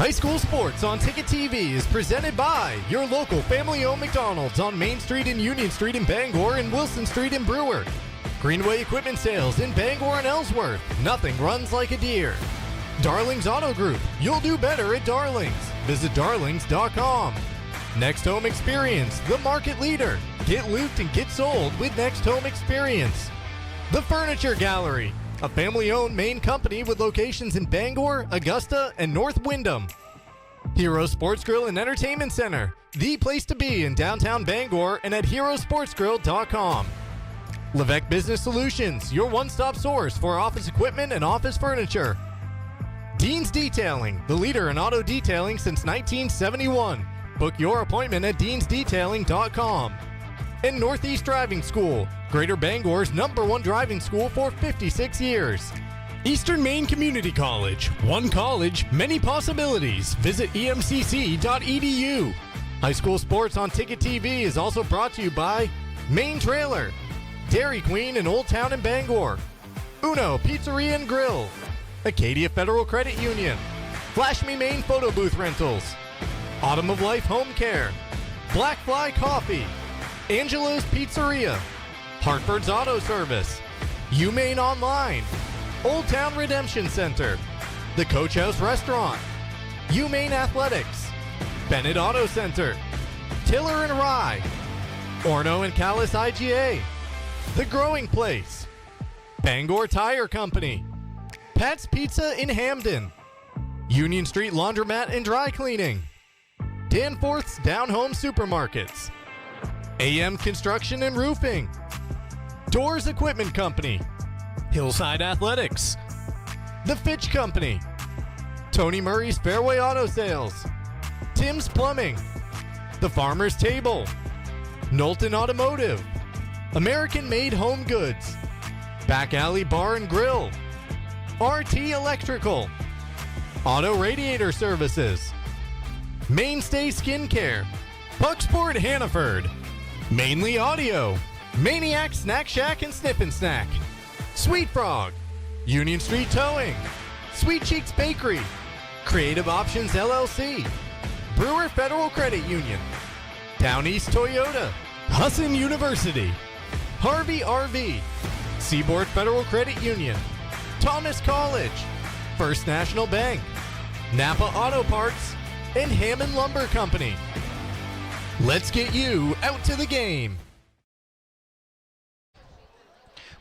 High school sports on Ticket TV is presented by your local family-owned McDonald's on Main Street and Union Street in Bangor and Wilson Street in Brewer. Greenway Equipment Sales in Bangor and Ellsworth. Nothing runs like a deer. Darlings Auto Group. You'll do better at Darlings. Visit darlings.com. Next Home Experience, the market leader. Get looped and get sold with Next Home Experience. The Furniture Gallery, a family-owned Maine company with locations in Bangor, Augusta, and North Windham. Hero Sports Grill and Entertainment Center, the place to be in downtown Bangor and at herosportsgrill.com. Levesque Business Solutions, your one-stop source for office equipment and office furniture. Dean's Detailing, the leader in auto detailing since 1971. Book your appointment at deansdetailing.com. And Northeast Driving School, Greater Bangor's #1 driving school for 56 years. Eastern Maine Community College, one college, many possibilities. Visit emcc.edu. High school sports on Ticket TV is also brought to you by Maine Trailer, Dairy Queen in Old Town and Bangor, Uno Pizzeria and Grill, Acadia Federal Credit Union, Flash Me Maine Photo Booth Rentals, Autumn of Life Home Care, Black Fly Coffee, Angelo's Pizzeria, Hartford's Auto Service, UMaine Online, Old Town Redemption Center, the Coach House Restaurant, UMaine Athletics, Bennett Auto Center, Tiller and Rye, Orno and Callis IGA, The Growing Place, Bangor Tire Company, Pat's Pizza in Hamden, Union Street Laundromat and Dry Cleaning, Danforth's Down Home Supermarkets, AM Construction and Roofing, Doors Equipment Company, Hillside Athletics, The Fitch Company, Tony Murray's Fairway Auto Sales, Tim's Plumbing, The Farmer's Table, Knowlton Automotive, American Made Home Goods, Back Alley Bar and Grill, RT Electrical, Auto Radiator Services, Mainstay Skincare, Bucksport Hannaford, Mainly Audio, Maniac Snack Shack and Snip and Snack, Sweet Frog, Union Street Towing, Sweet Cheeks Bakery, Creative Options LLC, Brewer Federal Credit Union, Down East Toyota, Husson University, Harvey RV, Seaboard Federal Credit Union, Thomas College, First National Bank, Napa Auto Parts, and Hammond Lumber Company. Let's get you out to the game.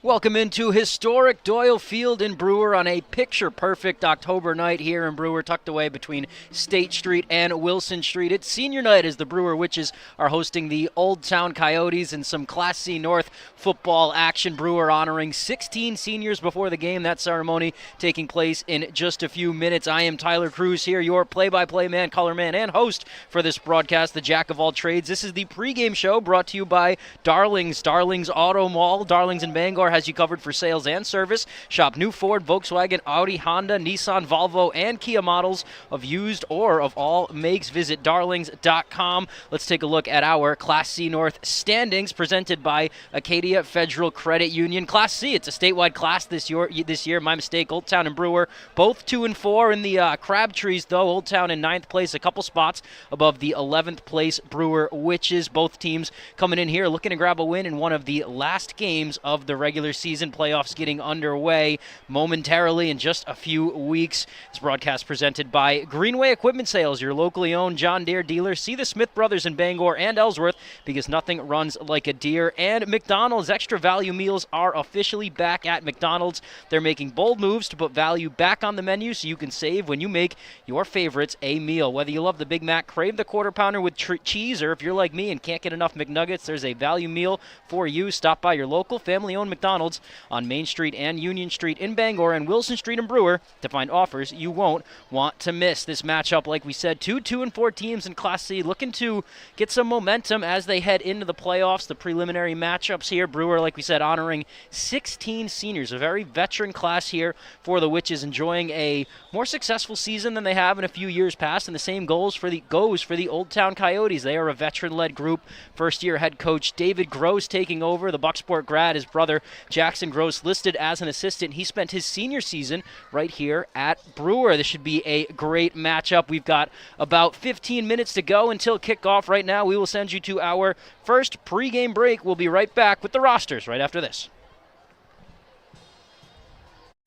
Welcome into historic Doyle Field in Brewer on a picture-perfect October night here in Brewer, tucked away between State Street and Wilson Street. It's senior night as the Brewer Witches are hosting the Old Town Coyotes in some Class C North football action. Brewer honoring 16 seniors before the game. That ceremony taking place in just a few minutes. I am Tyler Cruz here, your play-by-play man, color man, and host for this broadcast, the Jack of all trades. This is the pregame show brought to you by Darlings Auto Mall. Darlings in Bangor has you covered for sales and service. Shop new Ford, Volkswagen, Audi, Honda, Nissan, Volvo, and Kia models of used or of all makes. Visit darlings.com. Let's take a look at our Class C North standings presented by Acadia Federal Credit Union. Class C, it's a statewide class this year. My mistake. Old Town and Brewer, both 2-4 in the Crabtrees, though. Old Town in 9th place, a couple spots above the 11th place Brewer Witches. Both teams coming in here looking to grab a win in one of the last games of the regular season. Playoffs getting underway momentarily in just a few weeks. This broadcast presented by Greenway Equipment Sales, your locally owned John Deere dealer. See the Smith Brothers in Bangor and Ellsworth because nothing runs like a deer. And McDonald's extra value meals are officially back at McDonald's. They're making bold moves to put value back on the menu so you can save when you make your favorites a meal. Whether you love the Big Mac, crave the Quarter Pounder with cheese, or if you're like me and can't get enough McNuggets, there's a value meal for you. Stop by your local family-owned McDonald's on Main Street and Union Street in Bangor and Wilson Street in Brewer to find offers you won't want to miss. This matchup, like we said, 2-4 teams in Class C looking to get some momentum as they head into the playoffs. The preliminary matchups here, Brewer, like we said, honoring 16 seniors, a very veteran class here for the Witches, enjoying a more successful season than they have in a few years past, and the same goes for the Old Town Coyotes. They are a veteran-led group. First-year head coach David Gross taking over, the Bucksport grad, his brother Jackson Gross listed as an assistant. He spent his senior season right here at Brewer. This should be a great matchup. We've got about 15 minutes to go until kickoff. Right now, we will send you to our first pregame break. We'll be right back with the rosters right after this.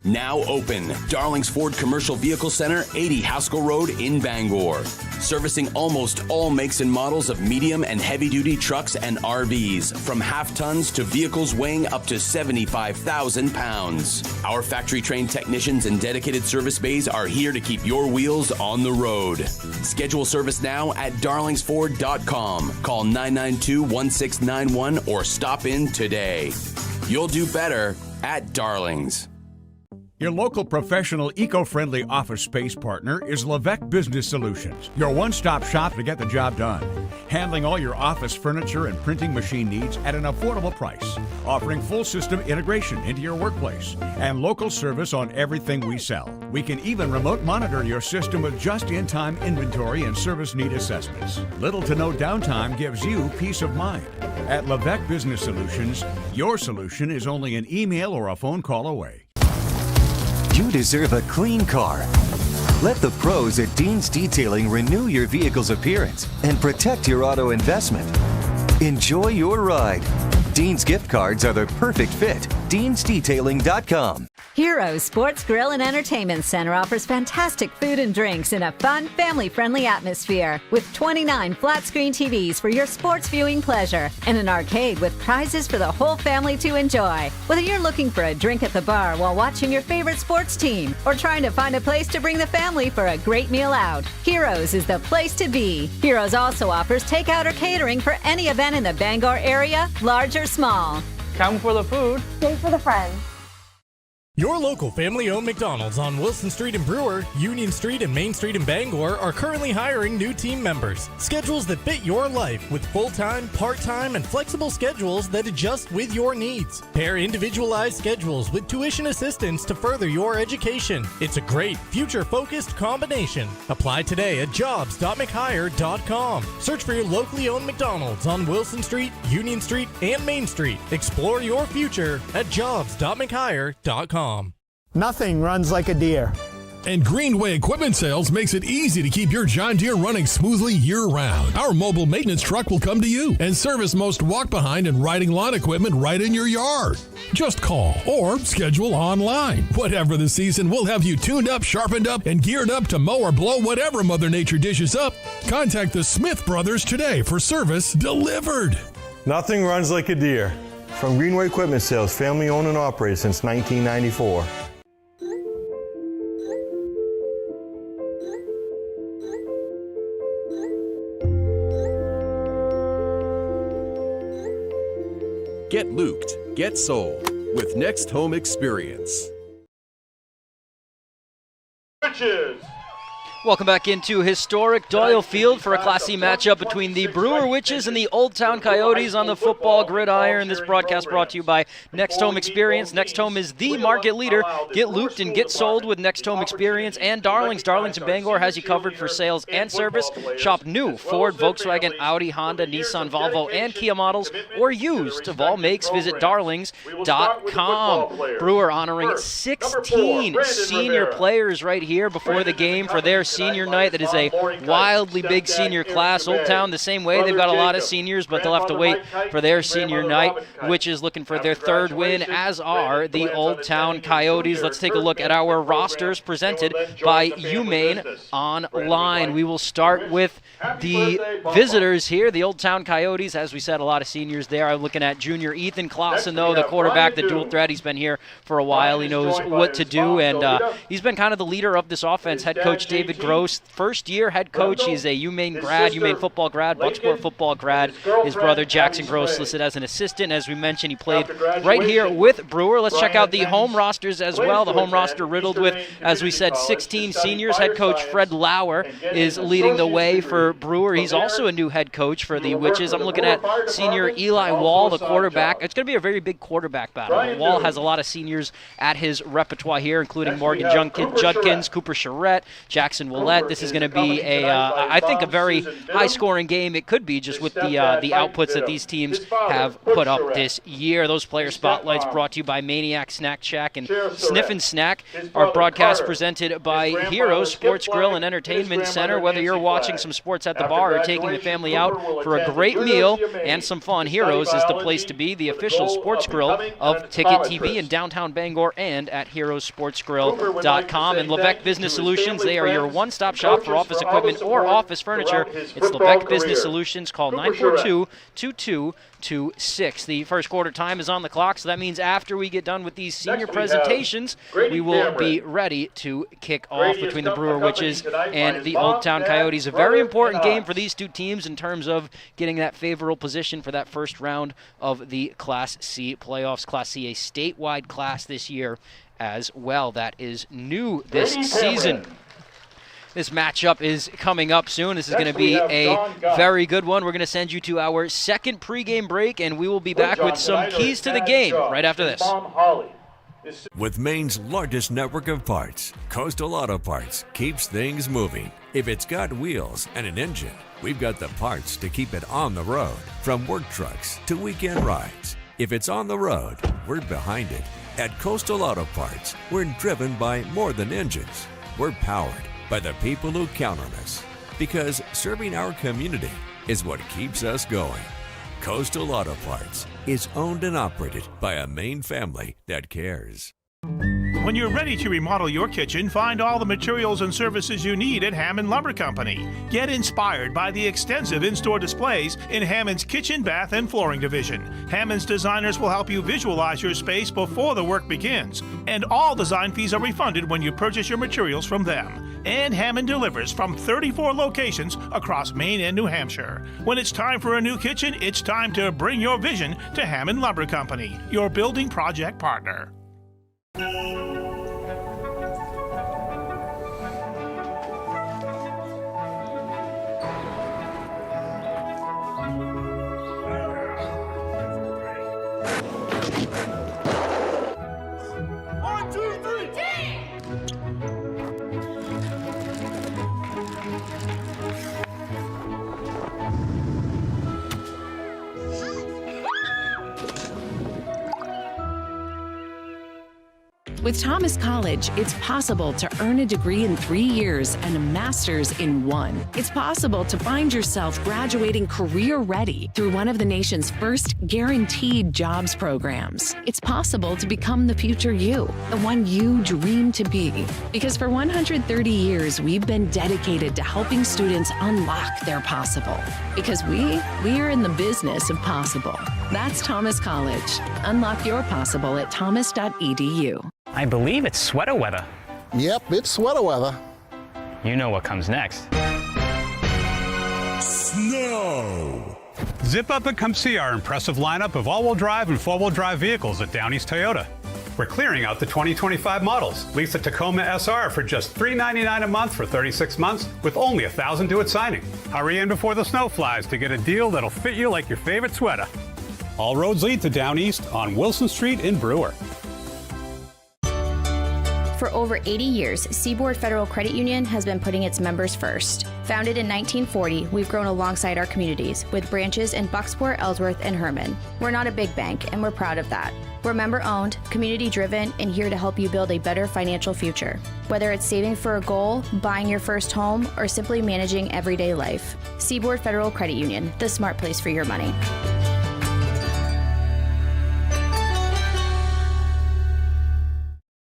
Now open, Darling's Ford Commercial Vehicle Center, 80 Haskell Road in Bangor. Servicing almost all makes and models of medium and heavy-duty trucks and RVs, from half-tons to vehicles weighing up to 75,000 pounds. Our factory-trained technicians and dedicated service bays are here to keep your wheels on the road. Schedule service now at darlingsford.com. Call 992-1691 or stop in today. You'll do better at Darling's. Your local professional, eco-friendly office space partner is Levesque Business Solutions, your one-stop shop to get the job done. Handling all your office furniture and printing machine needs at an affordable price. Offering full system integration into your workplace and local service on everything we sell. We can even remote monitor your system with just-in-time inventory and service need assessments. Little to no downtime gives you peace of mind. At Levesque Business Solutions, your solution is only an email or a phone call away. You deserve a clean car. Let the pros at Dean's Detailing renew your vehicle's appearance and protect your auto investment. Enjoy your ride. Dean's gift cards are the perfect fit. Dean'sDetailing.com. Heroes Sports Grill and Entertainment Center offers fantastic food and drinks in a fun, family-friendly atmosphere with 29 flat-screen TVs for your sports viewing pleasure and an arcade with prizes for the whole family to enjoy. Whether you're looking for a drink at the bar while watching your favorite sports team or trying to find a place to bring the family for a great meal out, Heroes is the place to be. Heroes also offers takeout or catering for any event in the Bangor area, large or small. Come for the food. Stay for the friends. Your local family-owned McDonald's on Wilson Street in Brewer, Union Street and Main Street in Bangor are currently hiring new team members. Schedules that fit your life with full-time, part-time, and flexible schedules that adjust with your needs. Pair individualized schedules with tuition assistance to further your education. It's a great, future-focused combination. Apply today at jobs.mchire.com. Search for your locally owned McDonald's on Wilson Street, Union Street, and Main Street. Explore your future at jobs.mchire.com. Nothing runs like a deer. And Greenway Equipment Sales makes it easy to keep your John Deere running smoothly year-round. Our mobile maintenance truck will come to you and service most walk-behind and riding lawn equipment right in your yard. Just call or schedule online. Whatever the season, we'll have you tuned up, sharpened up, and geared up to mow or blow whatever Mother Nature dishes up. Contact the Smith Brothers today for service delivered. Nothing runs like a deer. From Greenway Equipment Sales, family owned and operated since 1994. Get looped, get sold with Next Home Experience. Welcome back into historic Doyle Field for a Class C matchup between the Brewer Witches and the Old Town Coyotes on the football gridiron. This broadcast brought to you by Next Home Experience. Next Home is the market leader. Get looped and get sold with Next Home Experience. And Darlings. Darlings in Bangor has you covered for sales and service. Shop new Ford, Volkswagen, Audi, Honda, Nissan, Volvo, and Kia models, or used of all makes. Visit darlings.com. Brewer honoring 16 senior players right here before the game for their senior night. That is a wildly big senior class. Old Town the same way. They've got a lot of seniors, but they'll have to wait for their senior night, which is looking for their third win, as are the Old Town Coyotes. Let's take a look at our rosters presented by UMaine Online. We will start with the visitors here, the Old Town Coyotes. As we said, a lot of seniors there. I'm looking at junior Ethan Clausen, though, the quarterback, the dual threat. He's been here for a while. He knows what to do, and he's been kind of the leader of this offense. Head coach David Gross, first-year head coach. He's a UMaine grad, UMaine football grad, Bucksport football grad. His brother Jackson Gross listed as an assistant. As we mentioned, he played right here with Brewer. Let's check out the home rosters as well. The home roster riddled with, as we said, 16 seniors. Head coach Fred Lauer is leading the way for Brewer. He's also a new head coach for the Witches. I'm looking at senior Eli Wall, the quarterback. It's going to be a very big quarterback battle. Wall has a lot of seniors at his repertoire here, including Morgan Judkins, Cooper Charette, Jackson Willette. This is going to be I think a very high-scoring game. It could be just with the outputs that these teams have put up this year. Those player spotlights brought to you by Maniac Snack Shack and Sniff and Snack. Our broadcast presented by Heroes Sports Grill and Entertainment Center. Whether you're watching some sports at the bar or taking the family out for a great meal and some fun, Heroes is the place to be, the official sports grill of Ticket TV in downtown Bangor and at heroesportsgrill.com. And Levesque Business Solutions, they are your one-stop shop for office equipment or office furniture. It's Levesque Business Solutions. Call 942-2226. The first quarter time is on the clock, so that means after we get done with these senior presentations, we will be ready to kick off between the Brewer Witches and the Old Town Coyotes. A very important game for these two teams in terms of getting that favorable position for that first round of the Class C playoffs. Class C, a statewide class this year as well. That is new this season. This matchup is coming up soon. This is going to be a very good one. We're going to send you to our second pregame break, and we will be back with some keys to the game right after this. With Maine's largest network of parts, Coastal Auto Parts keeps things moving. If it's got wheels and an engine, we've got the parts to keep it on the road. From work trucks to weekend rides, if it's on the road, we're behind it. At Coastal Auto Parts, we're driven by more than engines. We're powered by the people who count on us, because serving our community is what keeps us going. Coastal Auto Parts is owned and operated by a Maine family that cares. When you're ready to remodel your kitchen, find all the materials and services you need at Hammond Lumber Company. Get inspired by the extensive in-store displays in Hammond's kitchen, bath, and flooring division. Hammond's designers will help you visualize your space before the work begins, and all design fees are refunded when you purchase your materials from them. And Hammond delivers from 34 locations across Maine and New Hampshire. When it's time for a new kitchen, it's time to bring your vision to Hammond Lumber Company, your building project partner. With Thomas College, it's possible to earn a degree in 3 years and a master's in 1. It's possible to find yourself graduating career-ready through one of the nation's first guaranteed jobs programs. It's possible to become the future you, the one you dream to be. Because for 130 years, we've been dedicated to helping students unlock their possible. Because we are in the business of possible. That's Thomas College. Unlock your possible at thomas.edu. I believe it's sweater weather. Yep, it's sweater weather. You know what comes next. Snow! Zip up and come see our impressive lineup of all-wheel drive and four-wheel drive vehicles at Down East Toyota. We're clearing out the 2025 models. Lease a Tacoma SR for just $399 a month for 36 months with only $1,000 due at signing. Hurry in before the snow flies to get a deal that'll fit you like your favorite sweater. All roads lead to Down East on Wilson Street in Brewer. For over 80 years, Seaboard Federal Credit Union has been putting its members first. Founded in 1940, we've grown alongside our communities with branches in Bucksport, Ellsworth, and Herman. We're not a big bank, and we're proud of that. We're member-owned, community-driven, and here to help you build a better financial future. Whether it's saving for a goal, buying your first home, or simply managing everyday life. Seaboard Federal Credit Union, the smart place for your money.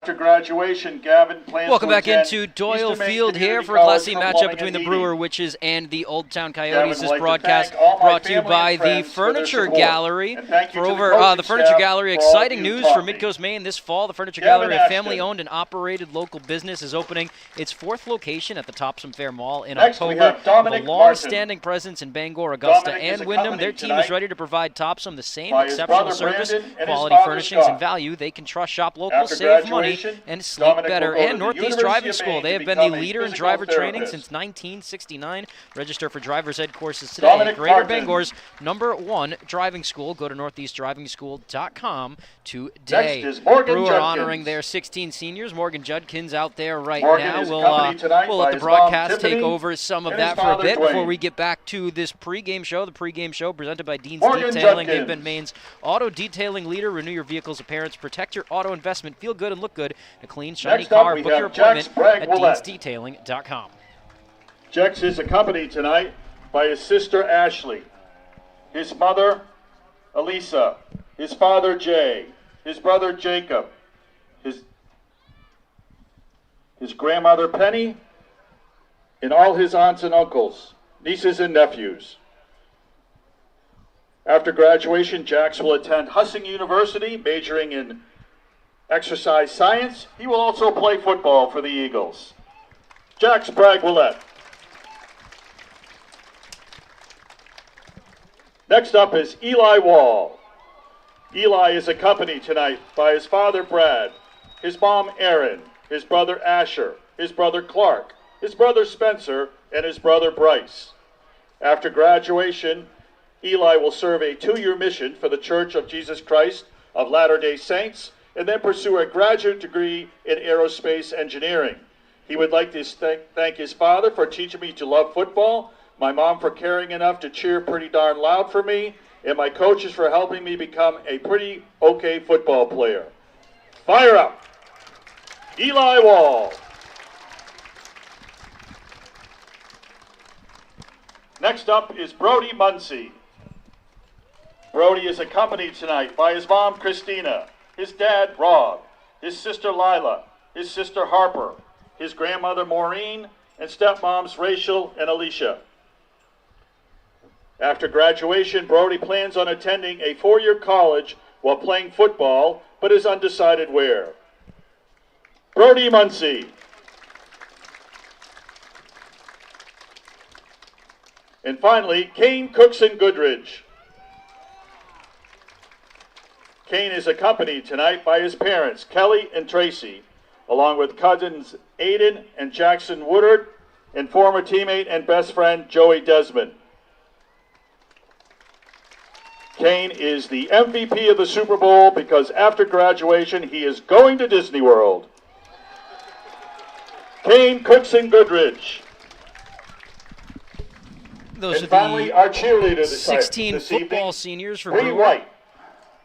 After graduation, Gavin plans Welcome to back into Doyle Field here for a Class C matchup between the Brewer Witches and the Old Town Coyotes. This broadcast brought to you by the Furniture Gallery. For the Furniture Gallery, exciting news for Midcoast Maine this fall. The Furniture Gallery, a family-owned and operated local business, is opening its 4th location at the Topsom Fair Mall in October. With a long-standing presence in Bangor, Augusta, and Wyndham, their team is ready to provide Topsom the same exceptional service, quality furnishings, and value they can trust. Shop local, save money, and and Sleep Dominic Better, will go to and the Northeast University Driving of School. Maine They to have been the become a leader in physical driver training therapist. since 1969. Register for driver's ed courses today Dominic at Greater Carton. Bangor's #1 driving school. Go to northeastdrivingschool.com today. Next is Morgan Brewer Judkins. honoring their 16 seniors. Morgan Judkins out there right Morgan now. is We'll accompanied tonight let by the his mom, broadcast take Tiffany, over some of and his that for a father, bit before Dwayne. we get back to this pregame show. The pregame show presented by Dean's Morgan Detailing. They've Judkins. been Maine's auto detailing leader. Renew your vehicle's appearance, protect your auto investment, feel good and look good. A clean, shiny Next up, car. we Book your have Jax appointment at Bragg-Willett. deansdetailing.com. Jex is accompanied tonight by his sister Ashley, his mother Elisa, his father Jay, his brother Jacob, his grandmother Penny, and all his aunts and uncles, nieces and nephews. After graduation, Jax will attend Hussing University, majoring in exercise science. He will also play football for the Eagles. Jax Bragg-Willett. Next up is Eli Wall. Eli is accompanied tonight by his father Brad, his mom Erin, his brother Asher, his brother Clark, his brother Spencer, and his brother Bryce. After graduation, Eli will serve a 2-year mission for the Church of Jesus Christ of Latter-day Saints and then pursue a graduate degree in aerospace engineering. He would like to thank his father for teaching me to love football, my mom for caring enough to cheer pretty darn loud for me, and my coaches for helping me become a pretty okay football player. Fire up! Eli Wall. Next up is Brody Muncie. Brody is accompanied tonight by his mom Christina, his dad Rob, his sister Lila, his sister Harper, his grandmother Maureen, and stepmoms Rachel and Alicia. After graduation, Brody plans on attending a 4-year college while playing football, but is undecided where. Brody Muncie. And finally, Kane Cookson Goodridge. Kane is accompanied tonight by his parents, Kelly and Tracy, along with cousins Aiden and Jackson Woodard, and former teammate and best friend, Joey Desmond. Kane is the MVP of the Super Bowl because after graduation, he is going to Disney World. Kane Cookson Goodridge. Those and are finally, our cheerleader 16 this football evening, seniors for Bree Brewer. White.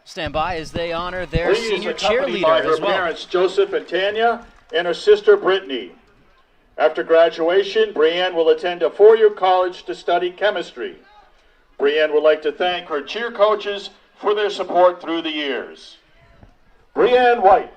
Stand by as they honor their Bree is senior accompanied by cheerleader her as well. parents, Joseph and Tanya, and her sister, Brittany. After graduation, Brianne will attend a 4-year college to study chemistry. Brianne would like to thank her cheer coaches for their support through the years. Brianne White.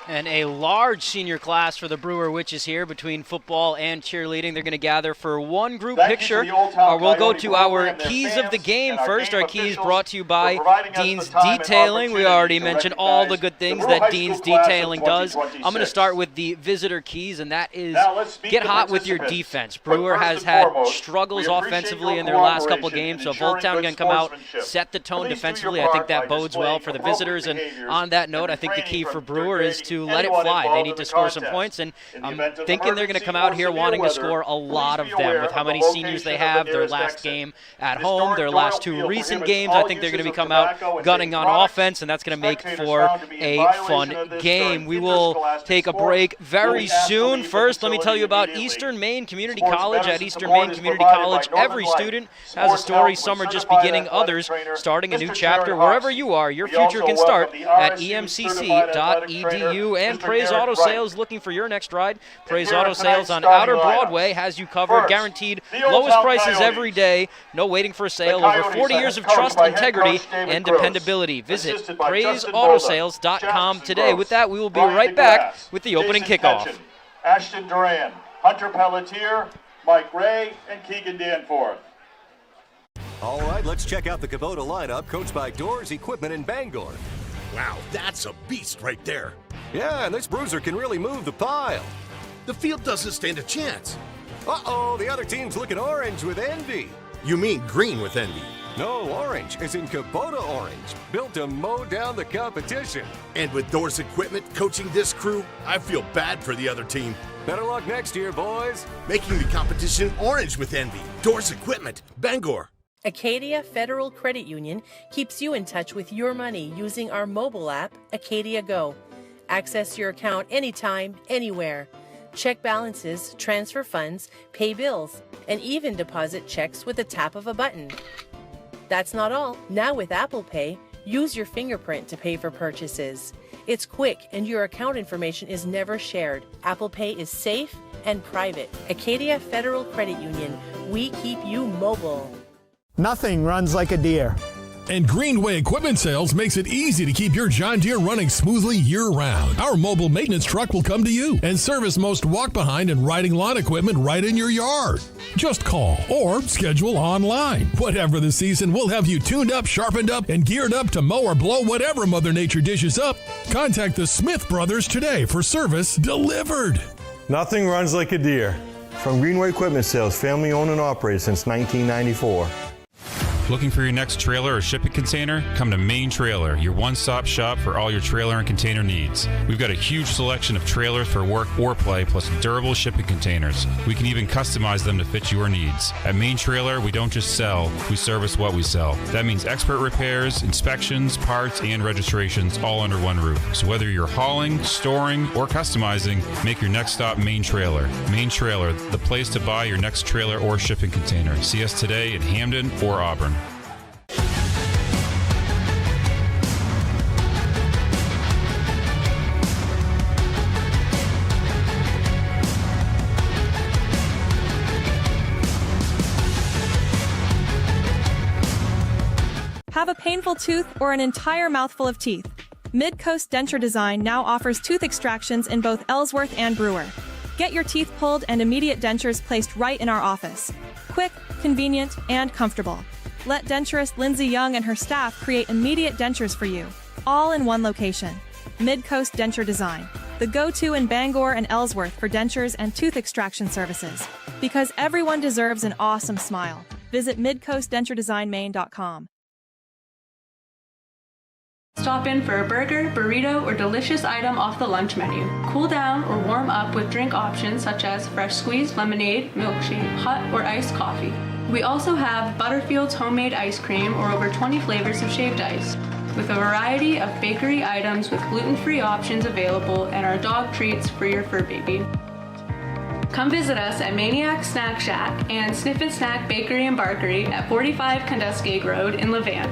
And a large senior class for the Brewer Witches here between football and cheerleading. They're going to gather for one group picture. We'll go to our keys of the game first. Our keys brought to you by Dean's Detailing. We already mentioned all the good things that Dean's Detailing does. I'm going to start with the visitor keys, and that is get hot with your defense. Brewer has had struggles offensively in their last couple games, so if Old Town can come out, set the tone defensively, I think that bodes well for the visitors. And on that note, I think the key for Brewer is to let it fly. They need to score some points, and I'm thinking they're going to come out here wanting to score a lot of them with how many seniors they have, their last game at home, their last 2 recent games. I think they're going to come out gunning on offense, and that's going to make for a fun game. We will take a break very soon. First, let me tell you about Eastern Maine Community College. At Eastern Maine Community College, every student has a story. Some are just beginning, others starting a new chapter. Wherever you are, your future can start at emcc.edu. And Praise Auto Sales, looking for your next ride. Praise Auto Sales on Outer Broadway has you covered. Guaranteed lowest prices every day. No waiting for a sale. Over 40 years of trust, integrity, and dependability. Visit PraiseAutoSales.com today. With that, we will be right back with the opening kickoff. Ashton Duran, Hunter Pelletier, Mike Ray, and Keegan Danforth. All right, let's check out the Kubota lineup, coached by Doors Equipment in Bangor. Wow, that's a beast right there. Yeah, and this bruiser can really move the pile. The field doesn't stand a chance. Uh-oh, the other team's looking orange with envy. You mean green with envy. No, orange is in Kubota Orange, built to mow down the competition. And with Doors Equipment coaching this crew, I feel bad for the other team. Better luck next year, boys. Making the competition orange with envy. Doors Equipment, Bangor. Acadia Federal Credit Union keeps you in touch with your money using our mobile app, Acadia Go. Access your account anytime, anywhere. Check balances, transfer funds, pay bills, and even deposit checks with the tap of a button. That's not all. Now with Apple Pay, use your fingerprint to pay for purchases. It's quick and your account information is never shared. Apple Pay is safe and private. Acadia Federal Credit Union, we keep you mobile. Nothing runs like a deer. And Greenway Equipment Sales makes it easy to keep your John Deere running smoothly year-round. Our mobile maintenance truck will come to you and service most walk-behind and riding lawn equipment right in your yard. Just call or schedule online. Whatever the season, we'll have you tuned up, sharpened up, and geared up to mow or blow whatever Mother Nature dishes up. Contact the Smith Brothers today for service delivered. Nothing runs like a deer. From Greenway Equipment Sales, family owned and operated since 1994. Looking for your next trailer or shipping container? Come to Main Trailer, your one-stop shop for all your trailer and container needs. We've got a huge selection of trailers for work or play, plus durable shipping containers. We can even customize them to fit your needs. At Main Trailer, we don't just sell, we service what we sell. That means expert repairs, inspections, parts, and registrations all under one roof. So whether you're hauling, storing, or customizing, make your next stop Main Trailer. Main Trailer, the place to buy your next trailer or shipping container. See us today in Hamden or Auburn. Have a painful tooth or an entire mouthful of teeth? Mid-Coast Denture Design now offers tooth extractions in both Ellsworth and Brewer. Get your teeth pulled and immediate dentures placed right in our office. Quick, convenient, and comfortable. Let denturist Lindsay Young and her staff create immediate dentures for you, all in one location. Mid-Coast Denture Design, the go-to in Bangor and Ellsworth for dentures and tooth extraction services. Because everyone deserves an awesome smile. Visit midcoastdenturedesignmaine.com. Stop in for a burger, burrito, or delicious item off the lunch menu. Cool down or warm up with drink options such as fresh squeezed lemonade, milkshake, hot or iced coffee. We also have Butterfield's homemade ice cream or over 20 flavors of shaved ice, with a variety of bakery items with gluten-free options available and our dog treats for your fur baby. Come visit us at Maniac Snack Shack and Sniff and Snack Bakery and Barkery at 45 Condescade Road in Levant.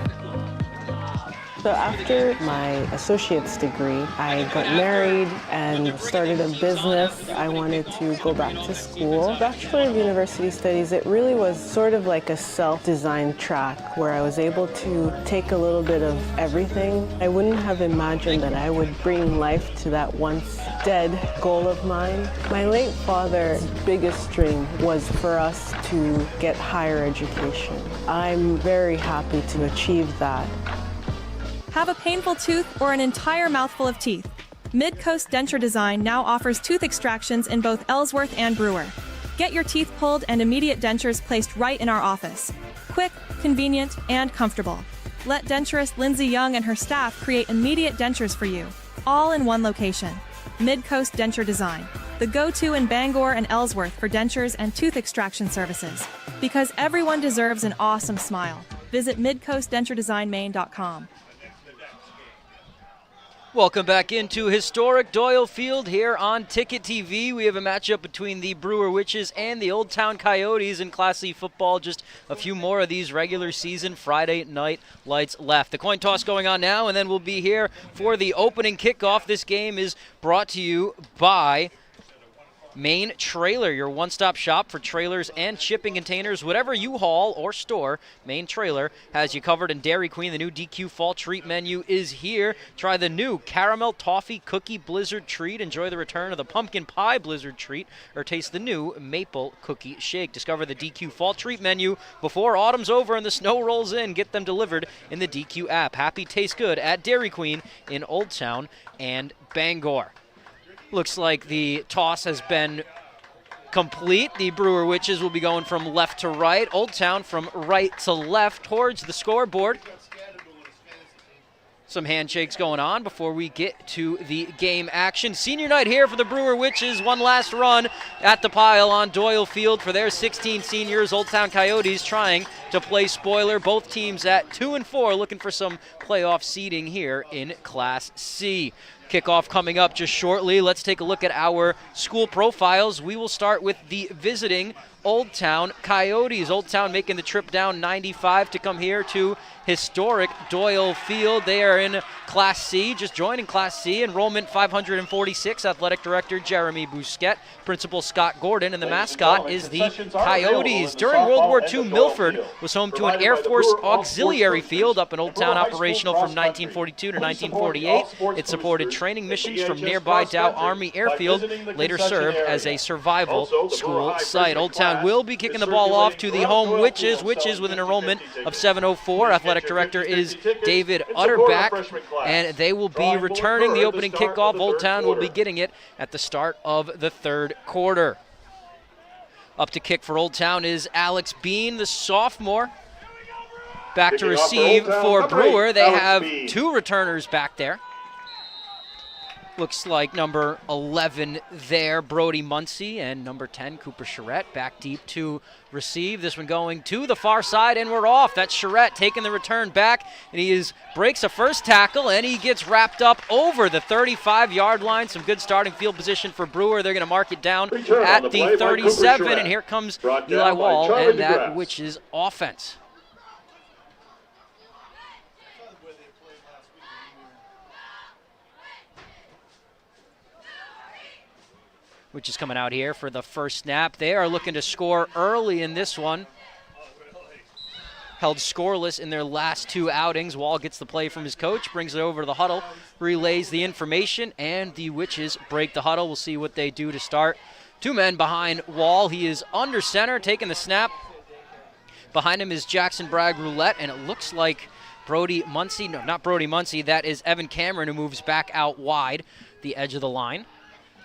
So after my associate's degree, I got married and started a business. I wanted to go back to school. Bachelor of University Studies, it really was sort of like a self-designed track where I was able to take a little bit of everything. I wouldn't have imagined that I would bring life to that once dead goal of mine. My late father's biggest dream was for us to get higher education. I'm very happy to achieve that. Have a painful tooth or an entire mouthful of teeth? Mid-Coast Denture Design now offers tooth extractions in both Ellsworth and Brewer. Get your teeth pulled and immediate dentures placed right in our office. Quick, convenient, and comfortable. Let denturist Lindsay Young and her staff create immediate dentures for you, all in one location. Mid-Coast Denture Design, the go-to in Bangor and Ellsworth for dentures and tooth extraction services. Because everyone deserves an awesome smile. Visit midcoastdenturedesignmaine.com. Welcome back into historic Doyle Field here on Ticket TV. We have a matchup between the Brewer Witches and the Old Town Coyotes in Class C football. Just a few more of these regular season Friday night lights left. The coin toss going on now, and then we'll be here for the opening kickoff. This game is brought to you by Main Trailer, your one-stop shop for trailers and shipping containers. Whatever you haul or store, Main Trailer has you covered. And Dairy Queen, the new DQ Fall Treat menu is here. Try the new Caramel Toffee Cookie Blizzard Treat. Enjoy the return of the Pumpkin Pie Blizzard Treat, or taste the new Maple Cookie Shake. Discover the DQ Fall Treat menu before autumn's over and the snow rolls in. Get them delivered in the DQ app. Happy tastes good at Dairy Queen in Old Town and Bangor. Looks like the toss has been complete. The Brewer Witches will be going from left to right. Old Town from right to left towards the scoreboard. Some handshakes going on before we get to the game action. Senior night here for the Brewer Witches. One last run at the pile on Doyle Field for their 16 seniors. Old Town Coyotes trying to play spoiler. Both teams at 2-4, looking for some playoff seeding here in Class C. Kickoff coming up just shortly. Let's take a look at our school profiles. We will start with the visiting Old Town Coyotes. Old Town making the trip down 95 to come here to historic Doyle Field. They are in Class C, just joining Class C. Enrollment 546. Athletic Director Jeremy Bousquet. Principal Scott Gordon. And the mascot is the Coyotes. During World War II, Milford was home to an Air Force auxiliary field up in Old Town, operational from 1942 to 1948. It supported training missions from nearby Dow Army Airfield. Later served as a survival school site. Old Town will be kicking the ball off to the home Witches. Witches with an enrollment of 704. Athletic Director is David Utterback, and they will be returning the opening kickoff. Old Town will be getting it at the start of the third quarter. Up to kick for Old Town is Alex Bean, the sophomore. Back to receive for Brewer. They have two returners back there. Looks like number 11 there, Brody Muncie, and number 10, Cooper Charette, back deep to receive. This one going to the far side, and we're off. That's Charette taking the return back, and he breaks a first tackle, and he gets wrapped up over the 35-yard line. Some good starting field position for Brewer. They're going to mark it down at the 37, and here comes Eli Wall and that Witches offense. Which is coming out here for the first snap. They are looking to score early in this one. Held scoreless in their last two outings. Wall gets the play from his coach, brings it over to the huddle, relays the information, and the Witches break the huddle. We'll see what they do to start. Two men behind Wall. He is under center, taking the snap. Behind him is Jackson Bragg Roulette, and it looks like Brody Muncie. No, not Brody Muncie. That is Evan Cameron, who moves back out wide, the edge of the line.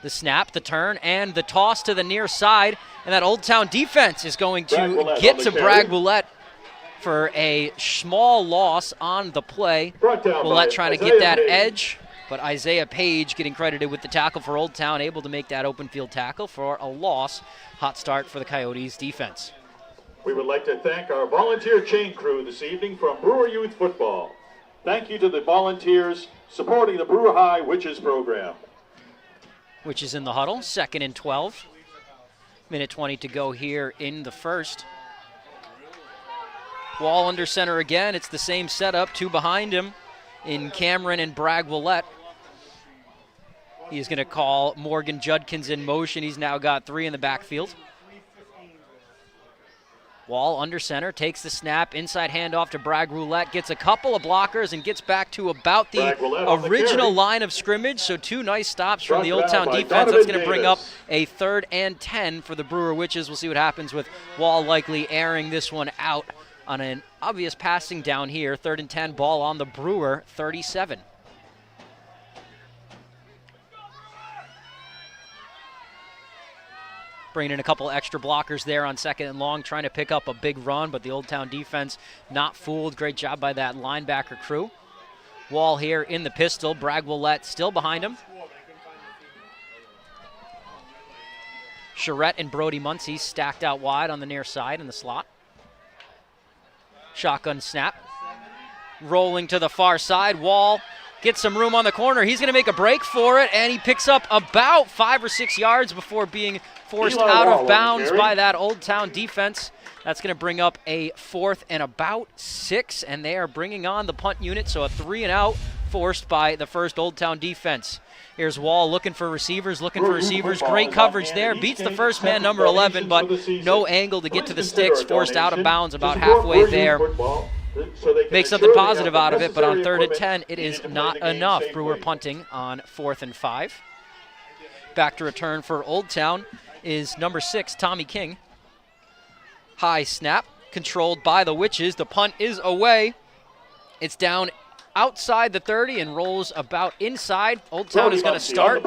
The snap, the turn, and the toss to the near side. And that Old Town defense is going to get to Bragg Roulette for a small loss on the play. Roulette trying to get that edge, but Isaiah Page getting credited with the tackle for Old Town, able to make that open field tackle for a loss. Hot start for the Coyotes defense. We would like to thank our volunteer chain crew this evening from Brewer Youth Football. Thank you to the volunteers supporting the Brewer High Witches program. Which is in the huddle, 2nd and 12. Minute 20 to go here in the first. Wall under center again. It's the same setup, two behind him in Cameron and Bragg Roulette. He's going to call Morgan Judkins in motion. He's now got three in the backfield. Wall under center, takes the snap, inside handoff to Bragg Roulette, gets a couple of blockers and gets back to about the original line of scrimmage. So two nice stops from the Old Town defense. That's going to bring up a 3rd and 10 for the Brewer Witches. We'll see what happens with Wall likely airing this one out on an obvious passing down here. 3rd and 10, ball on the Brewer 37. Bringing in a couple extra blockers there on 2nd and long, trying to pick up a big run, but the Old Town defense not fooled. Great job by that linebacker crew. Wall here in the pistol. Bragg Roulette still behind him. Charette and Brody Muncie stacked out wide on the near side in the slot. Shotgun snap. Rolling to the far side. Wall gets some room on the corner. He's going to make a break for it, and he picks up about 5 or 6 yards before being forced out of bounds by that Old Town defense. That's going to bring up a 4th and about 6, and they are bringing on the punt unit, so a 3 and out forced by the first Old Town defense. Here's Wall looking for receivers. Great coverage there. Beats the first man, number 11, but no angle to get to the sticks. Forced out of bounds about halfway there. Make something positive out of it, but on 3rd and 10, it is not enough. Brewer punting on 4th and 5. Back to return for Old Town is number 6, Tommy King. High snap, controlled by the Witches. The punt is away. It's down outside the 30 and rolls about inside. Old Town is going to start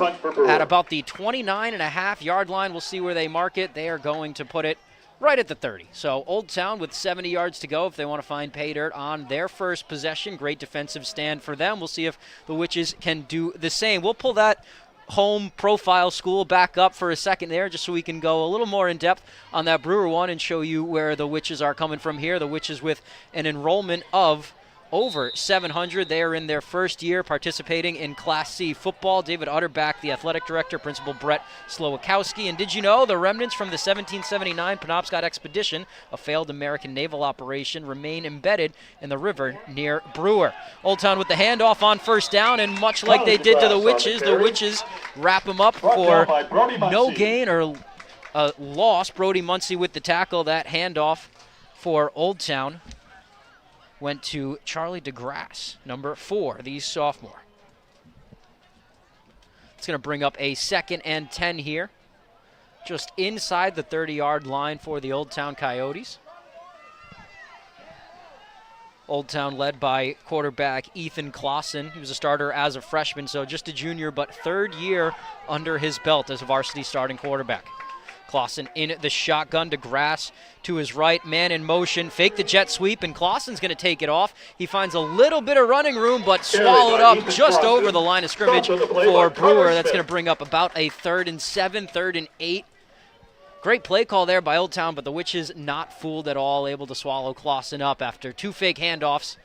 at about the 29.5-yard line. We'll see where they mark it. They are going to put it right at the 30. So Old Town with 70 yards to go if they want to find pay dirt on their first possession. Great defensive stand for them. We'll see if the Witches can do the same. We'll pull that home profile school back up for a second there just so we can go a little more in depth on that Brewer one and show you where the Witches are coming from here. The Witches with an enrollment of over 700. They are in their first year participating in Class C football. David Utterback, the athletic director, Principal Brett Slowakowski. And did you know the remnants from the 1779 Penobscot Expedition, a failed American naval operation, remain embedded in the river near Brewer? Old Town with the handoff on first down, and much like they did to the Witches wrap them up for no gain or a loss. Brody Muncie with the tackle. That handoff for Old Town went to Charlie DeGrasse, number 4, the sophomore. It's going to bring up a 2nd and 10 here, just inside the 30-yard line for the Old Town Coyotes. Old Town led by quarterback Ethan Clausen. He was a starter as a freshman, so just a junior, but 3rd year under his belt as a varsity starting quarterback. Clausen in the shotgun, DeGrasse to his right, man in motion, fake the jet sweep, and Clausen's going to take it off. He finds a little bit of running room, but swallowed up just over the line of scrimmage for Brewer. That's going to bring up about a 3rd and 7, 3rd and 8. Great play call there by Old Town, but the Witches not fooled at all, able to swallow Clausen up after 2 fake handoffs.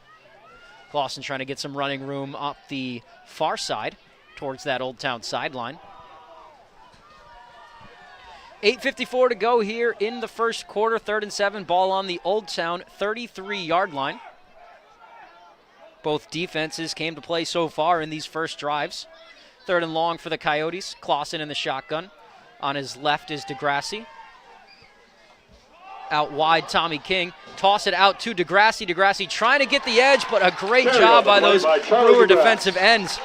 Clausen trying to get some running room up the far side towards that Old Town sideline. 8:54 to go here in the first quarter, 3rd and 7, ball on the Old Town 33-yard line. Both defenses came to play so far in these first drives. 3rd and long for the Coyotes, Clausen in the shotgun. On his left is DeGrasse. Out wide, Tommy King. Toss it out to DeGrasse. DeGrasse trying to get the edge, but a great job by those Brewer defensive ends.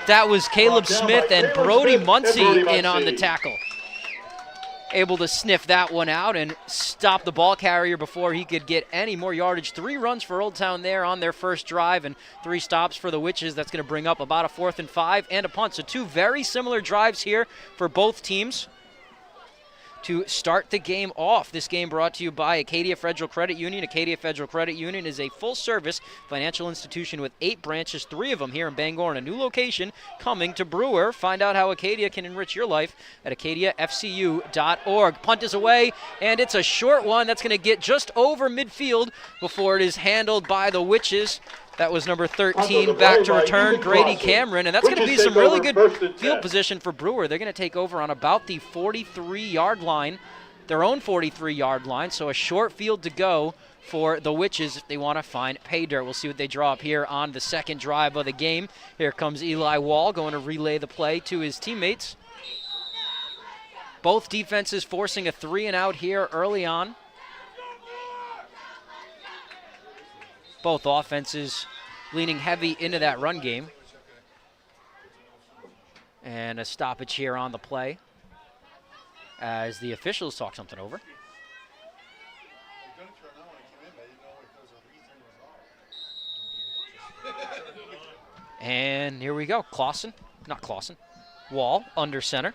That was Caleb Smith and Brody Muncie in on the tackle. Able to sniff that one out and stop the ball carrier before he could get any more yardage. 3 runs for Old Town there on their first drive and 3 stops for the Witches. That's going to bring up about a 4th and 5 and a punt. So 2 very similar drives here for both teams to start the game off. This game brought to you by Acadia Federal Credit Union. Acadia Federal Credit Union is a full-service financial institution with 8 branches, 3 of them here in Bangor, and a new location coming to Brewer. Find out how Acadia can enrich your life at acadiafcu.org. Punt is away, and it's a short one that's going to get just over midfield before it is handled by the Witches. That was number 13 back to return, Grady Cameron, and that's going to be some really good field position for Brewer. They're going to take over on about the 43-yard line, their own 43-yard line, so a short field to go for the Witches if they want to find pay dirt. We'll see what they draw up here on the second drive of the game. Here comes Eli Wall going to relay the play to his teammates. Both defenses forcing a 3-and-out here early on. Both offenses leaning heavy into that run game. And a stoppage here on the play as the officials talk something over. And here we go. Wall under center.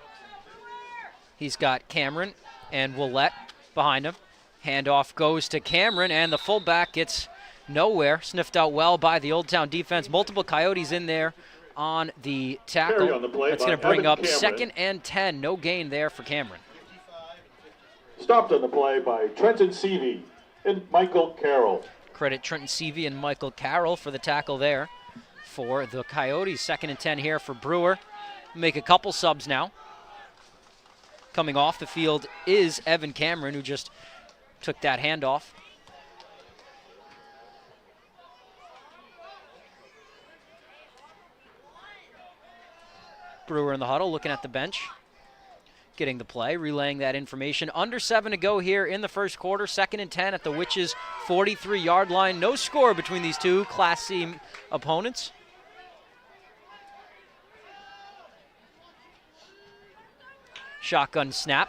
He's got Cameron and Willette behind him. Handoff goes to Cameron, and the fullback gets nowhere. Sniffed out well by the Old Town defense. Multiple Coyotes in there on the tackle. That's going to bring up 2nd and 10. No gain there for Cameron. Stopped on the play by Trenton Seavey and Michael Carroll. Credit Trenton Seavey and Michael Carroll for the tackle there for the Coyotes. 2nd and 10 here for Brewer. Make a couple subs now. Coming off the field is Evan Cameron, who just took that handoff. Brewer in the huddle, looking at the bench, getting the play, relaying that information. Under 7 to go here in the first quarter. 2nd and 10 at the Witches' 43-yard line. No score between these two Class C opponents. Shotgun snap.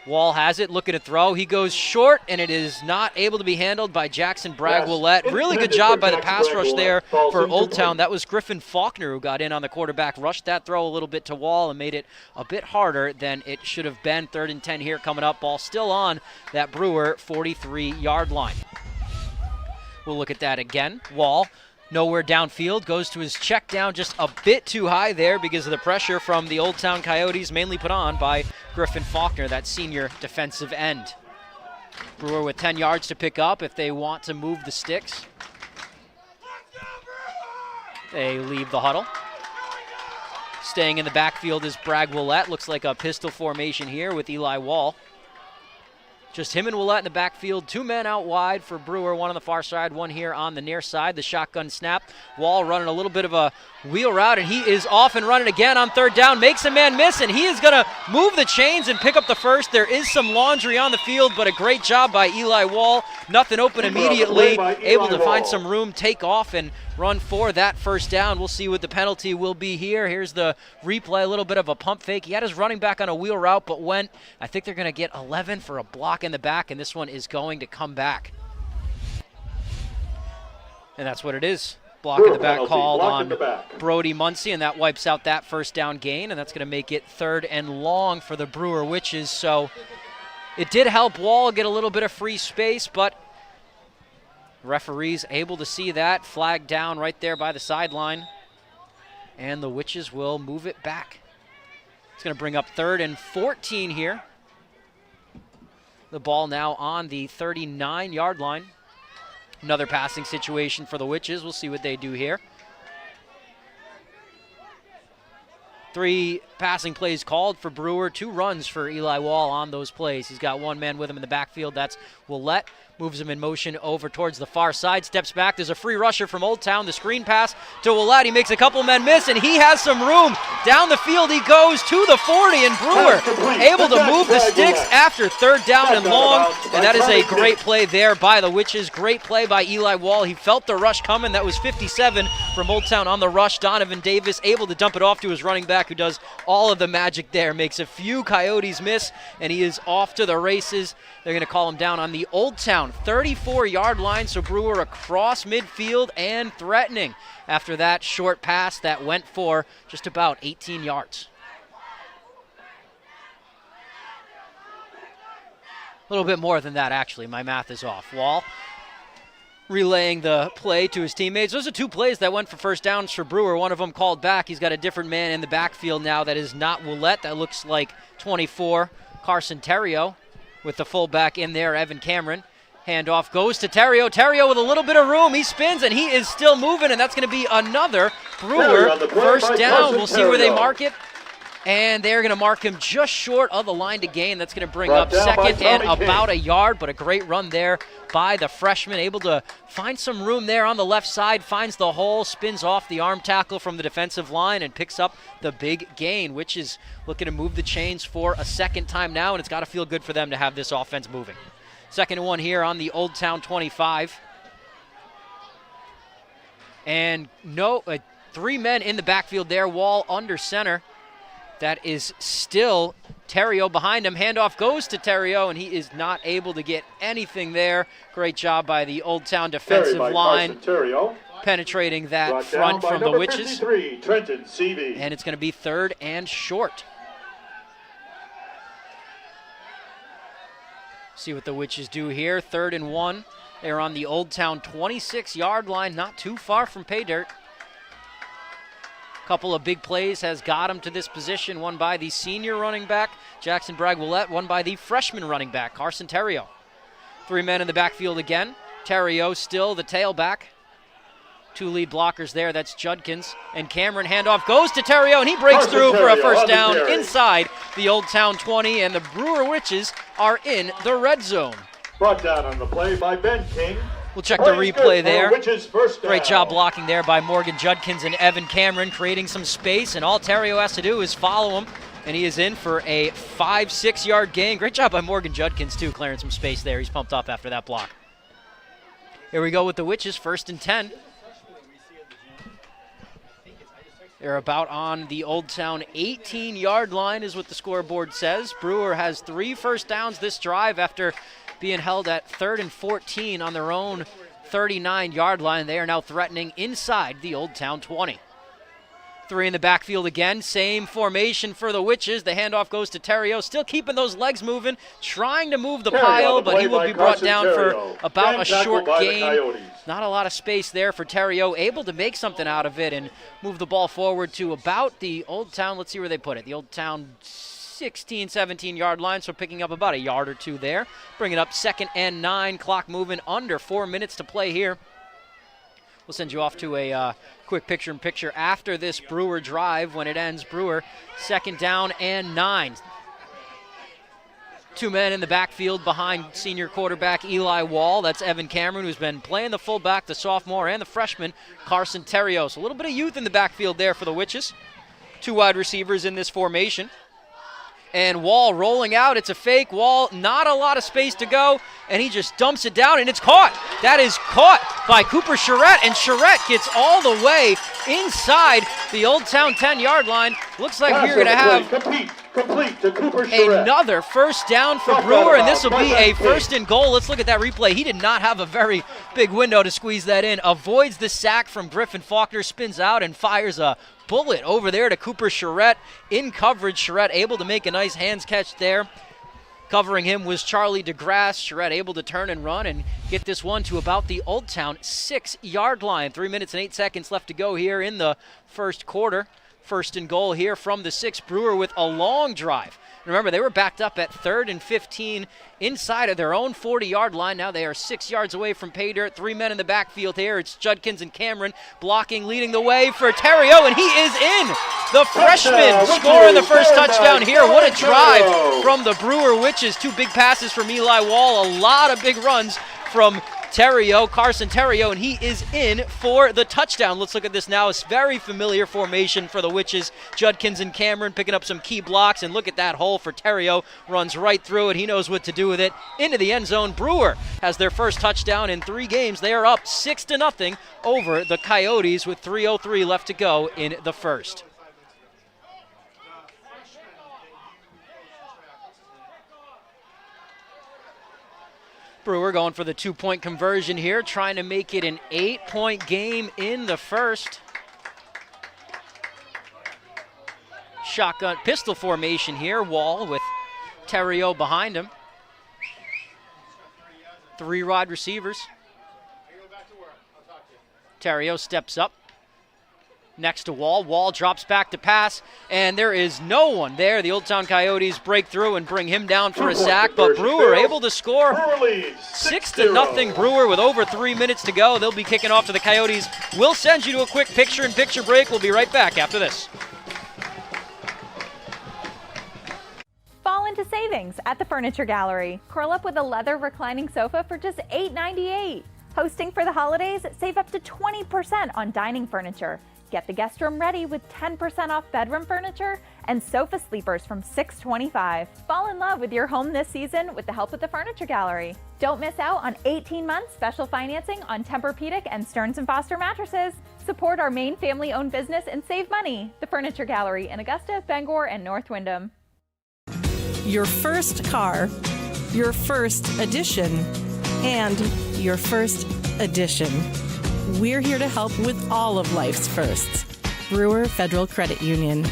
Wall has it, looking to throw. He goes short, and it is not able to be handled by Jackson Bragg-Willette. Really good job by the pass rush there for Old Town. That was Griffin Faulkner who got in on the quarterback, rushed that throw a little bit to Wall and made it a bit harder than it should have been. 3rd and 10 here coming up. Ball still on that Brewer 43-yard line. We'll look at that again. Wall nowhere downfield, goes to his check down just a bit too high there because of the pressure from the Old Town Coyotes, mainly put on by Griffin Faulkner, that senior defensive end. Brewer with 10 yards to pick up if they want to move the sticks. They leave the huddle. Staying in the backfield is Bragg-Willette. Looks like a pistol formation here with Eli Wall. Just him and Willette in the backfield. 2 men out wide for Brewer, one on the far side, one here on the near side. The shotgun snap. Wall running a little bit of a wheel route, and he is off and running again on 3rd down. Makes a man miss, and he is going to move the chains and pick up the first. There is some laundry on the field, but a great job by Eli Wall. Nothing open immediately. Able to find some room, take off, and run for that first down. We'll see what the penalty will be here. Here's the replay, a little bit of a pump fake. He had his running back on a wheel route, but went. I think they're going to get 11 for a block in the back, and this one is going to come back. And that's what it is. Block in the back called on Brody Muncie, and that wipes out that first down gain, and that's going to make it 3rd and long for the Brewer Witches. So it did help Wall get a little bit of free space, but referees able to see that. Flag down right there by the sideline, and the Witches will move it back. It's going to bring up 3rd and 14 here. The ball now on the 39-yard line. Another passing situation for the Witches. We'll see what they do here. 3 passing plays called for Brewer. 2 runs for Eli Wall on those plays. He's got 1 man with him in the backfield. That's Willette. Moves him in motion over towards the far side. Steps back. There's a free rusher from Old Town. The screen pass to Willette. He makes a couple men miss, and he has some room. Down the field he goes to the 40, and Brewer able to move the sticks after 3rd down and long. And that is a great play there by the Witches. Great play by Eli Wall. He felt the rush coming. That was 57 from Old Town on the rush. Donovan Davis able to dump it off to his running back, who does all of the magic there. Makes a few Coyotes miss, and he is off to the races. They're going to call him down on the Old Town 34-yard line, so Brewer across midfield and threatening after that short pass that went for just about 18 yards. A little bit more than that, actually. My math is off. Wall relaying the play to his teammates. Those are 2 plays that went for first downs for Brewer. One of them called back. He's got a different man in the backfield now that is not Willette. That looks like 24, Carson Terrio, with the fullback in there, Evan Cameron. Handoff goes to Terrio. Terrio with a little bit of room. He spins, and he is still moving, and that's going to be another Brewer first down. We'll see where they mark it. And they're going to mark him just short of the line to gain. That's going to bring up 2nd and about a yard, but a great run there by the freshman. Able to find some room there on the left side, finds the hole, spins off the arm tackle from the defensive line, and picks up the big gain, which is looking to move the chains for a 2nd time now, and it's got to feel good for them to have this offense moving. 2nd and 1 here on the Old Town 25. And 3 men in the backfield there. Wall under center. That is still Terrio behind him. Handoff goes to Terrio, and he is not able to get anything there. Great job by the Old Town defensive line, penetrating that front from the Witches. Trenton CV. And it's going to be 3rd and short. See what the Witches do here. 3rd and 1. They're on the Old Town 26-yard line, not too far from pay dirt. Couple of big plays has got him to this position. One by the senior running back, Jackson Bragg-Willette. One by the freshman running back, Carson Terrio. 3 men in the backfield again. Terrio still the tailback. 2 lead blockers there. That's Judkins and Cameron. Handoff goes to Terrio, and he breaks through for a first down inside the Old Town 20, and the Brewer Witches are in the red zone. Brought down on the play by Ben King. We'll check the replay there. Great job blocking there by Morgan Judkins and Evan Cameron, creating some space, and all Terrio has to do is follow him, and he is in for a 5-6 yard gain. Great job by Morgan Judkins, too, clearing some space there. He's pumped up after that block. Here we go with the Witches, 1st and 10. They're about on the Old Town 18-yard line is what the scoreboard says. Brewer has 3 first downs this drive after being held at 3rd and 14 on their own 39-yard line. They are now threatening inside the Old Town 20. 3 in the backfield again. Same formation for the Witches. The handoff goes to Terrio, still keeping those legs moving, trying to move the pile, but he will be brought down for about a short gain. Not a lot of space there for Terrio, able to make something out of it and move the ball forward to about the Old Town, let's see where they put it, the Old Town 16, 17-yard line, so picking up about a yard or two there. Bringing up 2nd and 9, clock moving, under 4 minutes to play here. We'll send you off to a quick picture-in-picture after this Brewer drive. When it ends, Brewer 2nd down and 9. 2 men in the backfield behind senior quarterback Eli Wall. That's Evan Cameron, who's been playing the fullback, the sophomore, and the freshman Carson Terrios. A little bit of youth in the backfield there for the Witches. 2 wide receivers in this formation. And Wall rolling out. It's a fake. Wall, not a lot of space to go, and he just dumps it down, and it's caught. That is caught by Cooper Charette, and Charette gets all the way inside the Old Town 10-yard line. Looks like we're going to have complete to Cooper Charette. Another first down for Brewer, and this will be a 1st and goal. Let's look at that replay. He did not have a very big window to squeeze that in. Avoids the sack from Griffin Faulkner, spins out and fires a bullet over there to Cooper Charette. In coverage, Charette able to make a nice hands catch there. Covering him was Charlie DeGrasse. Charette able to turn and run and get this one to about the Old Town 6-yard line. 3 minutes and 8 seconds left to go here in the first quarter. 1st and goal here from the 6. Brewer with a long drive. Remember, they were backed up at 3rd and 15 inside of their own 40-yard line. Now they are 6 yards away from pay dirt. 3 men in the backfield here. It's Judkins and Cameron blocking, leading the way for Terrio, and he is in. The freshman scoring the first touchdown here. What a drive from the Brewer Witches. 2 big passes from Eli Wall. A lot of big runs from Terrio, Carson Terrio, and he is in for the touchdown. Let's look at this now. It's very familiar formation for the Witches. Judkins and Cameron picking up some key blocks, and look at that hole for Terrio. Runs right through it. He knows what to do with it. Into the end zone. Brewer has their first touchdown in 3 games. They are up 6-0 over the Coyotes with 3:03 left to go in the first. Brewer going for the 2-point conversion here, trying to make it an 8-point game in the first. Shotgun pistol formation here. Wall with Terrio behind him. 3 wide receivers. Terrio steps up next to Wall. Wall drops back to pass, and there is no one there. The Old Town Coyotes break through and bring him down for a sack, but Brewer able to score. 6-0 Brewer with over 3 minutes to go. They'll be kicking off to the Coyotes. We'll send you to a quick picture-in-picture break. We'll be right back after this. Fall into savings at the Furniture Gallery. Curl up with a leather reclining sofa for just $8.98. Hosting for the holidays, save up to 20% on dining furniture. Get the guest room ready with 10% off bedroom furniture and sofa sleepers from $6.25. Fall in love with your home this season with the help of the Furniture Gallery. Don't miss out on 18-month special financing on Tempur-Pedic and Stearns & Foster mattresses. Support our main family-owned business and save money. The Furniture Gallery in Augusta, Bangor, and North Windham. Your first car, your first edition, and your first edition. We're here to help with all of life's firsts. Brewer Federal Credit Union.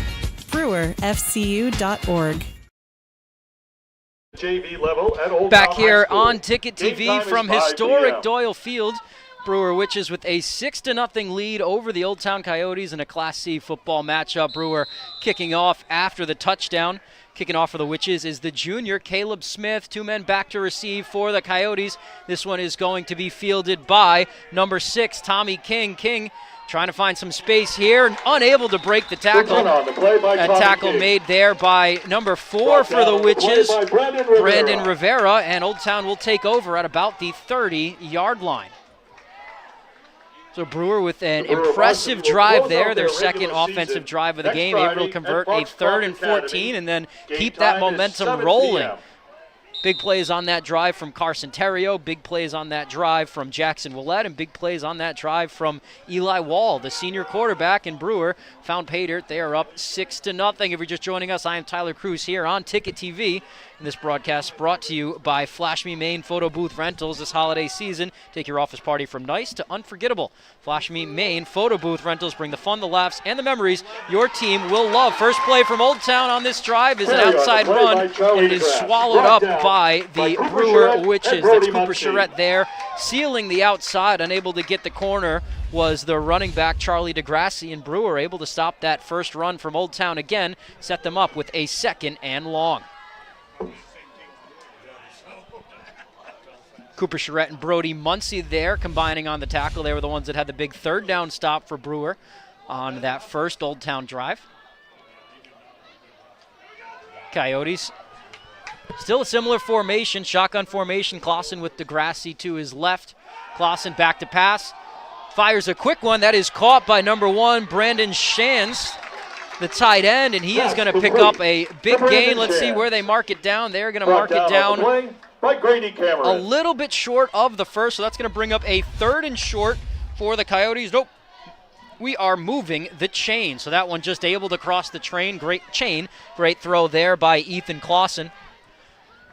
BrewerFCU.org. JV level at Old Back Town here High School. on Ticket Game TV time from is 5 historic p.m. Doyle Field. Brewer Witches with a 6-0 lead over the Old Town Coyotes in a Class C football matchup. Brewer kicking off after the touchdown. Kicking off for the Witches is the junior Caleb Smith. 2 men back to receive for the Coyotes. This one is going to be fielded by number 6, Tommy King. King trying to find some space here, unable to break the tackle. That tackle made there by number 4 for the Witches, Brandon Rivera, and Old Town will take over at about the 30-yard line. So Brewer with an impressive drive there, their second offensive drive of the game, able to convert a 3rd and 14 and then keep that momentum rolling. Big plays on that drive from Carson Terrio, big plays on that drive from Jackson Willett, and big plays on that drive from Eli Wall, the senior quarterback, and Brewer found pay dirt. They are up 6-0. If you're just joining us, I am Tyler Cruz here on Ticket TV. And this broadcast brought to you by Flash Me Maine Photo Booth Rentals this holiday season. Take your office party from nice to unforgettable. Flash Me Maine Photo Booth Rentals bring the fun, the laughs, and the memories your team will love. First play from Old Town on this drive is an outside run, and it is swallowed up by the Brewer Witches. That's Cooper Charette there, sealing the outside, unable to get the corner was the running back Charlie DeGrassi, and Brewer able to stop that first run from Old Town again, set them up with a 2nd and long. Cooper Charette and Brody Muncie there combining on the tackle. They were the ones that had the big 3rd down stop for Brewer on that first Old Town drive. Coyotes, still a similar formation, shotgun formation. Clausen with DeGrassi to his left. Clausen back to pass. Fires a quick one. That is caught by number 1, Brandon Shands, the tight end, and he is going to pick up a big gain. Let's see where they mark it down. They're going to mark it down a little bit short of the first, so that's going to bring up a 3rd and short for the Coyotes. Nope. We are moving the chain. So that one just able to cross the great throw there by Ethan Clausen.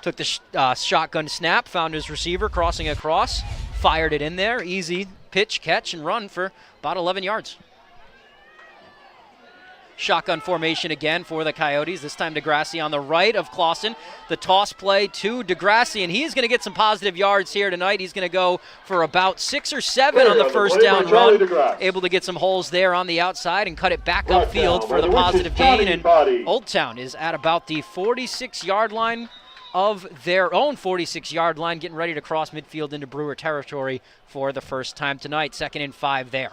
Took the shotgun snap, found his receiver crossing across, fired it in there. Easy pitch, catch, and run for about 11 yards. Shotgun formation again for the Coyotes. This time DeGrassi on the right of Clausen. The toss play to DeGrassi, and he's going to get some positive yards here tonight. He's going to go for about 6 or 7 on the first down run. Able to get some holes there on the outside and cut it back upfield for the positive gain. And Old Town is at about the 46-yard line of their own 46-yard line, getting ready to cross midfield into Brewer territory for the first time tonight. 2nd and 5 there.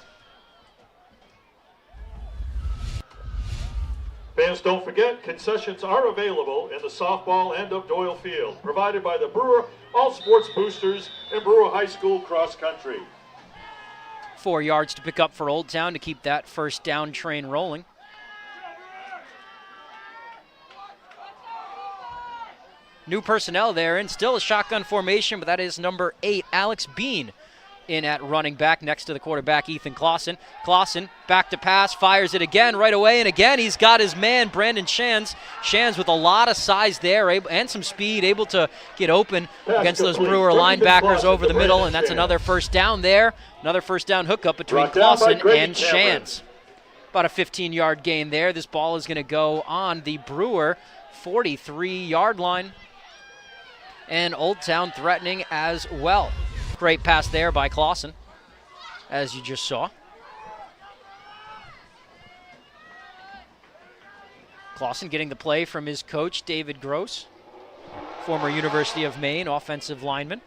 Fans, don't forget, concessions are available in the softball end of Doyle Field, provided by the Brewer All Sports Boosters and Brewer High School Cross Country. 4 yards to pick up for Old Town to keep that first down train rolling. New personnel there, and still a shotgun formation, but that is number 8, Alex Bean, in at running back next to the quarterback, Ethan Clausen. Clausen back to pass, fires it again right away, and again he's got his man, Brandon Shands. Shands with a lot of size there and some speed, able to get open against those Brewer linebackers over the middle, and that's another first down there. Another first down hookup between Clausen and Shands. About a 15-yard gain there. This ball is going to go on the Brewer 43-yard line. And Old Town threatening as well. Great pass there by Clausen, as you just saw. Clausen getting the play from his coach, David Gross, former University of Maine offensive lineman.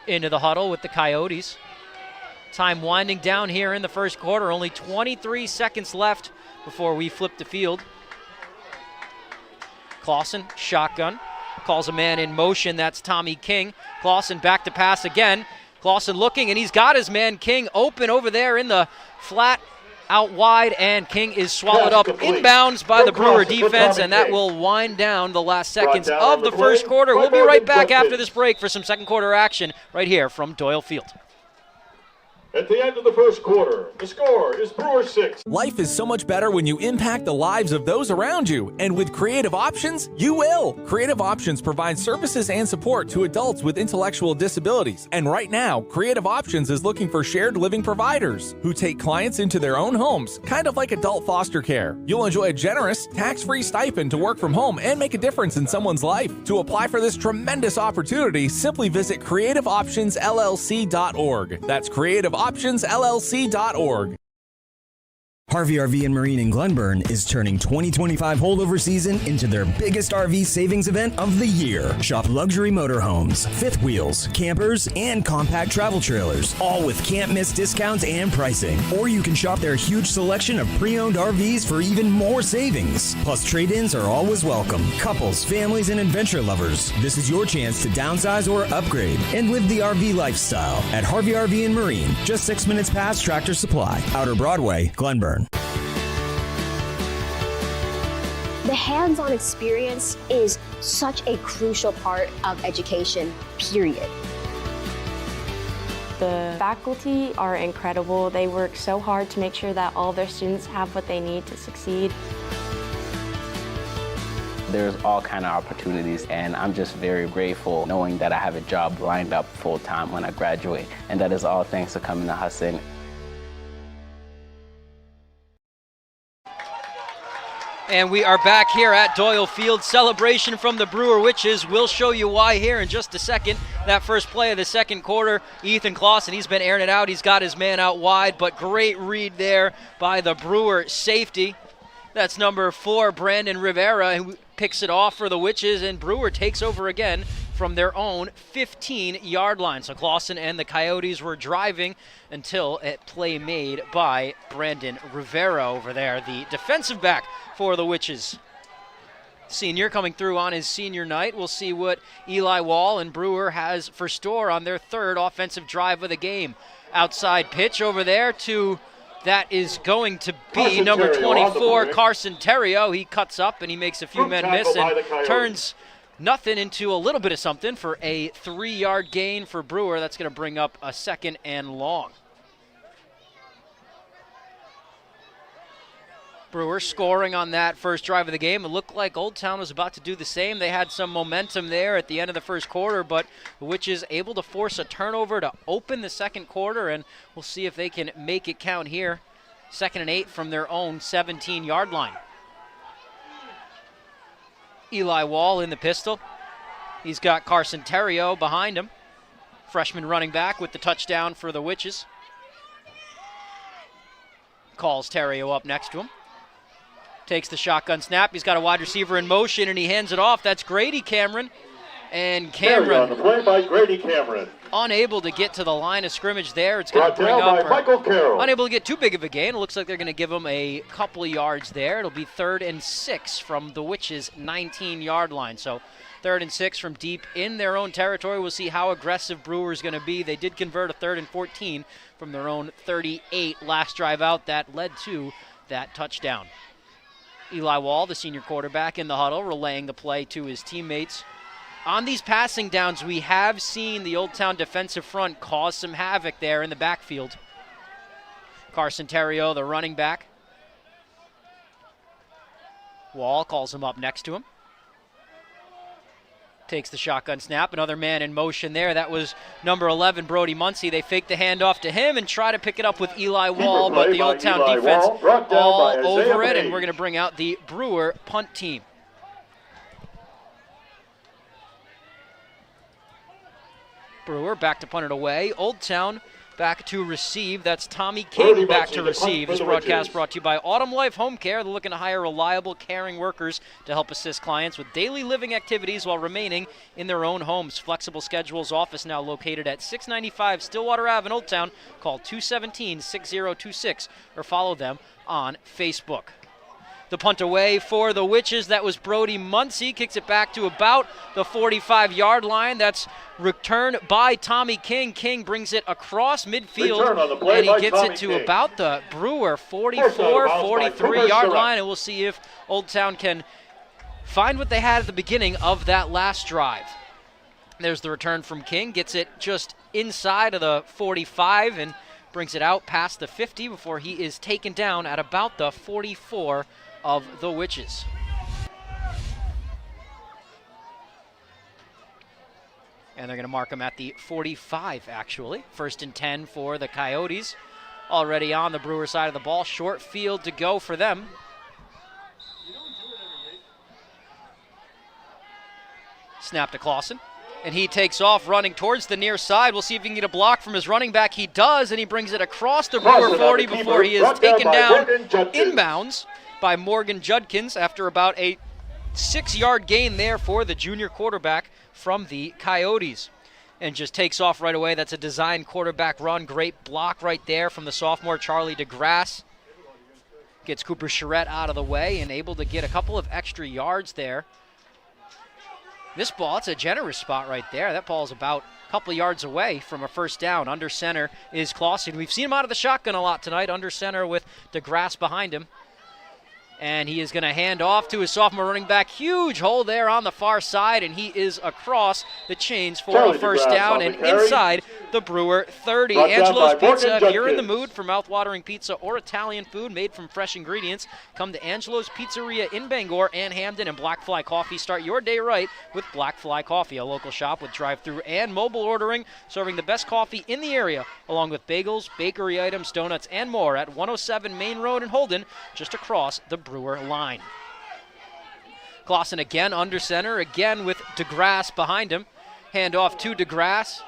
Into the huddle with the Coyotes. Time winding down here in the first quarter. Only 23 seconds left before we flip the field. Clausen, shotgun. Calls a man in motion. That's Tommy King. Clausen back to pass again. Clausen looking, and he's got his man King open over there in the flat out wide, and King is swallowed up inbounds by the Brewer defense, and that will wind down the last seconds of the first quarter. We'll be right back after this break for some second quarter action right here from Doyle Field. At the end of the first quarter, the score is Brewer 6. Life is so much better when you impact the lives of those around you. And with Creative Options, you will. Creative Options provides services and support to adults with intellectual disabilities. And right now, Creative Options is looking for shared living providers who take clients into their own homes, kind of like adult foster care. You'll enjoy a generous, tax-free stipend to work from home and make a difference in someone's life. To apply for this tremendous opportunity, simply visit creativeoptionsllc.org. That's creativeoptionsllc.org. Harvey RV and Marine in Glenburn is turning 2025 holdover season into their biggest RV savings event of the year. Shop luxury motorhomes, fifth wheels, campers, and compact travel trailers, all with can't-miss discounts and pricing. Or you can shop their huge selection of pre-owned RVs for even more savings. Plus, trade-ins are always welcome. Couples, families, and adventure lovers, this is your chance to downsize or upgrade and live the RV lifestyle at Harvey RV and Marine, just 6 minutes past Tractor Supply, Outer Broadway, Glenburn. The hands-on experience is such a crucial part of education, period. The faculty are incredible. They work so hard to make sure that all their students have what they need to succeed. There's all kind of opportunities, and I'm just very grateful knowing that I have a job lined up full-time when I graduate, and that is all thanks to coming to Hudson. And we are back here at Doyle Field. Celebration from the Brewer Witches. We'll show you why here in just a second. That first play of the second quarter, Ethan Clausen, he's been airing it out. He's got his man out wide, but great read there by the Brewer safety. That's number 4, Brandon Rivera, who picks it off for the Witches, and Brewer takes over again from their own 15-yard line. So Clausen and the Coyotes were driving until a play made by Brandon Rivera over there, the defensive back for the Witches. Senior coming through on his senior night. We'll see what Eli Wall and Brewer has for store on their third offensive drive of the game. Outside pitch over there to, that is going to be number 24, Carson Terrio. He cuts up and he makes a few men miss and turns nothing into a little bit of something for a 3-yard gain for Brewer. That's going to bring up a 2nd and long. Brewer scoring on that first drive of the game. It looked like Old Town was about to do the same. They had some momentum there at the end of the first quarter, but the Witches able to force a turnover to open the second quarter, and we'll see if they can make it count here. 2nd and 8 from their own 17-yard line. Eli Wall in the pistol. He's got Carson Terrio behind him. Freshman running back with the touchdown for the Witches. Calls Terrio up next to him. Takes the shotgun snap. He's got a wide receiver in motion, and he hands it off. That's Grady Cameron. And Cameron on the play by Grady Cameron. Unable to get to the line of scrimmage there. It's going to bring up Michael Carroll. Unable to get too big of a gain. It looks like they're going to give him a couple of yards there. It'll be 3rd and 6 from the Witches' 19-yard line. So 3rd and 6 from deep in their own territory. We'll see how aggressive Brewer is going to be. They did convert a 3rd and 14 from their own 38 last drive out. That led to that touchdown. Eli Wall, the senior quarterback, in the huddle, relaying the play to his teammates. On these passing downs, we have seen the Old Town defensive front cause some havoc there in the backfield. Carson Terrio, the running back. Wall calls him up next to him. Takes the shotgun snap. Another man in motion there. That was number 11, Brody Muncie. They fake the handoff to him and try to pick it up with Eli Wall, but the Old Town defense all over it, and we're going to bring out the Brewer punt team. Brewer back to punt it away. Old Town back to receive. That's Tommy King back to receive. This broadcast brought to you by Autumn Life Home Care. They're looking to hire reliable, caring workers to help assist clients with daily living activities while remaining in their own homes. Flexible schedules. Office now located at 695 Stillwater Ave in Old Town. Call 217-6026 or follow them on Facebook. The punt away for the Witches. That was Brody Muncie. Kicks it back to about the 45-yard line. That's returned by Tommy King. King brings it across midfield, and he gets it to about the Brewer 44, 43-yard line. And we'll see if Old Town can find what they had at the beginning of that last drive. There's the return from King. Gets it just inside of the 45 and brings it out past the 50 before he is taken down at about the 44 of the Witches. And they're going to mark him at the 45, actually. 1st and 10 for the Coyotes. Already on the Brewer side of the ball. Short field to go for them. Snap to Clausen. And he takes off running towards the near side. We'll see if he can get a block from his running back. He does, and he brings it across the Brewer 40 before he is taken down inbounds by Morgan Judkins after about a 6-yard gain there for the junior quarterback from the Coyotes. And just takes off right away. That's a design quarterback run. Great block right there from the sophomore Charlie DeGrasse. Gets Cooper Charette out of the way and able to get a couple of extra yards there. This ball, it's a generous spot right there. That ball's about a couple of yards away from a first down. Under center is Clausen. We've seen him out of the shotgun a lot tonight. Under center with DeGrasse behind him. And he is going to hand off to his sophomore running back. Huge hole there on the far side, and he is across the chains for a first down and inside the Brewer 30. Angelo's Pizza, if you're in the mood for mouth-watering pizza or Italian food made from fresh ingredients, come to Angelo's Pizzeria in Bangor and Hamden, and Black Fly Coffee. Start your day right with Black Fly Coffee, a local shop with drive-thru and mobile ordering, serving the best coffee in the area, along with bagels, bakery items, donuts, and more at 107 Main Road in Holden, just across the Brewer line. Clausen again under center, again with DeGrasse behind him. Hand off to DeGrasse,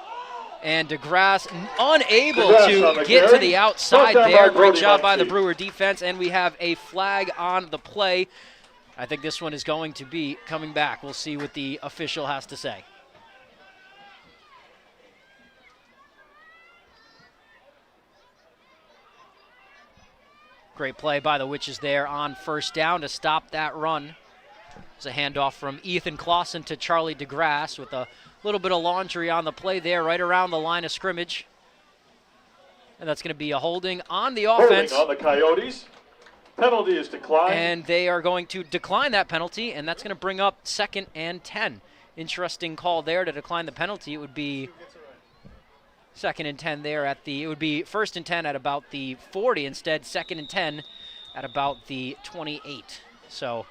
and DeGrasse unable to get to the outside there. Great job by the Brewer defense, and we have a flag on the play. I think this one is going to be coming back. We'll see what the official has to say. Great play by the Witches there on first down to stop that run. It's a handoff from Ethan Clausen to Charlie DeGrasse with a little bit of laundry on the play there right around the line of scrimmage. And that's going to be a holding on the offense. Holding on the Coyotes. Penalty is declined. And they are going to decline that penalty, and that's going to bring up 2nd and 10. Interesting call there to decline the penalty. It would be 2nd and 10 there at the, it would be 1st and 10 at about the 40 instead, 2nd and 10 at about the 28. So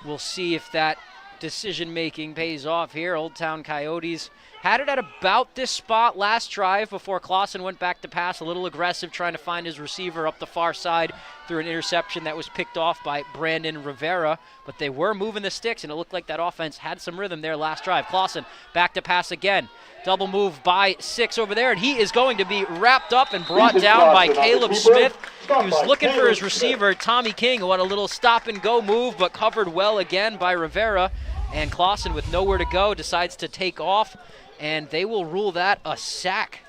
we'll see if that decision-making pays off here. Old Town Coyotes had it at about this spot last drive before Clausen went back to pass, a little aggressive, trying to find his receiver up the far side through an interception that was picked off by Brandon Rivera. But they were moving the sticks, and it looked like that offense had some rhythm there last drive. Clausen back to pass again. Double move by 6 over there, and he is going to be wrapped up and brought down by Caleb Smith. He was looking for his receiver, Tommy King, who had a little stop-and-go move, but covered well again by Rivera. And Clausen, with nowhere to go, decides to take off, and they will rule that a sack.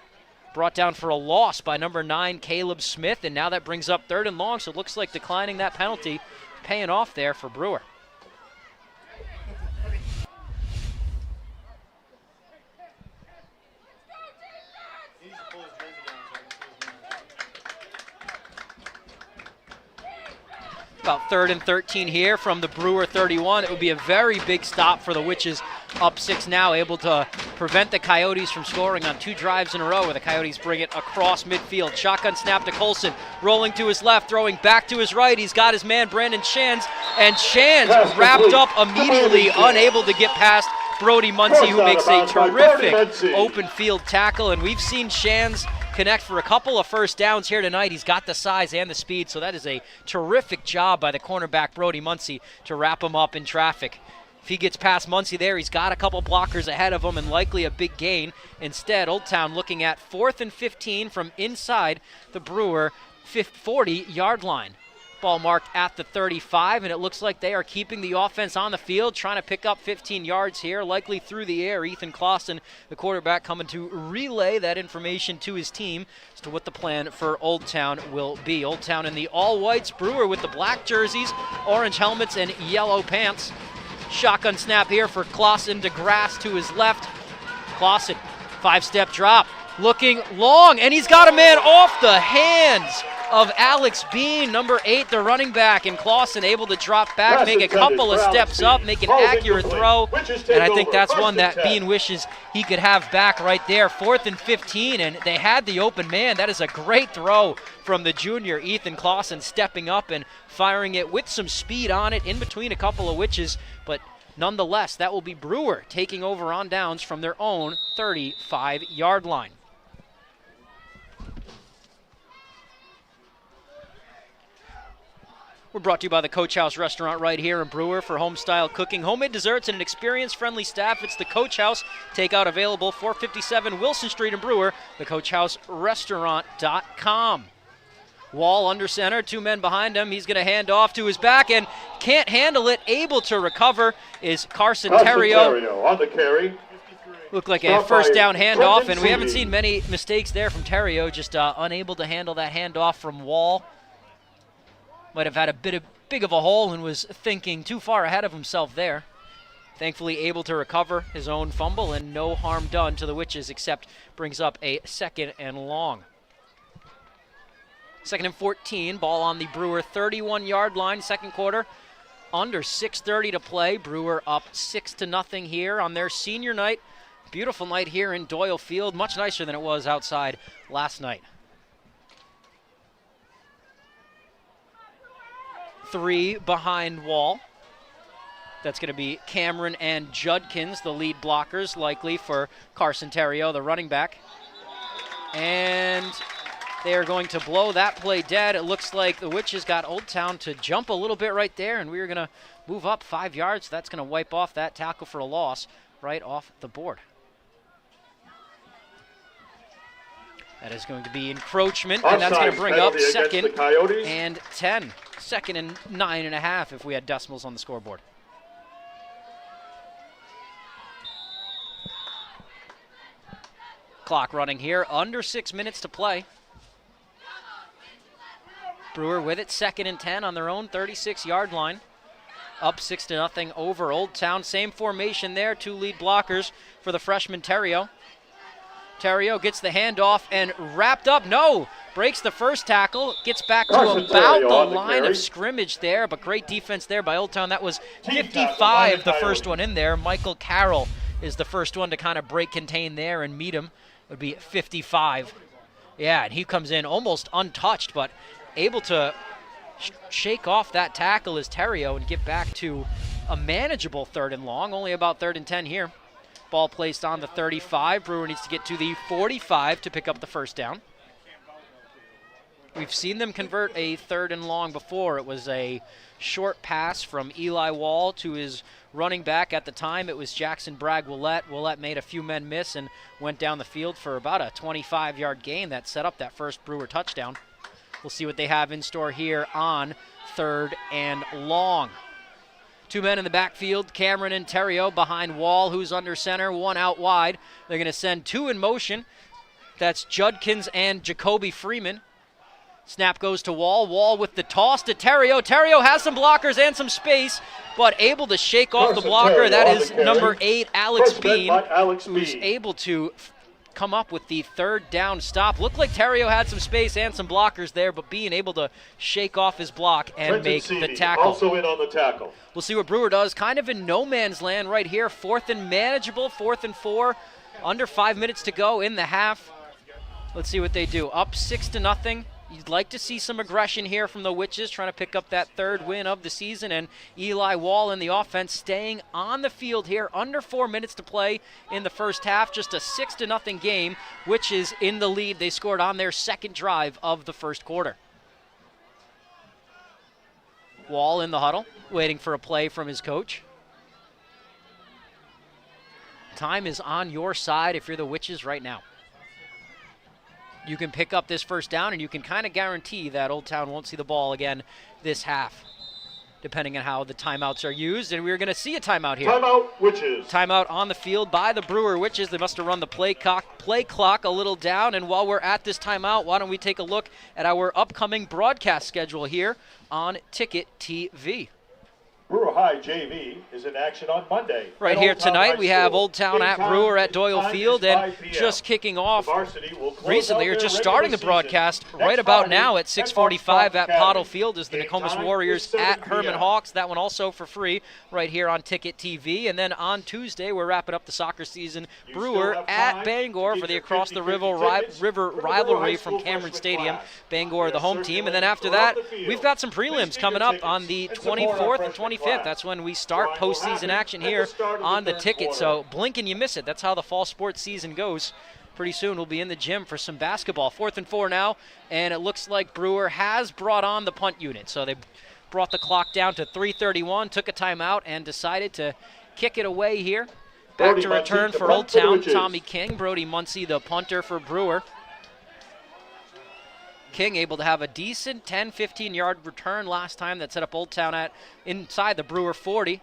Brought down for a loss by number 9, Caleb Smith, and now that brings up 3rd and long, so it looks like declining that penalty, paying off there for Brewer. About 3rd and 13 here from the Brewer 31. It would be a very big stop for the Witches, up 6 now, able to prevent the Coyotes from scoring on 2 drives in a row, where the Coyotes bring it across midfield. Shotgun snap to Colson, rolling to his left, throwing back to his right. He's got his man Brandon Shands, and Shands wrapped up immediately, unable to get past Brody Muncie, who makes a terrific open field tackle. And we've seen Shands connect for a couple of first downs here tonight. He's got the size and the speed, so that is a terrific job by the cornerback Brody Muncie to wrap him up in traffic. If he gets past Muncie there, he's got a couple blockers ahead of him and likely a big gain. Instead, Old Town looking at 4th and 15 from inside the Brewer 40-yard line. Ball marked at the 35, and it looks like they are keeping the offense on the field, trying to pick up 15 yards here, likely through the air. Ethan Clausen, the quarterback, coming to relay that information to his team as to what the plan for Old Town will be. Old Town in the all-whites, Brewer with the black jerseys, orange helmets, and yellow pants. Shotgun snap here for Clausen. DeGrasse to his left. Clausen, 5-step drop, looking long, and he's got a man off the hands of Alex Bean, number 8, the running back, and Clausen able to drop back, make a couple of steps up, make an accurate throw, and I think that's one that Bean wishes he could have back right there. 4th and 15, and they had the open man. That is a great throw from the junior Ethan Clausen, stepping up and firing it with some speed on it in between a couple of Witches, but nonetheless, that will be Brewer taking over on downs from their own 35-yard line. We're brought to you by the Coach House Restaurant right here in Brewer for home-style cooking, homemade desserts, and an experienced-friendly staff. It's the Coach House. Takeout available, 457 Wilson Street in Brewer, thecoachhouserestaurant.com. Wall under center, 2 men behind him. He's going to hand off to his back and can't handle it. Able to recover is Carson Terrio. On the carry. Looked like a first down handoff, and we haven't seen many mistakes there from Terrio, just unable to handle that handoff from Wall. Might have had a big of a hole and was thinking too far ahead of himself there. Thankfully able to recover his own fumble, and no harm done to the Witches, except brings up a 2nd and long. 2nd and 14, ball on the Brewer 31-yard line, second quarter. Under 6:30 to play. Brewer up 6-0 here on their senior night. Beautiful night here in Doyle Field, much nicer than it was outside last night. 3 behind Wall. That's going to be Cameron and Judkins, the lead blockers, likely for Carson Terrio, the running back. And they are going to blow that play dead. It looks like the Witches got Old Town to jump a little bit right there, and we are going to move up 5 yards. That's going to wipe off that tackle for a loss right off the board. That is going to be encroachment, and that's going to bring up 2nd and 10. 2nd and 9.5 if we had decimals on the scoreboard. Clock running here, under 6 minutes to play. Brewer with it, 2nd and 10 on their own 36-yard line. Up 6-0 over Old Town. Same formation there, 2 lead blockers for the freshman Terrio. Terrio gets the handoff and wrapped up. No! Breaks the first tackle, gets back to about the line of scrimmage there, but great defense there by Old Town. That was 55, the first one in there. Michael Carroll is the first one to kind of break contain there and meet him. It would be 55. Yeah, and he comes in almost untouched, but able to shake off that tackle is Terrio and get back to a manageable 3rd and long, only about 3rd and 10 here. Ball placed on the 35. Brewer needs to get to the 45 to pick up the first down. We've seen them convert a 3rd and long before. It was a short pass from Eli Wall to his running back. At the time, it was Jackson Bragg Willett. Willett made a few men miss and went down the field for about a 25-yard gain that set up that first Brewer touchdown. We'll see what they have in store here on 3rd and long. 2 men in the backfield, Cameron and Terrio behind Wall, who's under center, 1 out wide. They're going to send 2 in motion. That's Judkins and Jacoby Freeman. Snap goes to Wall. Wall with the toss to Terrio. Terrio has some blockers and some space, but able to shake off the blocker. That is number 8, Alex Bean, who's able to come up with the 3rd down stop. Looked like Terrio had some space and some blockers there, but being able to shake off his block and make the tackle. Also in on the tackle. We'll see what Brewer does. Kind of in no man's land right here. 4th and manageable, 4th and 4. Under 5 minutes to go in the half. Let's see what they do. Up 6-0. You'd like to see some aggression here from the Witches, trying to pick up that 3rd win of the season, and Eli Wall in the offense staying on the field here. Under 4 minutes to play in the first half, just a 6-0 game. Witches in the lead. They scored on their 2nd drive of the first quarter. Wall in the huddle, waiting for a play from his coach. Time is on your side if you're the Witches right now. You can pick up this first down, and you can kind of guarantee that Old Town won't see the ball again this half, depending on how the timeouts are used. And we're going to see a timeout here. Timeout, Witches. Timeout on the field by the Brewer Witches. They must have run the play clock a little down. And while we're at this timeout, why don't we take a look at our upcoming broadcast schedule here on Ticket TV. Brewer High JV is in action on Monday. Right here tonight, we have Old Town at Brewer at Doyle Field, and just kicking off recently, or just starting the broadcast right about now at 6:45 at Pottle Field is the Nokomis Warriors at Herman Hawks. That one also for free right here on Ticket TV. And then on Tuesday, we're wrapping up the soccer season. Brewer at Bangor for the Across the River rivalry from Cameron Stadium. Bangor, the home team. And then after that, we've got some prelims coming up on the 24th and 25th. That's when we start postseason action here on the Ticket. So blink and you miss it. That's how the fall sports season goes. Pretty soon we'll be in the gym for some basketball. 4th and 4 now, and it looks like Brewer has brought on the punt unit. So they brought the clock down to 3:31, took a timeout, and decided to kick it away here. Back to return for Old Town, Tommy King. Brody Muncie, the punter for Brewer. King able to have a decent 10-15-yard return last time that set up Old Town at inside the Brewer 40.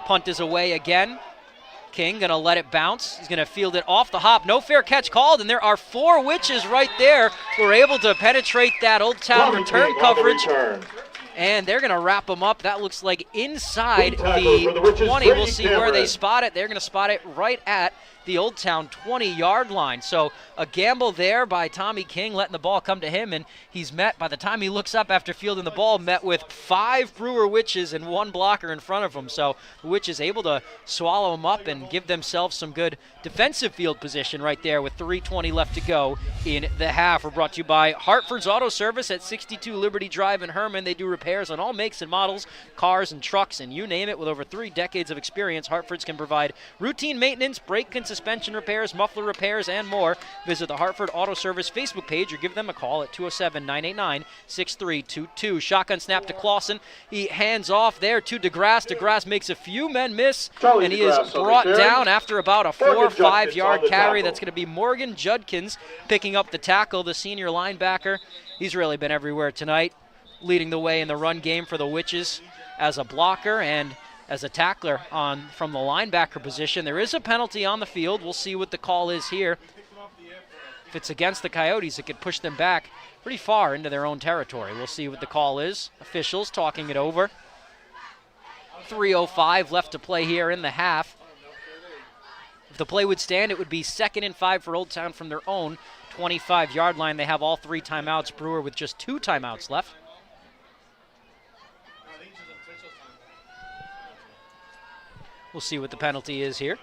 Punt is away again. King going to let it bounce. He's going to field it off the hop. No fair catch called, and there are 4 Witches right there who are able to penetrate that Old Town return coverage. And they're going to wrap them up. That looks like inside the 20. We'll see where they spot it. They're going to spot it right at the Old Town 20-yard line. So a gamble there by Tommy King, letting the ball come to him, and he's met, by the time he looks up after fielding the ball, met with 5 Brewer Witches and 1 blocker in front of him. So the Witches able to swallow him up and give themselves some good defensive field position right there with 3:20 left to go in the half. We're brought to you by Hartford's Auto Service at 62 Liberty Drive in Herman. They do repairs on all makes and models, cars and trucks, and you name it. With over 3 decades of experience, Hartford's can provide routine maintenance, brake and suspension repairs, muffler repairs, and more. Visit the Hartford Auto Service Facebook page or give them a call at 207-989-6322. Shotgun snap to Clausen. He hands off there to DeGrasse. DeGrasse makes a few men miss, and he is brought down after about a 4 or 5 yard carry. That's going to be Morgan Judkins picking up the tackle, the senior linebacker. He's really been everywhere tonight, leading the way in the run game for the Witches as a blocker and as a tackler from the linebacker position. There is a penalty on the field. We'll see what the call is here. If it's against the Coyotes, it could push them back pretty far into their own territory. We'll see what the call is. Officials talking it over. 3:05 left to play here in the half. If the play would stand, it would be 2nd and 5 for Old Town from their own 25-yard line. They have all 3 timeouts. Brewer with just 2 timeouts left. We'll see what the penalty is here.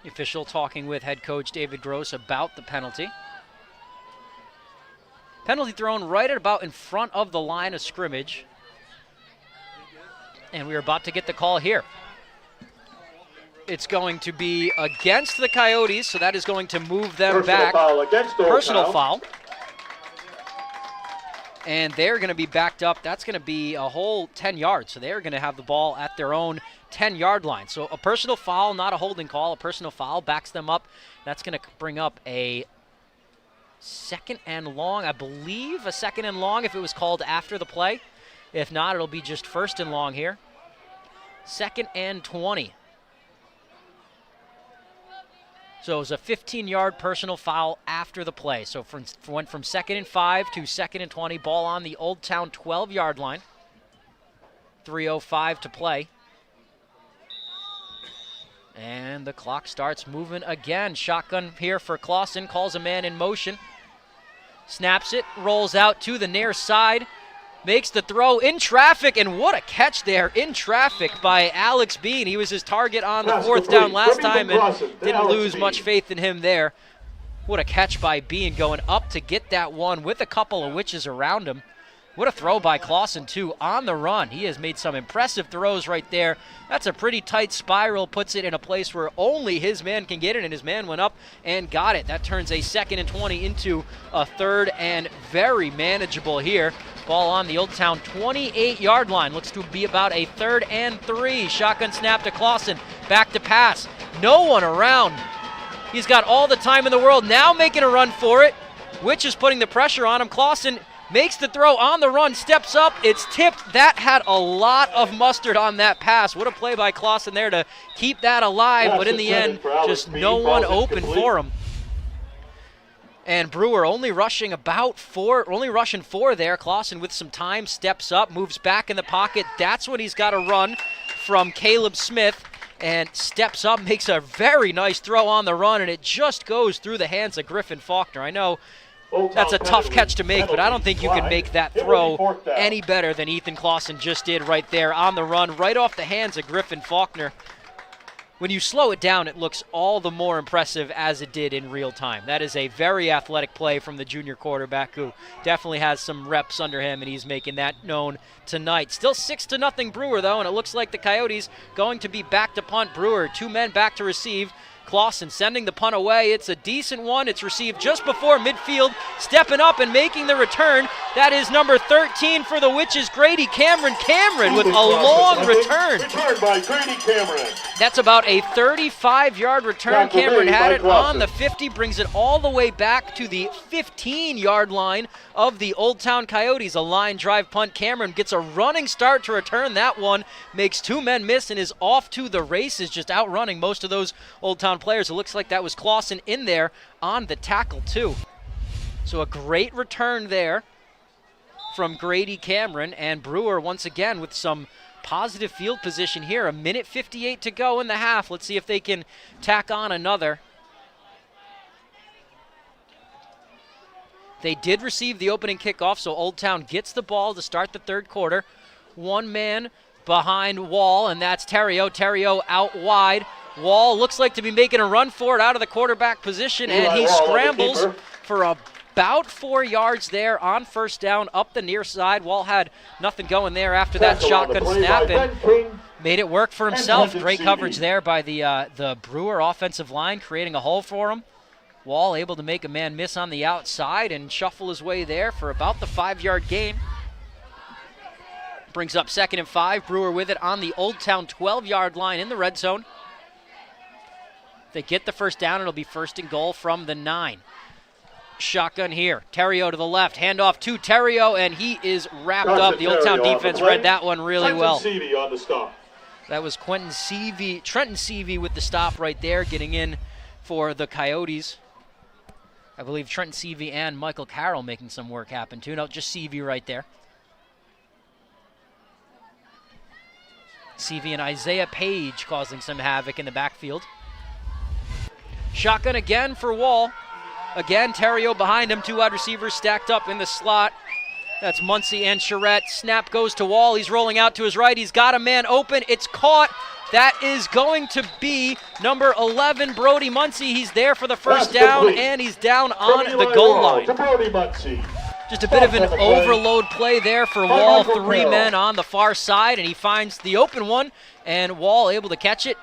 The official talking with head coach David Gross about the penalty. Penalty thrown right at about in front of the line of scrimmage. And we're about to get the call here. It's going to be against the Coyotes, so that is going to move them back. Personal foul. And they're going to be backed up. That's going to be a whole 10 yards. So they're going to have the ball at their own 10-yard line. So a personal foul, not a holding call. A personal foul backs them up. That's going to bring up a 2nd and long. I believe a 2nd and long if it was called after the play. If not, it'll be just 1st and long here. 2nd and 20. So it was a 15-yard personal foul after the play. So went from 2nd and 5 to 2nd and 20. Ball on the Old Town 12-yard line. 3:05 to play. And the clock starts moving again. Shotgun here for Clausen. Calls a man in motion. Snaps it. Rolls out to the near side. Makes the throw in traffic, and what a catch there in traffic by Alex Bean. He was his target on the 4th down last time and didn't lose much faith in him there. What a catch by Bean, going up to get that one with a couple of Witches around him. What a throw by Clausen, too, on the run. He has made some impressive throws right there. That's a pretty tight spiral, puts it in a place where only his man can get it, and his man went up and got it. That turns a 2nd and 20 into a 3rd and very manageable here. Ball on the Old Town 28-yard line. Looks to be about a 3rd and 3. Shotgun snap to Clausen. Back to pass. No one around. He's got all the time in the world. Now making a run for it. Witch is putting the pressure on him. Clausen makes the throw on the run, steps up, it's tipped. That had a lot of mustard on that pass. What a play by Clausen there to keep that alive, but in the end, just no one open for him. And Brewer only rushing 4 there. Clausen with some time, steps up, moves back in the pocket. That's when he's got a run from Caleb Smith and steps up, makes a very nice throw on the run, and it just goes through the hands of Griffin Faulkner. I know that's a tough catch to make, but I don't think you can make that throw any better than Ethan Clausen just did right there on the run, right off the hands of Griffin Faulkner. When you slow it down, it looks all the more impressive as it did in real time. That is a very athletic play from the junior quarterback who definitely has some reps under him, and he's making that known tonight. Still 6-0 Brewer, though, and it looks like the Coyotes going to be back to punt. Brewer, 2 men back to receive. Clausen sending the punt away. It's a decent one. It's received just before midfield. Stepping up and making the return. That is number 13 for the Witches, Grady Cameron. Cameron with a long return. Returned by Grady Cameron. That's about a 35-yard return. Cameron had it on the 50, brings it all the way back to the 15-yard line of the Old Town Coyotes. A line drive punt. Cameron gets a running start to return that one, makes 2 men miss, and is off to the races, just outrunning most of those Old Town players. It looks like that was Clausen in there on the tackle too. So a great return there from Grady Cameron, and Brewer once again with some positive field position here. A minute 58 to go in the half. Let's see if they can tack on another. They did receive the opening kickoff, so Old Town gets the ball to start the third quarter. 1 man behind Wall, and that's Terrio. Terrio out wide. Wall looks like to be making a run for it out of the quarterback position, and he scrambles for about 4 yards there on first down up the near side. Wall had nothing going there after that shotgun snap and made it work for himself. Great coverage there by the Brewer offensive line, creating a hole for him. Wall able to make a man miss on the outside and shuffle his way there for about the 5-yard gain. Brings up 2nd and 5. Brewer with it on the Old Town 12-yard line in the red zone. If they get the first down, it'll be 1st and goal from the 9. Shotgun here. Terrio to the left. Handoff to Terrio, and he is wrapped up. The Old Town defense read that one really well. On the stop. That was Trenton Seavey with the stop right there, getting in for the Coyotes. I believe Trenton Seavey and Michael Carroll making some work happen too. No, just Seavey right there. Seavey and Isaiah Page causing some havoc in the backfield. Shotgun again for Wall. Again, Terrio behind him. 2 wide receivers stacked up in the slot. That's Muncy and Charette. Snap goes to Wall. He's rolling out to his right. He's got a man open. It's caught. That is going to be number 11, Brody Muncy. He's there for the first down, and he's down on the goal line. Just a bit of an overload play there for Wall. 3 men on the far side, and he finds the open one, and Wall able to catch it,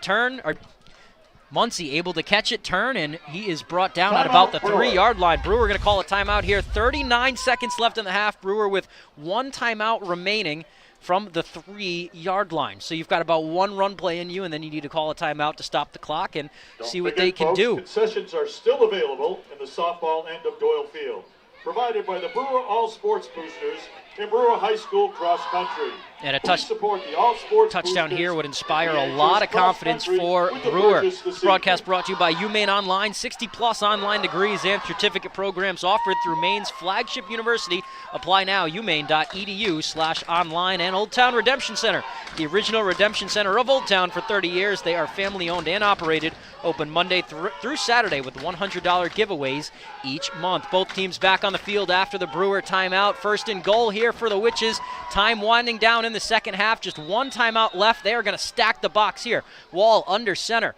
Muncy able to catch it, turn, and he is brought down at about the 3-yard line. Brewer going to call a timeout here. 39 seconds left in the half. Brewer with 1 timeout remaining from the 3-yard line. So you've got about 1 run play in you, and then you need to call a timeout to stop the clock and see what they can do. Concessions are still available in the softball end of Doyle Field. Provided by the Brewer All Sports Boosters in Brewer High School Cross Country. And a touchdown here would inspire a lot of confidence for Brewer. This broadcast brought to you by UMaine Online. 60-plus online degrees and certificate programs offered through Maine's flagship university. Apply now, umaine.edu/online. And Old Town Redemption Center, the original redemption center of Old Town for 30 years. They are family-owned and operated, open Monday through Saturday with $100 giveaways each month. Both teams back on the field after the Brewer timeout. 1st and goal here for the Witches. Time winding down in the second half. Just 1 timeout left. They are going to stack the box here. Wall under center.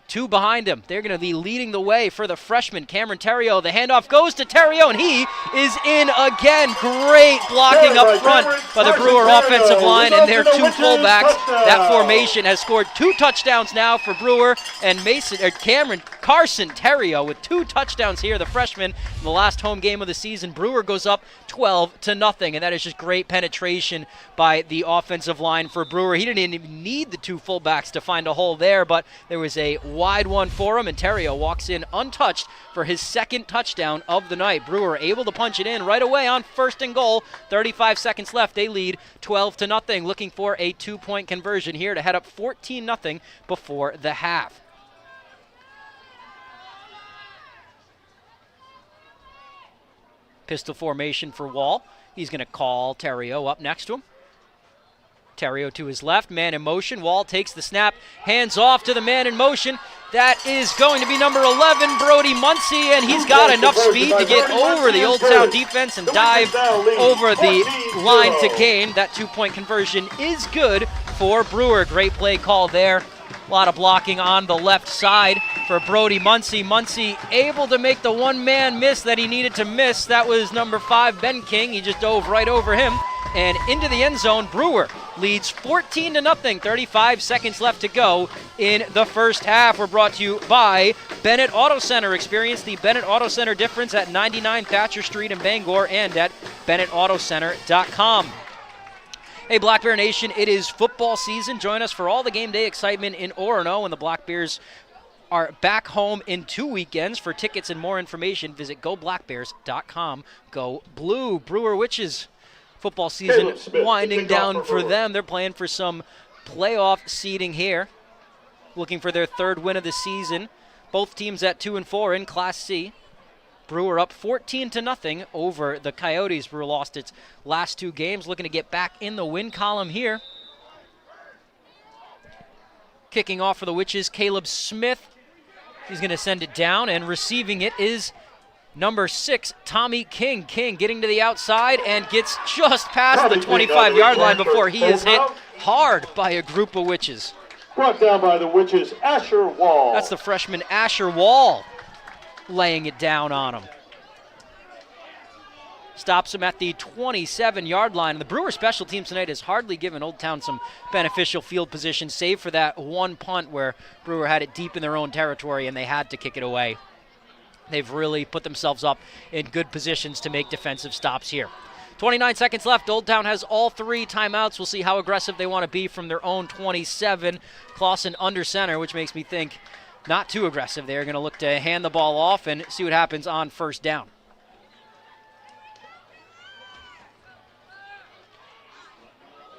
2 behind him. They're going to be leading the way for the freshman, Cameron Terrio. The handoff goes to Terrio, and he is in again. Great blocking up front by the Brewer offensive line and their 2 fullbacks. That formation has scored 2 touchdowns now for Brewer, and Carson Terrio with 2 touchdowns here, the freshman, in the last home game of the season. Brewer goes up 12-0, and that is just great penetration by the offensive line for Brewer. He didn't even need the 2 fullbacks to find a hole there, but there was a wide one for him, and Terrio walks in untouched for his 2nd touchdown of the night. Brewer able to punch it in right away on 1st and goal. 35 seconds left. They lead 12-0, looking for a 2-point conversion here to head up 14-0 before the half. Pistol formation for Wall. He's going to call Terrio up next to him. Terrio to his left, man in motion. Wall takes the snap, hands off to the man in motion. That is going to be number 11, Brody Muncy, and he's got enough speed to get over the Old Town defense and dive over the line to gain. That 2-point conversion is good for Brewer. Great play call there. A lot of blocking on the left side for Brody Muncy. Muncy able to make the 1-man miss that he needed to miss. That was number 5, Ben King. He just dove right over him and into the end zone. Brewer leads 14-0. 35 seconds left to go in the first half. We're brought to you by Bennett Auto Center. Experience the Bennett Auto Center difference at 99 Thatcher Street in Bangor and at BennettAutoCenter.com. Hey, Black Bear Nation, it is football season. Join us for all the game day excitement in Orono, and the Black Bears are back home in 2 weekends. For tickets and more information, visit GoBlackBears.com. Go Blue. Brewer Witches football season winding down for them. They're playing for some playoff seeding here, looking for their third win of the season. Both teams at 2-4 in Class C. Brewer up 14-0 over the Coyotes. Brewer lost its last 2 games, looking to get back in the win column here. Kicking off for the Witches, Caleb Smith. He's going to send it down, and receiving it is number 6, Tommy King. King getting to the outside and gets just past the 25-yard line before he is hit hard by a group of Witches. Brought down by the Witches, Asher Wall. That's the freshman Asher Wall laying it down on him. Stops him at the 27-yard line. And the Brewer special teams tonight has hardly given Old Town some beneficial field position, save for that one punt where Brewer had it deep in their own territory and they had to kick it away. They've really put themselves up in good positions to make defensive stops here. 29 seconds left. Old Town has all 3 timeouts. We'll see how aggressive they want to be from their own 27. Clausen under center, which makes me think not too aggressive. They're going to look to hand the ball off and see what happens on first down.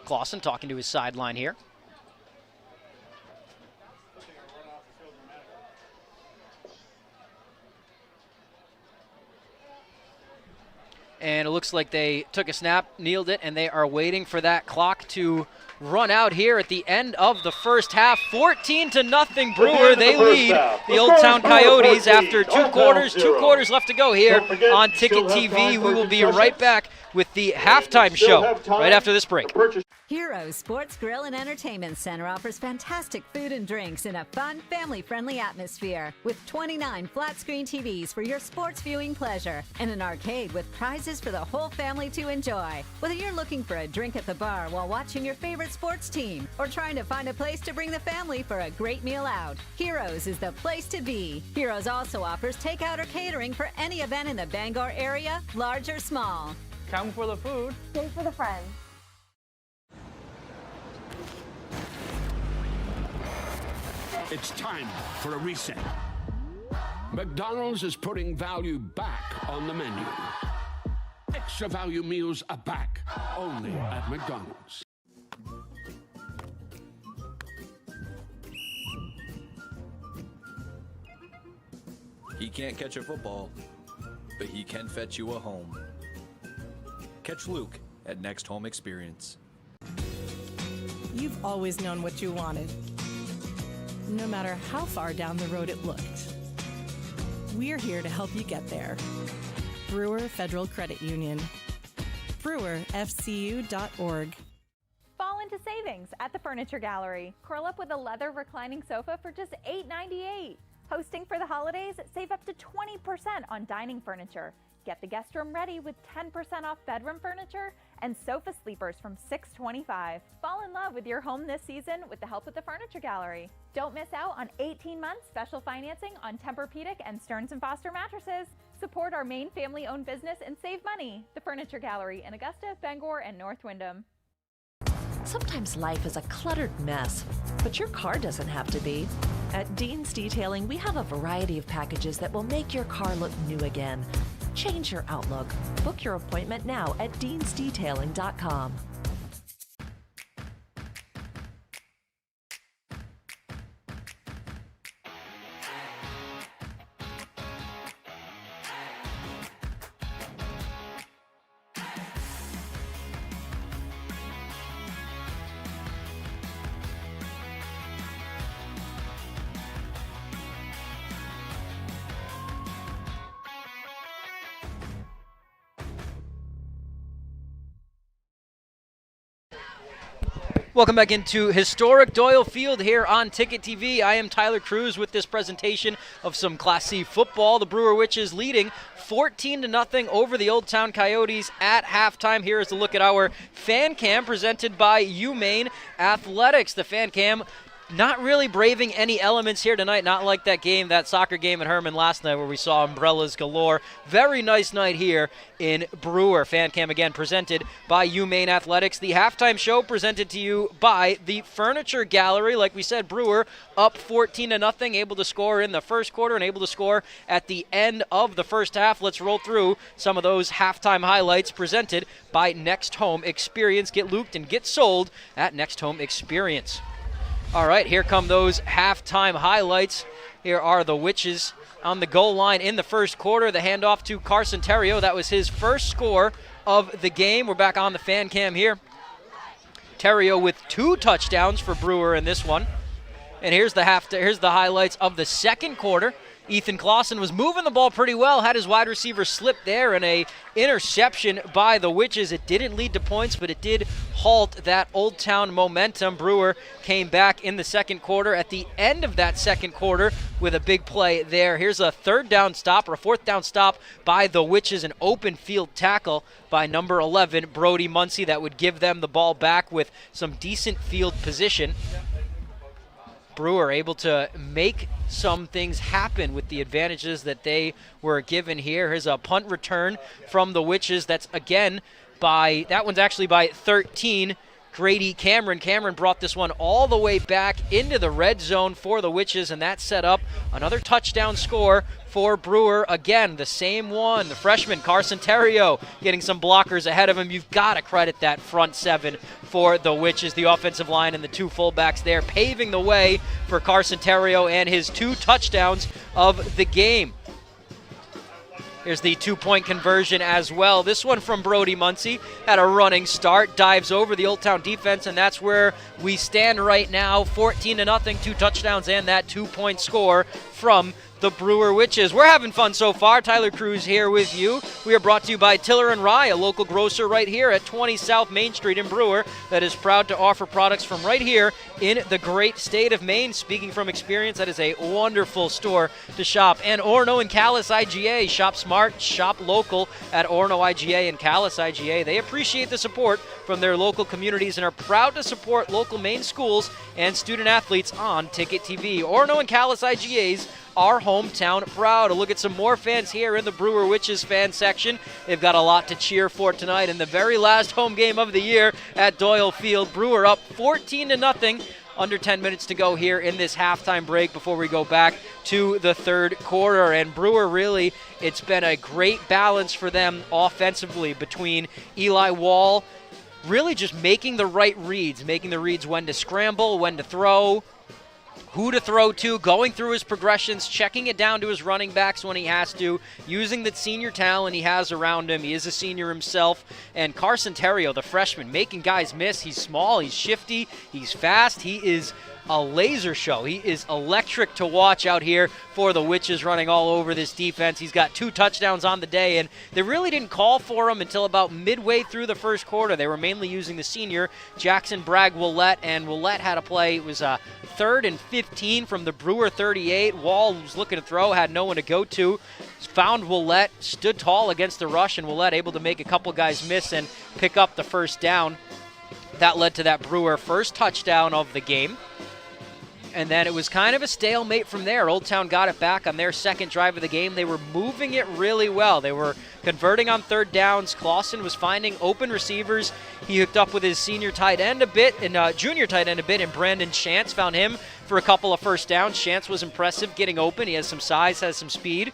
Clausen talking to his sideline here. And it looks like they took a snap, kneeled it, and they are waiting for that clock to run out here at the end of the first half. 14-0 Brewer. They lead the Old Town Coyotes after 2 quarters. 2 quarters left to go here on Ticket TV. We will be right back with the halftime show right after this break. Heroes Sports Grill and Entertainment Center offers fantastic food and drinks in a fun, family-friendly atmosphere with 29 flat-screen TVs for your sports viewing pleasure and an arcade with prizes for the whole family to enjoy. Whether you're looking for a drink at the bar while watching your favorite sports team or trying to find a place to bring the family for a great meal out, Heroes is the place to be. Heroes also offers takeout or catering for any event in the Bangor area, large or small. Come for the food. Stay for the friends. It's time for a reset. McDonald's is putting value back on the menu. Extra value meals are back, only at McDonald's. He can't catch a football, but he can fetch you a home. Catch Luke at Next Home Experience. You've always known what you wanted, no matter how far down the road it looked. We're here to help you get there. Brewer Federal Credit Union. BrewerFCU.org. Fall into savings at the Furniture Gallery. Curl up with a leather reclining sofa for just $8.98. Hosting for the holidays, save up to 20% on dining furniture. Get the guest room ready with 10% off bedroom furniture and sofa sleepers from $6.25. Fall in love with your home this season with the help of the Furniture Gallery. Don't miss out on 18 months special financing on Tempur-Pedic and Stearns & Foster mattresses. Support our main family-owned business and save money. The Furniture Gallery in Augusta, Bangor, and North Windham. Sometimes life is a cluttered mess, but your car doesn't have to be. At Dean's Detailing, we have a variety of packages that will make your car look new again. Change your outlook. Book your appointment now at deansdetailing.com. Welcome back into historic Doyle Field here on Ticket TV. I am Tyler Cruz with this presentation of some Class C football. The Brewer Witches leading 14-0 over the Old Town Coyotes at halftime. Here is a look at our fan cam presented by UMaine Athletics. The fan cam not really braving any elements here tonight, not like that soccer game at Herman last night where we saw umbrellas galore. Very nice night here in Brewer. Fan cam again presented by UMaine Athletics. The halftime show presented to you by the Furniture Gallery. Like we said, Brewer up 14-0, able to score in the first quarter and able to score at the end of the first half. Let's roll through some of those halftime highlights presented by Next Home Experience. Get looped and get sold at Next Home Experience. All right, here come those halftime highlights. Here are the Witches on the goal line in the first quarter. The handoff to Carson Terrio. That was his first score of the game. We're back on the fan cam here. Terrio with 2 touchdowns for Brewer in this one. And here's the highlights of the second quarter. Ethan Clausen was moving the ball pretty well, had his wide receiver slip there, and a interception by the Witches. It didn't lead to points, but it did halt that Old Town momentum. Brewer came back in the second quarter at the end of that second quarter with a big play there. Here's a 4th down stop by the Witches, an open field tackle by number 11, Brody Muncie, that would give them the ball back with some decent field position. Brewer able to make some things happen with the advantages that they were given here. Here's a punt return from the Witches. That one's actually by 13. Grady Cameron. Cameron brought this one all the way back into the red zone for the Witches, and that set up another touchdown score for Brewer. Again, the same one. The freshman, Carson Terrio, getting some blockers ahead of him. You've got to credit that front 7 for the Witches, the offensive line and the 2 fullbacks there, paving the way for Carson Terrio and his 2 touchdowns of the game. Here's the 2-point conversion as well. This one from Brody Muncie had a running start, dives over the Old Town defense, and that's where we stand right now, 14-0, 2 touchdowns and that 2-point score from the Brewer Witches. We're having fun so far. Tyler Cruz here with you. We are brought to you by Tiller & Rye, a local grocer right here at 20 South Main Street in Brewer that is proud to offer products from right here in the great state of Maine. Speaking from experience, that is a wonderful store to shop. And Orono and Calais IGA. Shop smart, shop local at Orono IGA and Calais IGA. They appreciate the support from their local communities and are proud to support local Maine schools and student athletes on Ticket TV. Orono and Calais IGA's our hometown proud. A look at some more fans here in the Brewer Witches fan section. They've got a lot to cheer for tonight in the very last home game of the year at Doyle Field. Brewer up 14-0. Under 10 minutes to go here in this halftime break before we go back to the third quarter. And Brewer, really, it's been a great balance for them offensively between Eli Wall really just making the right reads, making the reads when to scramble, when to throw, who to throw to, going through his progressions, checking it down to his running backs when he has to, using the senior talent he has around him. He is a senior himself. And Carson Terrio, the freshman, making guys miss. He's small, he's shifty, he's fast, he is a laser show. He is electric to watch out here for the Witches, running all over this defense. He's got 2 touchdowns on the day, and they really didn't call for him until about midway through the first quarter. They were mainly using the senior, Jackson Bragg Willett, and Willett had a play. It was a 3rd and 15 from the Brewer 38. Wall was looking to throw, had no one to go to. Found Willett, stood tall against the rush, and Willett able to make a couple guys miss and pick up the first down. That led to that Brewer first touchdown of the game. And then it was kind of a stalemate from there. Old Town got it back on their second drive of the game. They were moving it really well. They were converting on 3rd downs. Clausen was finding open receivers. He hooked up with his senior tight end a bit, and junior tight end a bit, and Brandon Shantz found him for a couple of first downs. Shantz was impressive getting open. He has some size, has some speed.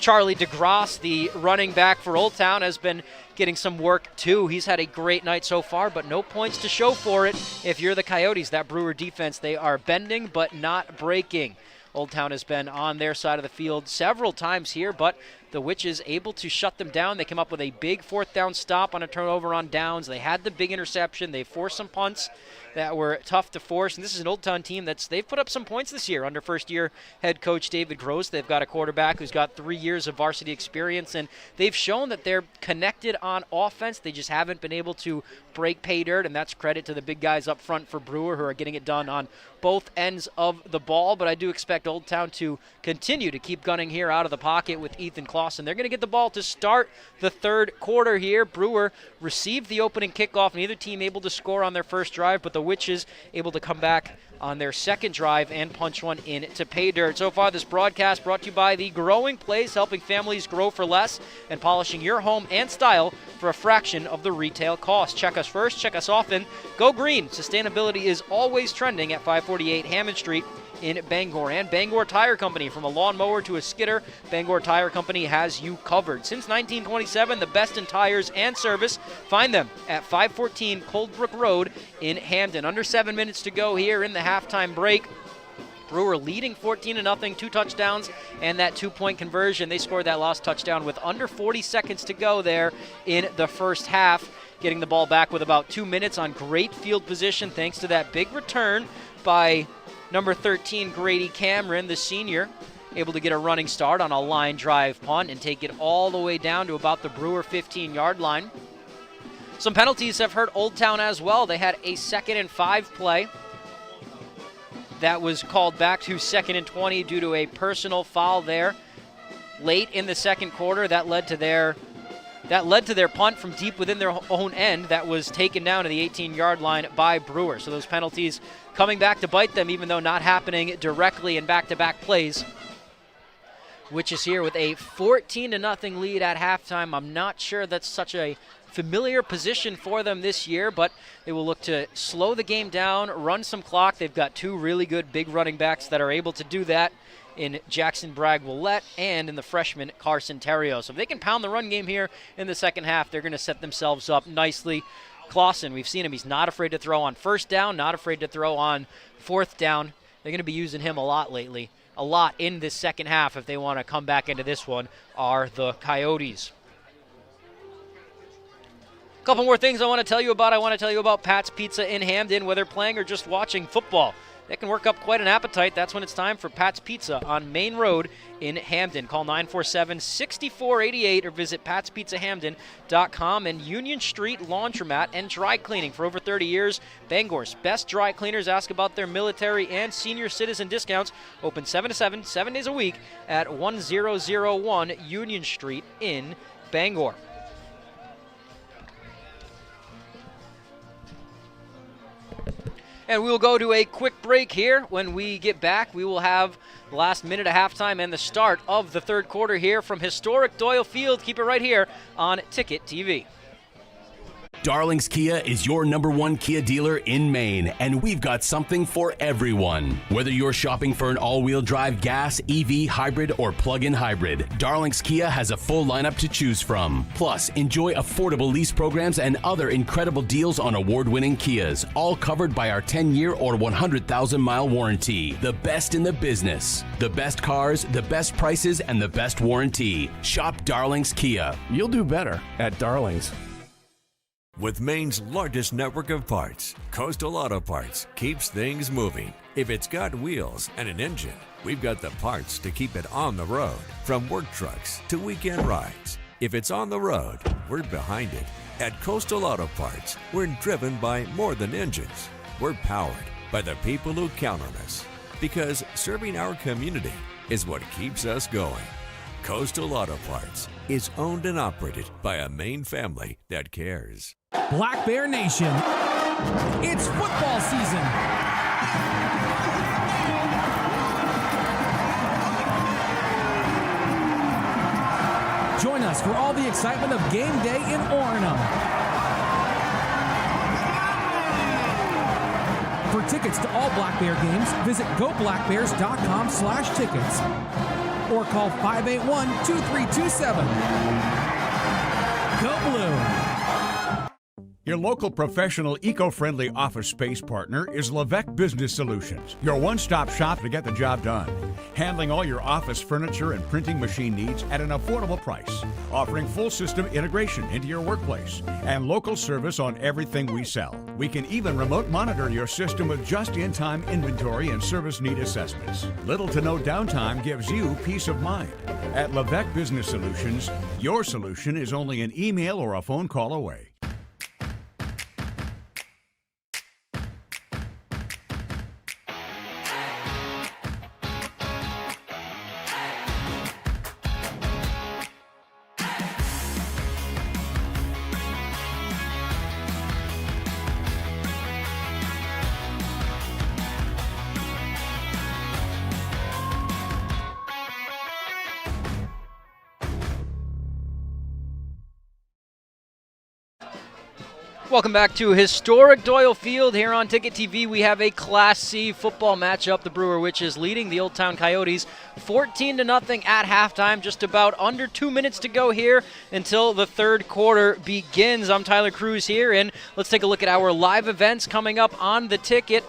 Charlie DeGrasse, the running back for Old Town, has been getting some work too. He's had a great night so far, but no points to show for it. If you're the Coyotes, that Brewer defense, they are bending but not breaking. Old Town has been on their side of the field several times here, but the Witches able to shut them down. They came up with a big 4th down stop on a turnover on downs. They had the big interception. They forced some punts. that were tough to force. And this is an Old Town team they've put up some points this year under first-year head coach David Gross. They've got a quarterback who's got 3 years of varsity experience, and they've shown that they're connected on offense. They just haven't been able to break pay dirt, and that's credit to the big guys up front for Brewer who are getting it done on both ends of the ball. But I do expect Old Town to continue to keep gunning here out of the pocket with Ethan Clausen. They're going to get the ball to start the third quarter here. Brewer received the opening kickoff. Neither team able to score on their first drive, but the Witches able to come back on their second drive and punch one in to pay dirt. So far, this broadcast brought to you by The Growing Place, helping families grow for less and polishing your home and style for a fraction of the retail cost. Check us first, check us often. Go green. Sustainability is always trending at 548 Hammond Street in Bangor. And Bangor Tire Company, from a lawnmower to a skidder, Bangor Tire Company has you covered. Since 1927, the best in tires and service. Find them at 514 Coldbrook Road in Hamden. Under 7 minutes to go here in the halftime break. Brewer leading 14-0, 2 touchdowns, and that 2-point conversion. They scored that last touchdown with under 40 seconds to go there in the first half, getting the ball back with about 2 minutes on great field position thanks to that big return by number 13, Grady Cameron, the senior, able to get a running start on a line drive punt and take it all the way down to about the Brewer 15-yard line. Some penalties have hurt Old Town as well. They had a 2nd and 5 play that was called back to 2nd and 20 due to a personal foul there late in the second quarter. That led to their punt from deep within their own end that was taken down to the 18-yard line by Brewer. So those penalties coming back to bite them, even though not happening directly in back-to-back plays. Which is here with a 14-0 lead at halftime. I'm not sure that's such a familiar position for them this year, but they will look to slow the game down, run some clock. They've got 2 really good big running backs that are able to do that in Jackson Bragg-Willette and in the freshman Carson Terrio. So if they can pound the run game here in the second half, they're going to set themselves up nicely. Clausen, we've seen him. He's not afraid to throw on first down, not afraid to throw on fourth down. They're going to be using him a lot lately. A lot in this second half if they want to come back into this one are the Coyotes. A couple more things I want to tell you about. I want to tell you about Pat's Pizza in Hamden, whether playing or just watching football. That can work up quite an appetite. That's when it's time for Pat's Pizza on Main Road in Hamden. Call 947-6488 or visit patspizzahamden.com. And Union Street Laundromat and Dry Cleaning. For over 30 years, Bangor's best dry cleaners. Ask about their military and senior citizen discounts. Open 7 to 7, 7 days a week at 1001 Union Street in Bangor. And we'll go to a quick break here. When we get back, we will have the last minute of halftime and the start of the third quarter here from historic Doyle Field. Keep it right here on Ticket TV. Darling's Kia is your #1 Kia dealer in Maine, and we've got something for everyone. Whether you're shopping for an all-wheel drive gas, EV, hybrid, or plug-in hybrid, Darling's Kia has a full lineup to choose from. Plus, enjoy affordable lease programs and other incredible deals on award-winning Kias, all covered by our 10-year or 100,000-mile warranty. The best in the business. The best cars, the best prices, and the best warranty. Shop Darling's Kia. You'll do better at Darling's. With Maine's largest network of parts, Coastal Auto Parts keeps things moving. If it's got wheels and an engine, we've got the parts to keep it on the road. From work trucks to weekend rides. If it's on the road, we're behind it. At Coastal Auto Parts, we're driven by more than engines. We're powered by the people who count on us. Because serving our community is what keeps us going. Coastal Auto Parts is owned and operated by a Maine family that cares. Black Bear Nation, it's football season. Join us for all the excitement of game day in Orono. For tickets to all Black Bear games, visit goblackbears.com/tickets or call 581-2327. Go Blue! Your local professional, eco-friendly office space partner is Levesque Business Solutions, your one-stop shop to get the job done. Handling all your office furniture and printing machine needs at an affordable price. Offering full system integration into your workplace and local service on everything we sell. We can even remote monitor your system with just-in-time inventory and service need assessments. Little to no downtime gives you peace of mind. At Levesque Business Solutions, your solution is only an email or a phone call away. Welcome back to historic Doyle Field here on Ticket TV. We have a Class C football matchup. The Brewer Witches leading the Old Town Coyotes 14-0 at halftime. Just about under 2 minutes to go here until the third quarter begins. I'm Tyler Cruz here, and let's take a look at our live events coming up on the ticket.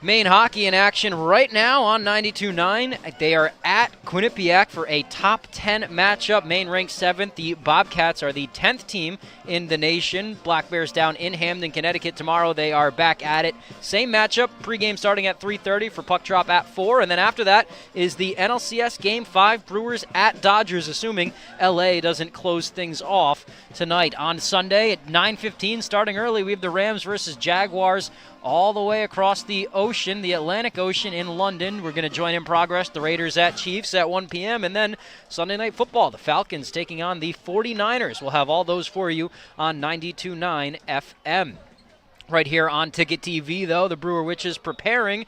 Maine hockey in action right now on 92.9. They are at Quinnipiac for a top 10 matchup. Maine ranked 7th. The Bobcats are the 10th team in the nation. Black Bears down in Hamden, Connecticut tomorrow. They are back at it. Same matchup. Pregame starting at 3:30 for puck drop at 4. And then after that is the NLCS Game 5. Brewers at Dodgers, assuming LA doesn't close things off tonight. On Sunday at 9:15, starting early, we have the Rams versus Jaguars all the way across the ocean, the Atlantic Ocean in London. We're going to join in progress the Raiders at Chiefs at 1 p.m. And then Sunday Night Football, the Falcons taking on the 49ers. We'll have all those for you on 92.9 FM. Right here on Ticket TV, though, the Brewer Witches preparing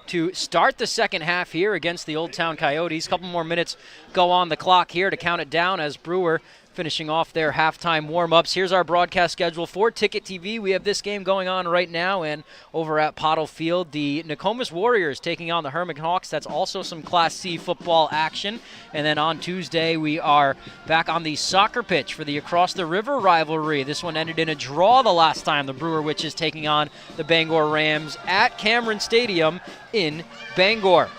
to start the second half here against the Old Town Coyotes. A couple more minutes go on the clock here to count it down as Brewer finishing off their halftime warm-ups. Here's our broadcast schedule for Ticket TV. We have this game going on right now, and over at Pottle Field, the Nokomis Warriors taking on the Herman Hawks. That's also some Class C football action. And then on Tuesday, we are back on the soccer pitch for the Across the River rivalry. This one ended in a draw the last time. The Brewer Witches taking on the Bangor Rams at Cameron Stadium in Bangor.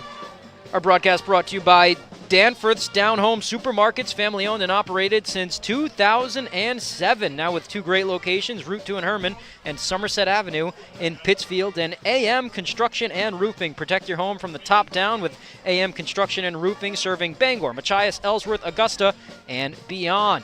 Our broadcast brought to you by Danforth's Down Home Supermarkets, family owned and operated since 2007. Now with two great locations, Route 2 in Herman and Somerset Avenue in Pittsfield. And AM Construction and Roofing. Protect your home from the top down with AM Construction and Roofing, serving Bangor, Machias, Ellsworth, Augusta, and beyond.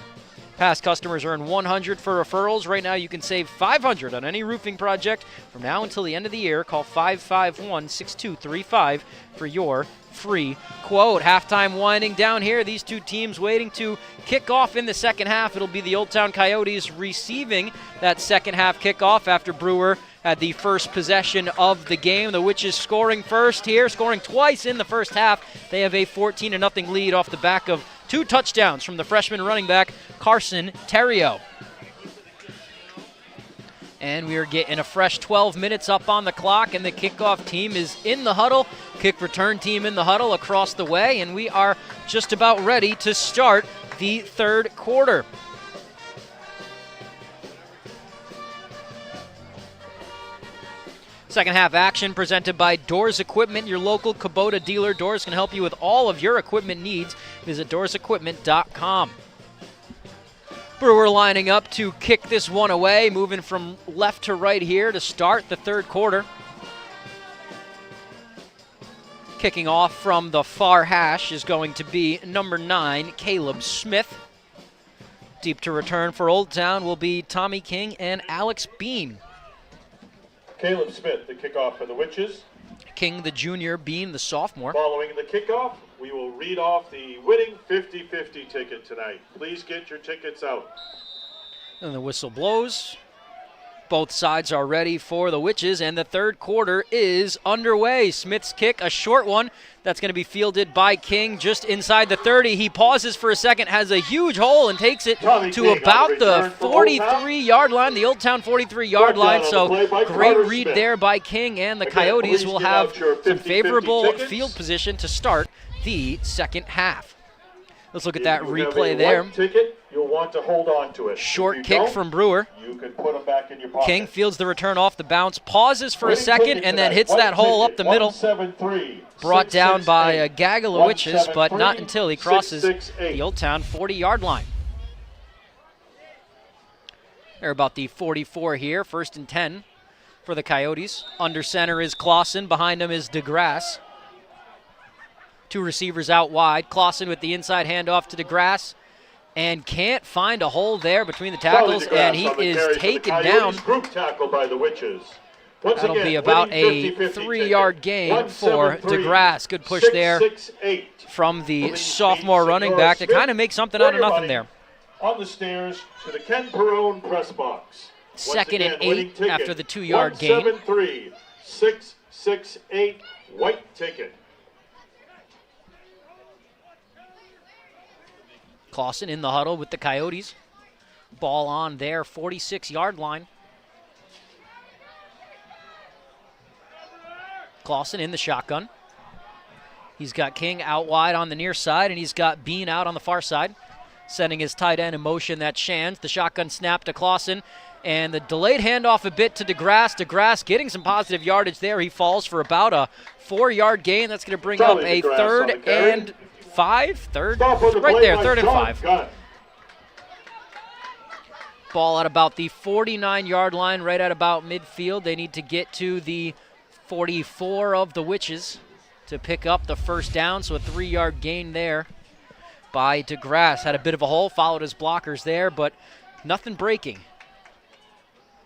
Past customers earn $100 for referrals. Right now you can save $500 on any roofing project from now until the end of the year. Call 551-6235 for your free quote. Halftime winding down here. These two teams waiting to kick off in the second half. It'll be the Old Town Coyotes receiving that second half kickoff after Brewer had the first possession of the game. The Witches scoring first here, scoring twice in the first half. They have a 14-0 lead off the back of two touchdowns from the freshman running back, Carson Terrio. And we are getting a fresh 12 minutes up on the clock, and the kickoff team is in the huddle. Kick return team in the huddle across the way, and we are just about ready to start the third quarter. Second half action presented by Doors Equipment, your local Kubota dealer. Doors can help you with all of your equipment needs. Visit doorsequipment.com. Brewer lining up to kick this one away, moving from left to right here to start the third quarter. Kicking off from the far hash is going to be number 9, Caleb Smith. Deep to return for Old Town will be Tommy King and Alex Bean. Caleb Smith, the kickoff for the Witches. King, the junior, Bean, the sophomore. Following the kickoff, we will read off the winning 50-50 ticket tonight. Please get your tickets out. And the whistle blows. Both sides are ready for the Witches, and the third quarter is underway. Smith's kick, a short one, that's going to be fielded by King just inside the 30. He pauses for a second, has a huge hole, and takes it to about the 43-yard line, the Old Town 43-yard line. So great read there by King, and the Coyotes will have some favorable field position to start the second half. Let's look at that replay there. Ticket, you'll want to hold on to it. Short kick from Brewer. You can put them back in your pocket. King fields the return off the bounce, pauses for a second, and then hits that hole up the middle. Brought down by a gaggle of Witches, but not until he crosses the Old Town 40-yard line. They're about the 44 here, 1st and 10 for the Coyotes. Under center is Clausen. Behind him is DeGrasse. 2 receivers out wide. Clausen with the inside handoff to DeGrasse. And can't find a hole there between the tackles, and he is taken down. Group tackle by the Witches. That'll be about a 3-yard gain for DeGrasse. Good push there from the sophomore running back to kind of make something out of nothing there. On the stairs to the Ken Perone press box. 2nd and 8 after the 2-yard gain. 173-668, white ticket. Clausen in the huddle with the Coyotes. Ball on their 46-yard line. Clausen in the shotgun. He's got King out wide on the near side, and he's got Bean out on the far side. Sending his tight end in motion, that's Shands. The shotgun snap to Clausen, and the delayed handoff a bit to DeGrasse. DeGrasse getting some positive yardage there. He falls for about a 4-yard gain. That's going to bring up a 3rd and 5. Right there, 3rd and 5. Ball at about the 49-yard line, right at about midfield. They need to get to the 44 of the Witches to pick up the first down, so a 3-yard gain there by DeGrasse. Had a bit of a hole, followed his blockers there, but nothing breaking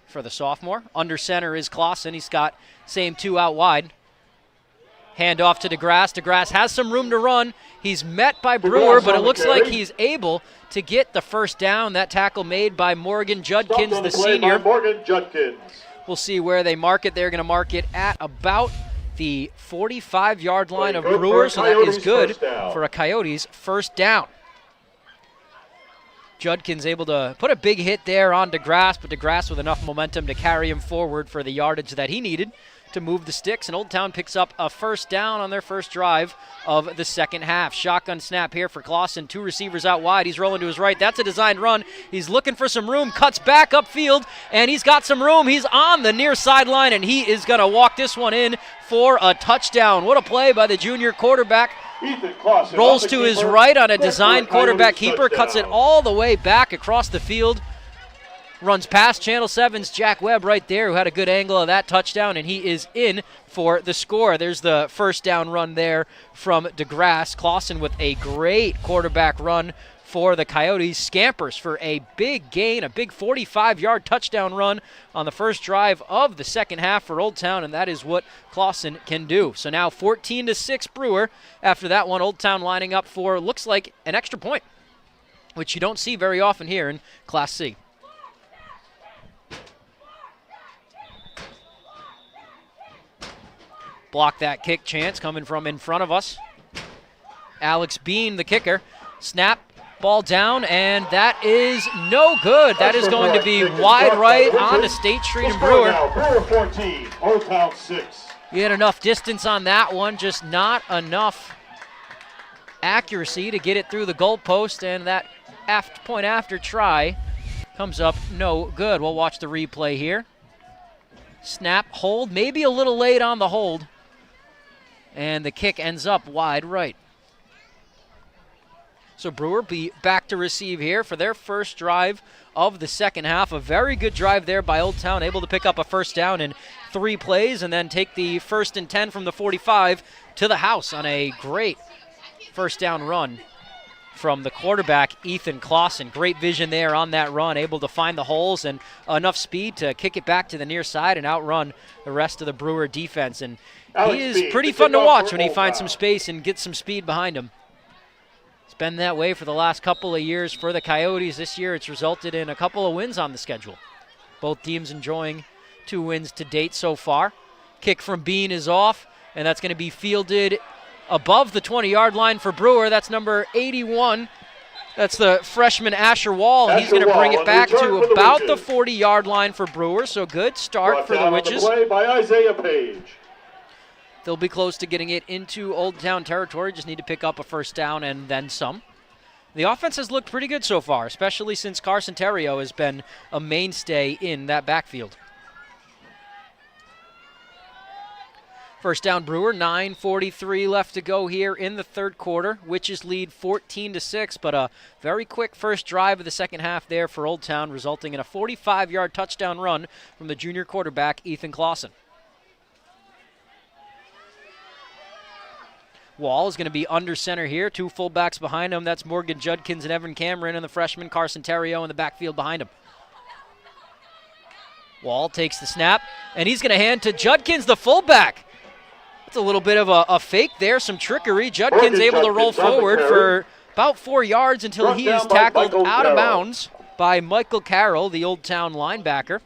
for the sophomore. Under center is Clausen. He's got same 2 out wide. Hand off to DeGrasse. DeGrasse has some room to run. He's met by Brewer, but it looks like he's able to get the first down. That tackle made by Morgan Judkins, the senior. Morgan Judkins. We'll see where they mark it. They're going to mark it at about the 45-yard line of Brewer, so that is good for a Coyotes first down. Judkins able to put a big hit there on DeGrasse, but DeGrasse with enough momentum to carry him forward for the yardage that he needed to move the sticks, and Old Town picks up a first down on their first drive of the second half. Shotgun snap here for Clausen. 2 receivers out wide. He's rolling to his right. That's a designed run. He's looking for some room, cuts back upfield, and he's got some room. He's on the near sideline, and he is going to walk this one in for a touchdown. What a play by the junior quarterback. Rolls to his right on a designed quarterback keeper, cuts it all the way back across the field. Runs past Channel 7's Jack Webb right there, who had a good angle of that touchdown, and he is in for the score. There's the first down run there from DeGrasse. Clausen with a great quarterback run for the Coyotes. Scampers for a big gain, a big 45-yard touchdown run on the first drive of the second half for Old Town, and that is what Clausen can do. So now 14-6 Brewer. After that one, Old Town lining up for, looks like, an extra point, which you don't see very often here in Class C. Block that kick chance coming from in front of us. Alex Bean, the kicker. Snap, ball down, and that is no good. That is going to be wide right onto State Street and Brewer. Brewer 14, Old Town 6. You had enough distance on that one, just not enough accuracy to get it through the goalpost, and that point after try comes up no good. We'll watch the replay here. Snap, hold, maybe a little late on the hold. And the kick ends up wide right. So Brewer be back to receive here for their first drive of the second half. A very good drive there by Old Town, able to pick up a first down in 3 plays and then take the 1st and 10 from the 45 to the house on a great first down run from the quarterback, Ethan Clausen. Great vision there on that run, able to find the holes and enough speed to kick it back to the near side and outrun the rest of the Brewer defense. And he is pretty fun to watch when he finds some space and gets some speed behind him. It's been that way for the last couple of years for the Coyotes. This year it's resulted in a couple of wins on the schedule. Both teams enjoying 2 wins to date so far. Kick from Bean is off, and that's going to be fielded above the 20-yard line for Brewer. That's number 81. That's the freshman Asher Wall, and he's going to bring it back to about the 40-yard line for Brewer. So good start for the Witches. By Isaiah Page. They'll be close to getting it into Old Town territory. Just need to pick up a first down and then some. The offense has looked pretty good so far, especially since Carson Terrio has been a mainstay in that backfield. First down Brewer, 9:43 left to go here in the third quarter. Witches lead 14-6, but a very quick first drive of the second half there for Old Town, resulting in a 45-yard touchdown run from the junior quarterback, Ethan Clausen. Wall is going to be under center here. Two fullbacks behind him. That's Morgan Judkins and Evan Cameron, and the freshman Carson Terrio in the backfield behind him. Wall takes the snap, and he's going to hand to Judkins, the fullback. That's a little bit of a fake there, some trickery. Judkins able to roll forward for about 4 yards until he is tackled out of bounds by Michael Carroll, the Old Town linebacker.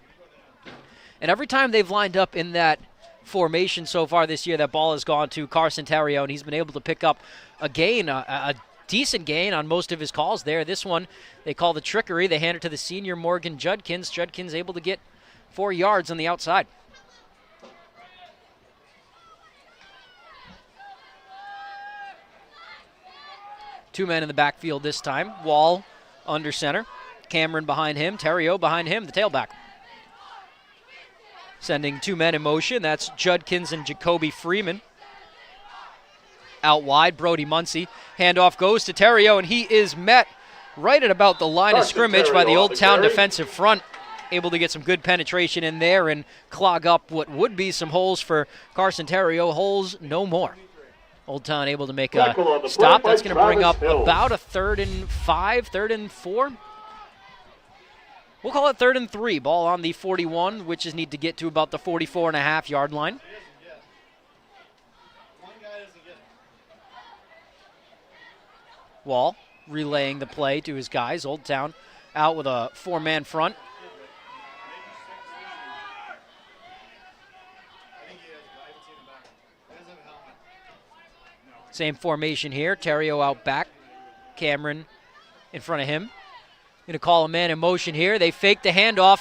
And every time they've lined up in that formation so far this year, that ball has gone to Carson Terrio, and he's been able to pick up a gain, a decent gain on most of his calls there. This one, they call the trickery. They hand it to the senior Morgan Judkins. Judkins able to get 4 yards on the outside. Two men in the backfield this time. Wall under center. Cameron behind him. Terrio behind him, the tailback. Sending two men in motion. That's Judkins and Jacoby Freeman. Out wide, Brody Muncie. Handoff goes to Terrio, and he is met right at about the line of scrimmage by the Old Town defensive front. Able to get some good penetration in there and clog up what would be some holes for Carson Terrio. Holes no more. Old Town able to make a stop. That's going to bring up about a 3rd and 5, 3rd and 4. We'll call it 3rd and 3. Ball on the 41, which is need to get to about the 44.5-yard line. Wall relaying the play to his guys. Old Town out with a 4-man front. Same formation here. Terrio out back. Cameron in front of him. Going to call a man in motion here. They fake the handoff,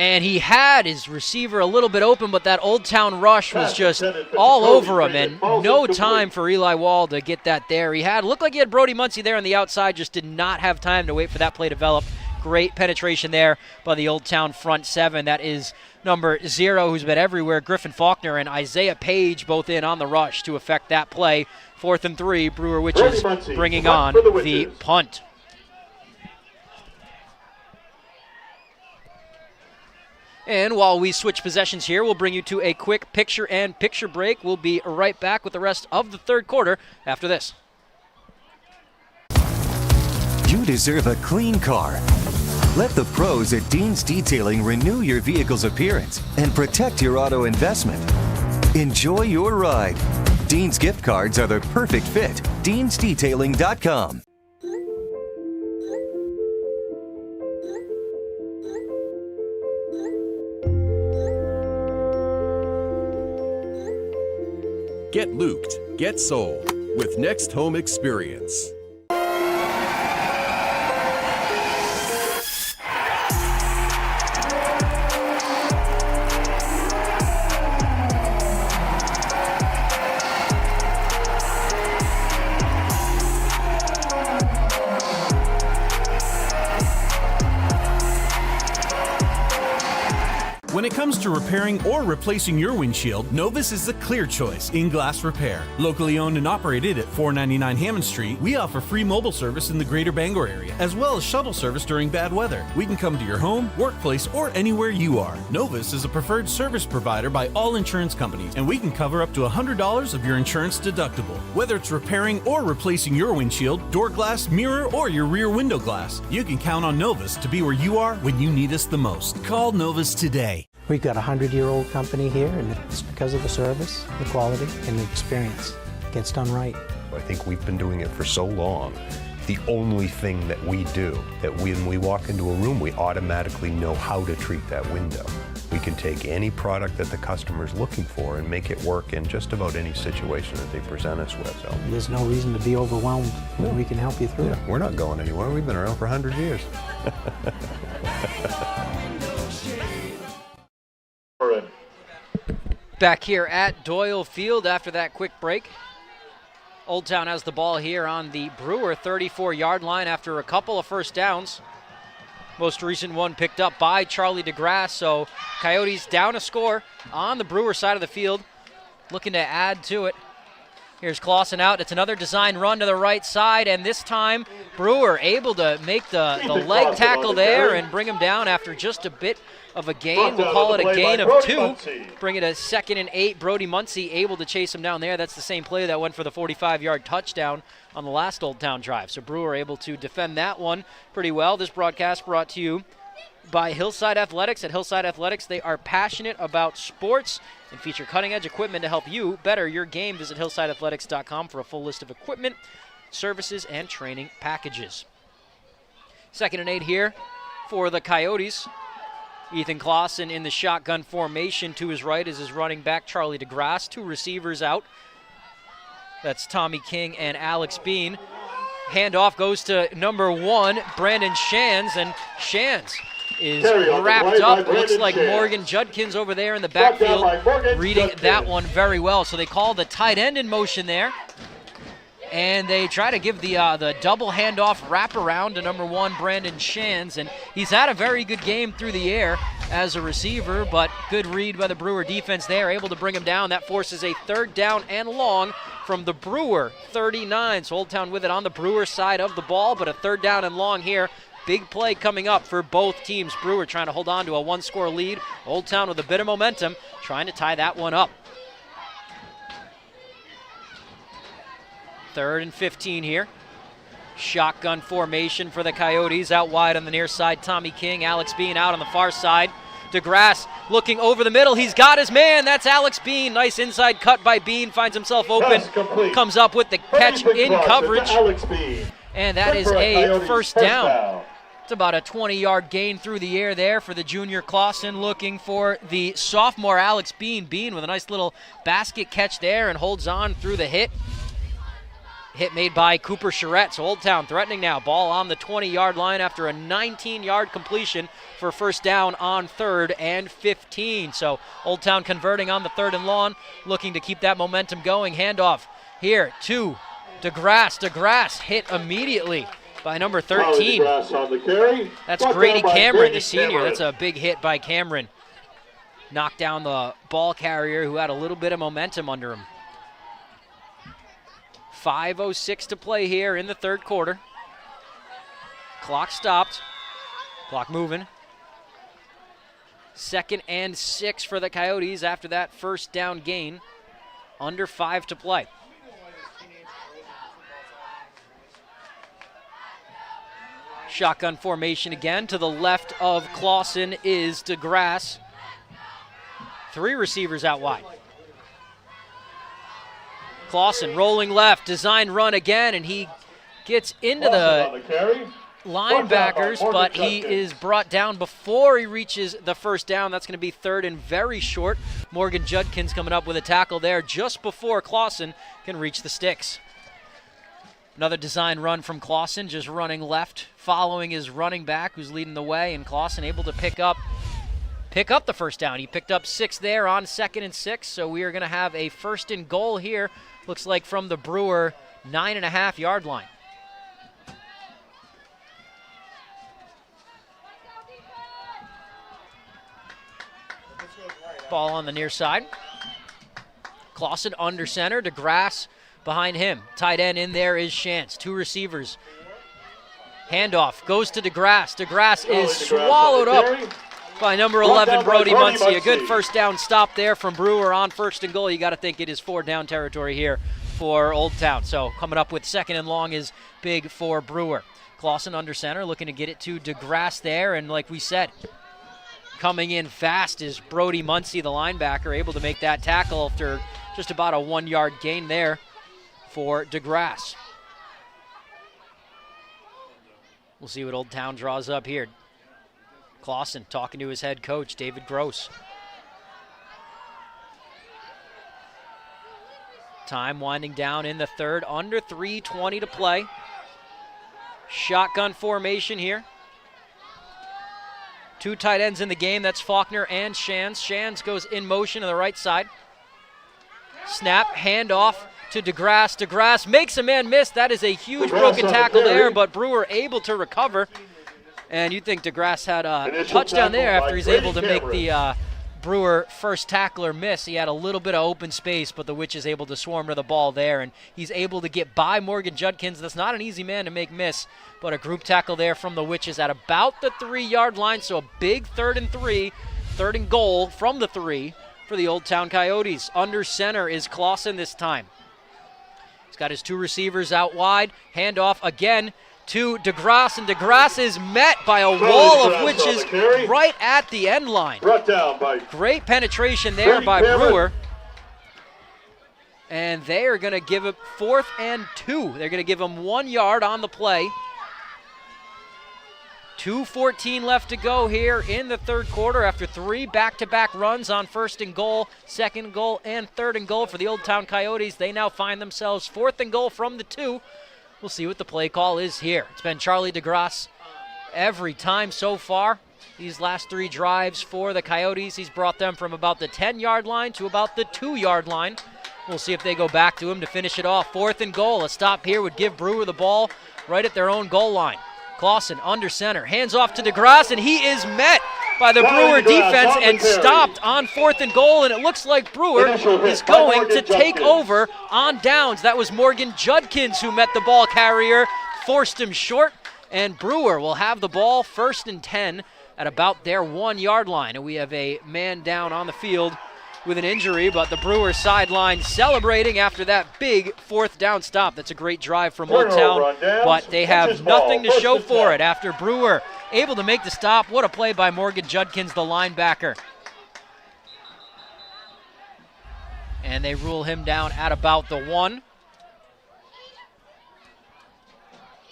and he had his receiver a little bit open, but that Old Town rush was just all over him, and no time for Eli Wall to get that there. Looked like he had Brody Muncie there on the outside, just did not have time to wait for that play to develop. Great penetration there by the Old Town front seven. That is number 0, who's been everywhere, Griffin Faulkner, and Isaiah Page both in on the rush to affect that play. 4th and 3, Brewer Witches bringing on the punt. And while we switch possessions here, we'll bring you to a quick picture-in-picture break. We'll be right back with the rest of the third quarter after this. You deserve a clean car. Let the pros at Dean's Detailing renew your vehicle's appearance and protect your auto investment. Enjoy your ride. Dean's gift cards are the perfect fit. Dean'sDetailing.com. Get looped, get sold with Next Home Experience. When it comes to repairing or replacing your windshield, Novus is the clear choice in glass repair. Locally owned and operated at 499 Hammond Street, we offer free mobile service in the greater Bangor area, as well as shuttle service during bad weather. We can come to your home, workplace, or anywhere you are. Novus is a preferred service provider by all insurance companies, and we can cover up to $100 of your insurance deductible. Whether it's repairing or replacing your windshield, door glass, mirror, or your rear window glass, you can count on Novus to be where you are when you need us the most. Call Novus today. We've got a 100-year-old company here, and it's because of the service, the quality, and the experience. It gets done right. I think we've been doing it for so long. The only thing that we do, that when we walk into a room, we automatically know how to treat that window. We can take any product that the customer's looking for and make it work in just about any situation that they present us with. So there's no reason to be overwhelmed when we can help you through it. We're not going anywhere. We've been around for 100 years. Back here at Doyle Field after that quick break. Old Town has the ball here on the Brewer 34-yard line after a couple of first downs. Most recent one picked up by Charlie DeGrasse, so Coyotes down a score on the Brewer side of the field. looking to add to it. Here's Clausen out. It's another design run to the right side, and this time Brewer able to make the leg tackle there and bring him down after just a bit of a gain. We'll call it a gain of 2. Bring it to 2nd and 8. Brody Muncie able to chase him down there. That's the same play that went for the 45-yard touchdown on the last Old Town drive. So Brewer able to defend that one pretty well. This broadcast brought to you by Hillside Athletics. At Hillside Athletics, they are passionate about sports and feature cutting-edge equipment to help you better your game. Visit hillsideathletics.com for a full list of equipment, services, and training packages. 2nd and 8 here for the Coyotes. Ethan Clausen in the shotgun formation. To his right is his running back, Charlie DeGrasse. 2 receivers out. That's Tommy King and Alex Bean. Handoff goes to number 1, Brandon Shands, and Shands is wrapped up. Looks like Morgan Judkins over there in the backfield reading that one very well. So they call the tight end in motion there. And they try to give the double handoff wraparound to number 1, Brandon Shands. And he's had a very good game through the air as a receiver, but good read by the Brewer defense there, able to bring him down. That forces a 3rd down and long from the Brewer 39. So Old Town with it on the Brewer side of the ball, but a 3rd down and long here. Big play coming up for both teams. Brewer trying to hold on to a 1-score lead. Old Town with a bit of momentum, trying to tie that one up. 3rd and 15 here. Shotgun formation for the Coyotes. Out wide on the near side, Tommy King. Alex Bean out on the far side. DeGrasse looking over the middle. He's got his man. That's Alex Bean. Nice inside cut by Bean. Finds himself open. Comes up with the catch in coverage. And that is a first down. It's about a 20-yard gain through the air there for the junior Clausen, looking for the sophomore Alex Bean. Bean with a nice little basket catch there and holds on through the hit. Hit made by Cooper Charette. So Old Town threatening now. Ball on the 20-yard line after a 19-yard completion for first down on 3rd and 15. So Old Town converting on the 3rd and long, looking to keep that momentum going. Handoff here to DeGrasse. DeGrasse hit immediately by number 13. That's Grady Cameron, the senior. That's a big hit by Cameron. Knocked down the ball carrier who had a little bit of momentum under him. 5:06 to play here in the 3rd quarter. Clock stopped. Clock moving. 2nd and 6 for the Coyotes after that first down gain. Under 5 to play. Shotgun formation again. To the left of Clausen is DeGrasse. 3 receivers out wide. Clausen rolling left, design run again, and he gets into the linebackers, but he is brought down before he reaches the first down. That's going to be 3rd and very short. Morgan Judkins coming up with a tackle there just before Clausen can reach the sticks. Another design run from Clausen, just running left, following his running back who's leading the way, and Clausen able to pick up the first down. He picked up 6 there on 2nd and 6, so we are going to have a 1st and goal here. Looks like from the Brewer 9.5-yard line. Ball on the near side. Clausen under center. DeGrasse behind him. Tight end in there is Shantz. 2 receivers. Handoff goes to DeGrasse. DeGrasse is swallowed up by number 11, Brody Muncie. A good first down stop there from Brewer on 1st and goal. You got to think it is 4-down territory here for Old Town. So coming up with 2nd and long is big for Brewer. Clausen under center, looking to get it to DeGrasse there. And like we said, coming in fast is Brody Muncie, the linebacker, able to make that tackle after just about a 1-yard gain there for DeGrasse. We'll see what Old Town draws up here. Clausen talking to his head coach, David Gross. Time winding down in the 3rd, under 3:20 to play. Shotgun formation here. 2 tight ends in the game, that's Faulkner and Shands. Shands goes in motion to the right side. Snap, handoff to DeGrasse. DeGrasse makes a man miss. That is a huge broken tackle there, but Brewer able to recover. And you'd think DeGrasse had a touchdown there after he's able to make the Brewer first tackler miss. He had a little bit of open space, but the Witch is able to swarm to the ball there, and he's able to get by Morgan Judkins. That's not an easy man to make miss, but a group tackle there from the Witches at about the 3-yard line, so a big 3rd and 3, 3rd and goal from the 3 for the Old Town Coyotes. Under center is Clausen this time. He's got his 2 receivers out wide. Handoff again to DeGrasse, and DeGrasse is met by a wall of Witches right at the end line. Brought down by Great penetration there by Brewer. And they are going to give it 4th and 2. They're going to give him 1 yard on the play. 2:14 left to go here in the 3rd quarter after 3 back-to-back runs on 1st and goal, 2nd and goal, and 3rd and goal for the Old Town Coyotes. They now find themselves 4th and goal from the 2. We'll see what the play call is here. It's been Charlie DeGrasse every time so far. These last 3 drives for the Coyotes, he's brought them from about the 10-yard line to about the 2-yard line. We'll see if they go back to him to finish it off. 4th and goal. A stop here would give Brewer the ball right at their own goal line. Clausen under center, hands off to DeGrasse, and he is met by the Brewer defense and stopped on 4th and goal, and it looks like Brewer is going to take over on downs. That was Morgan Judkins who met the ball carrier, forced him short, and Brewer will have the ball 1st and 10 at about their 1-yard line. And we have a man down on the field with an injury, but the Brewers sideline celebrating after that big 4th down stop. That's a great drive from Old Town, but they have nothing to show for it after Brewer able to make the stop. What a play by Morgan Judkins, the linebacker. And they rule him down at about the 1.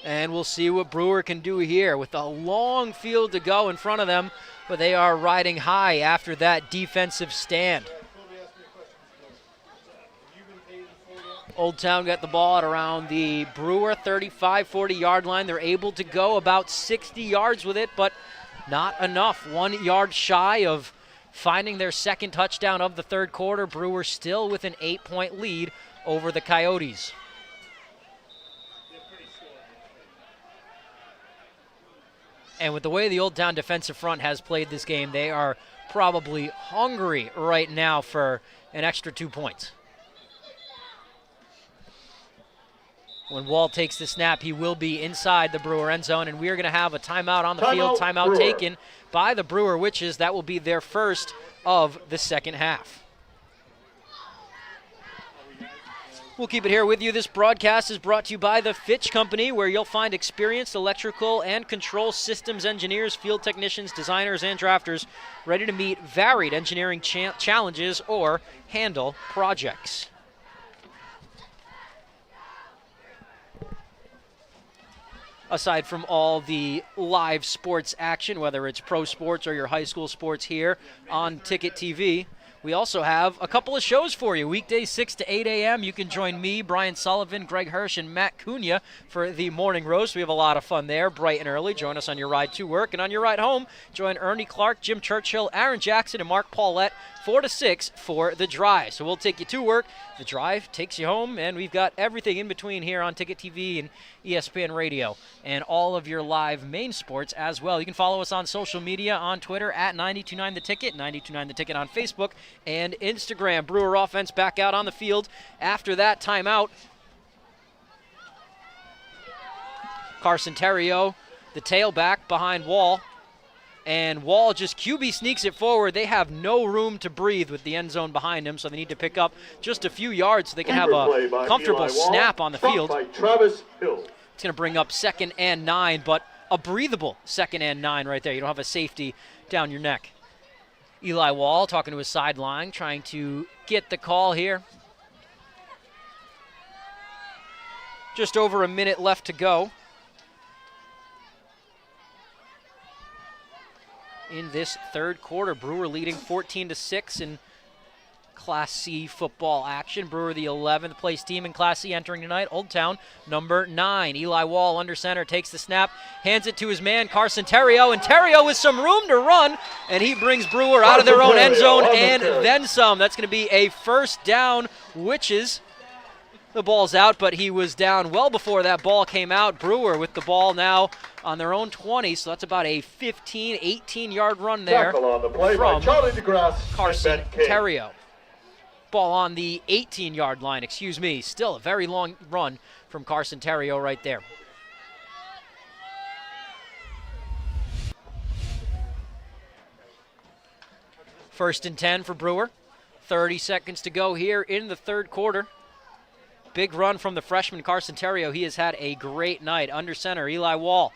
And we'll see what Brewer can do here with a long field to go in front of them, but they are riding high after that defensive stand. Old Town got the ball at around the Brewer 35, 40-yard line. They're able to go about 60 yards with it, but not enough. 1 yard shy of finding their 2nd touchdown of the 3rd quarter. Brewer still with an 8-point lead over the Coyotes. And with the way the Old Town defensive front has played this game, they are probably hungry right now for an extra 2 points. When Wall takes the snap, he will be inside the Brewer end zone, and we are going to have a timeout on the field. Timeout taken by the Brewer Witches. That will be their first of the 2nd half. We'll keep it here with you. This broadcast is brought to you by the Fitch Company, where you'll find experienced electrical and control systems engineers, field technicians, designers, and drafters ready to meet varied engineering challenges or handle projects. Aside from all the live sports action, whether it's pro sports or your high school sports here on Ticket TV, we also have a couple of shows for you. Weekdays 6 to 8 a.m. You can join me, Brian Sullivan, Greg Hirsch, and Matt Cunha for the morning roast. We have a lot of fun there, bright and early. Join us on your ride to work. And on your ride home, join Ernie Clark, Jim Churchill, Aaron Jackson, and Mark Paulette 4 to 6 for the drive. So we'll take you to work. The drive takes you home, and we've got everything in between here on Ticket TV and ESPN Radio and all of your live main sports as well. You can follow us on social media on Twitter at 929TheTicket, 929TheTicket on Facebook and Instagram. Brewer offense back out on the field after that timeout. Carson Terrio, the tailback behind Wall. And Wall just QB sneaks it forward. They have no room to breathe with the end zone behind him, so they need to pick up just a few yards so they can have a comfortable snap on the field. It's going to bring up 2nd and 9, but a breathable 2nd and 9 right there. You don't have a safety down your neck. Eli Wall talking to his sideline, trying to get the call here. Just over a minute left to go in this 3rd quarter. Brewer leading 14-6 in Class C football action. Brewer, the 11th place team in Class C entering tonight. Old Town, number 9. Eli Wall under center, takes the snap, hands it to his man, Carson Terrio, and Terrio with some room to run, and he brings Brewer out of their own end zone and then some. That's going to be a 1st down, Witches. The ball's out, but he was down well before that ball came out. Brewer with the ball now on their own 20, so that's about a 15, 18-yard run there On the play from by Charlie DeGrasse Carson and Ben King. Terrio. Ball on the 18-yard line, excuse me. Still a very long run from Carson Terrio right there. First and 10 for Brewer. 30 seconds to go here in the third quarter. Big run from the freshman Carson Terrio. He has had a great night. Under center, Eli Wall.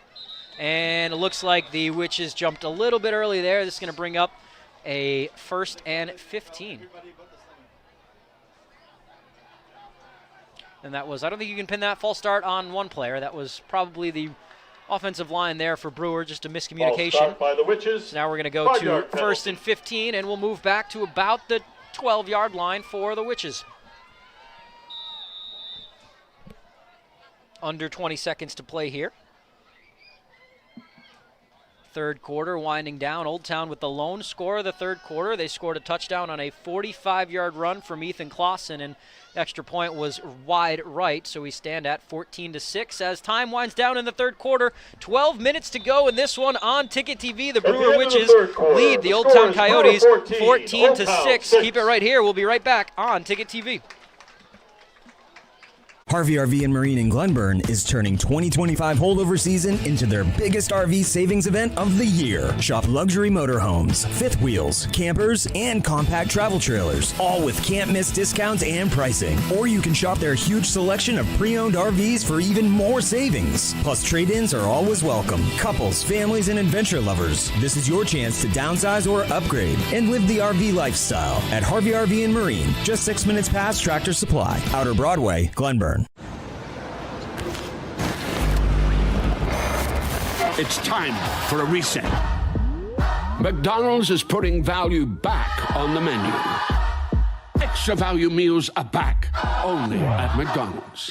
And it looks like the Witches jumped a little bit early there. This is going to bring up a 1st and 15. And that was, I don't think you can pin that false start on one player. That was probably the offensive line there for Brewer, just a miscommunication. By the Witches. So now we're going to go to 1st and 15, and we'll move back to about the 12-yard line for the Witches. Under 20 seconds to play here. Third quarter winding down. Old Town with the lone score of the third quarter. They scored a touchdown on a 45-yard run from Ethan Clausen, and extra point was wide right, so we stand at 14-6 as time winds down in the third quarter. 12 minutes to go in this one on Ticket TV. The Brewer Witches lead the Old Town Coyotes 14-6. Keep it right here. We'll be right back on Ticket TV. Harvey RV and Marine in Glenburn is turning 2025 holdover season into their biggest RV savings event of the year. Shop luxury motorhomes, fifth wheels, campers, and compact travel trailers, all with can't-miss discounts and pricing. Or you can shop their huge selection of pre-owned RVs for even more savings. Plus, trade-ins are always welcome. Couples, families, and adventure lovers, this is your chance to downsize or upgrade and live the RV lifestyle at Harvey RV and Marine, just 6 minutes past Tractor Supply, Outer Broadway, Glenburn. It's time for a reset. McDonald's is putting value back on the menu. Extra value meals are back, only at McDonald's.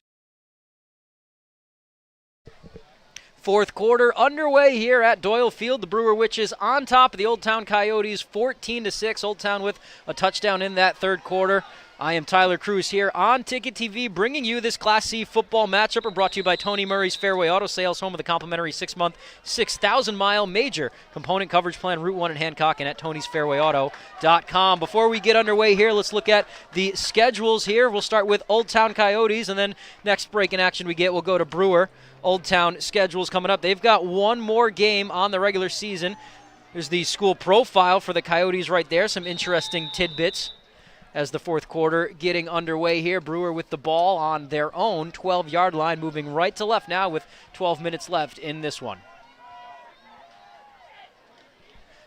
Fourth quarter underway here at Doyle Field. The Brewer Witches on top of the Old Town Coyotes, 14-6. Old Town with a touchdown in that third quarter. I am Tyler Cruz here on Ticket TV, bringing you this Class C football matchup. We're brought to you by Tony Murray's Fairway Auto Sales, home of the complimentary 6-month, 6,000-mile major component coverage plan, Route 1 in Hancock, and at tonysfairwayauto.com. Before we get underway here, let's look at the schedules here. We'll start with Old Town Coyotes, and then next break in action we get, we'll go to Brewer. Old Town schedules coming up. They've got one more game on the regular season. There's the school profile for the Coyotes right there. Some interesting tidbits as the fourth quarter getting underway here. Brewer with the ball on their own 12-yard line, moving right to left now with 12 minutes left in this one.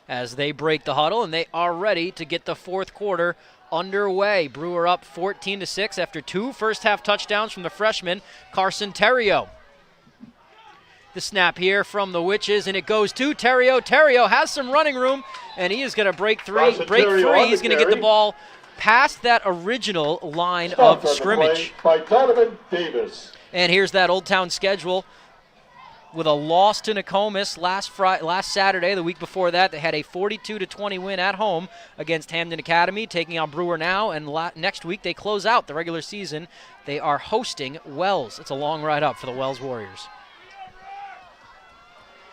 As they break the huddle, and they are ready to get the fourth quarter underway. Brewer up 14-6 after two first-half touchdowns from the freshman Carson Terrio. The snap here from the Witches, and it goes to Terrio. Terrio has some running room, and he is going to break free. He's going to get the ball past that original line of scrimmage. By Donovan Davis. And here's that Old Town schedule with a loss to Nokomis last Saturday. The week before that, they had a 42-20 win at home against Hamden Academy, taking on Brewer now. And next week, they close out the regular season. They are hosting Wells. It's a long ride up for the Wells Warriors.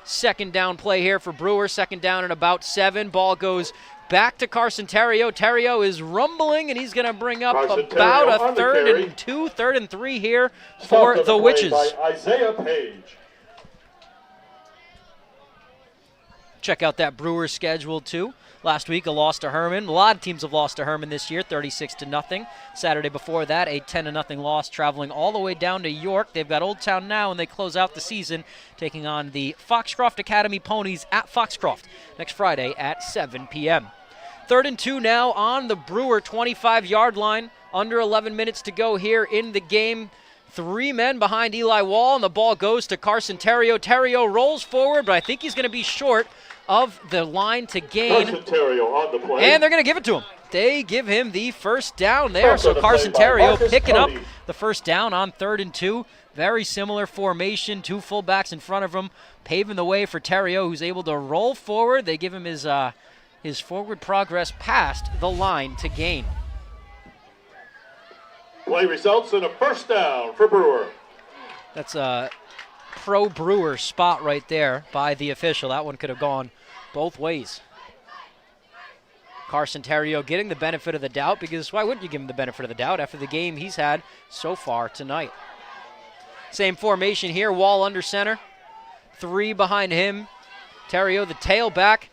Second down play here for Brewer. Second down and about 7. Ball goes back to Carson Terrio. Terrio is rumbling, and he's going to bring up about a 3rd and 2, 3rd and 3 here for the Witches. By Isaiah Page. Check out that Brewer schedule, too. Last week, a loss to Herman. A lot of teams have lost to Herman this year, 36-0. Saturday before that, a 10-0 loss, traveling all the way down to York. They've got Old Town now, and they close out the season taking on the Foxcroft Academy Ponies at Foxcroft next Friday at 7 p.m. 3rd and 2 now on the Brewer 25-yard line. Under 11 minutes to go here in the game. 3 men behind Eli Wall, and the ball goes to Carson Terrio. Terrio rolls forward, but I think he's going to be short of the line to gain. Carson Terrio on the play. And they're going to give it to him. They give him the first down there. So Carson Terrio picking up the first down on 3rd and 2. Very similar formation. 2 fullbacks in front of him, paving the way for Terrio, who's able to roll forward. They give him his forward progress past the line to gain. Play results in a first down for Brewer. That's a pro-Brewer spot right there by the official. That one could have gone both ways. Carson Theriault getting the benefit of the doubt, because why wouldn't you give him the benefit of the doubt after the game he's had so far tonight? Same formation here, Wall under center. 3 behind him. Theriault, the tailback,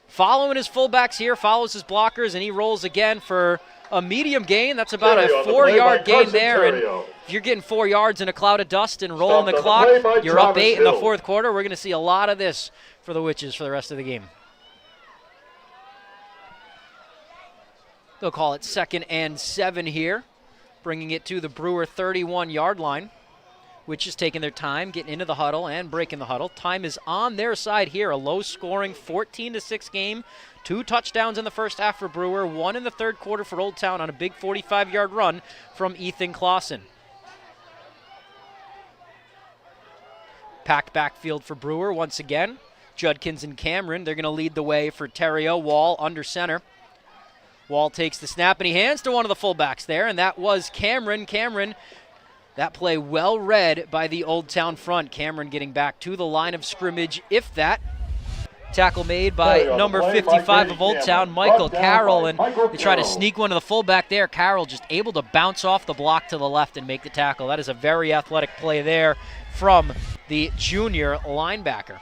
following his fullbacks here, follows his blockers, and he rolls again for a medium gain. That's about a 4-yard gain there. And if you're getting 4 yards in a cloud of dust and rolling the clock, you're up 8 in the fourth quarter. We're going to see a lot of this for the Witches for the rest of the game. They'll call it 2nd and 7 here, bringing it to the Brewer 31-yard line. Witches taking their time, getting into the huddle and breaking the huddle. Time is on their side here. A low-scoring 14-6 game. 2 touchdowns in the first half for Brewer, 1 in the third quarter for Old Town on a big 45-yard run from Ethan Clausen. Packed backfield for Brewer once again. Judkins and Cameron, they're going to lead the way for Theriault. Wall under center. Wall takes the snap and he hands to one of the fullbacks there, and that was Cameron. That play well read by the Old Town front. Cameron getting back to the line of scrimmage, if that. Tackle made by number 55 of Old Town, Michael Carroll, and they try to sneak one to the fullback there. Carroll just able to bounce off the block to the left and make the tackle. That is a very athletic play there from the junior linebacker.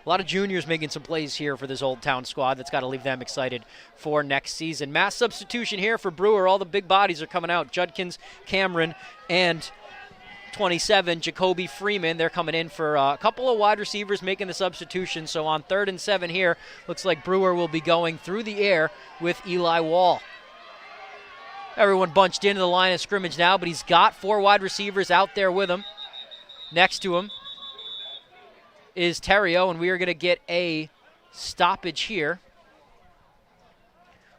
A lot of juniors making some plays here for this Old Town squad. That's got to leave them excited for next season. Mass substitution here for Brewer. All the big bodies are coming out. Judkins, Cameron, and 27, Jacoby Freeman. They're coming in for a couple of wide receivers making the substitution. So on 3rd and 7 here, looks like Brewer will be going through the air with Eli Wall. Everyone bunched into the line of scrimmage now, but he's got 4 wide receivers out there with him. Next to him is Theriault, and we are going to get a stoppage here.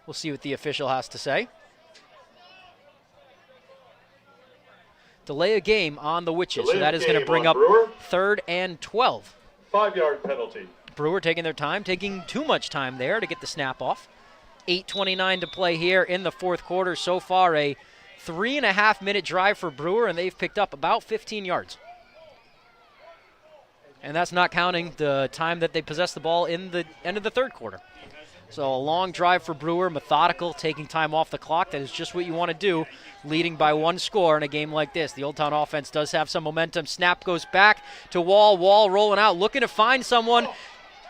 We'll see what the official has to say. Delay a game on the Witches, so that is going to bring up Brewer. 3rd and 12. 5-yard penalty. Brewer taking their time, taking too much time there to get the snap off. 8:29 to play here in the fourth quarter. So far, a 3.5-minute drive for Brewer, and they've picked up about 15 yards. And that's not counting the time that they possessed the ball in the end of the third quarter. So a long drive for Brewer, methodical, taking time off the clock. That is just what you want to do, leading by 1 score in a game like this. The Old Town offense does have some momentum. Snap goes back to Wall. Wall rolling out, looking to find someone.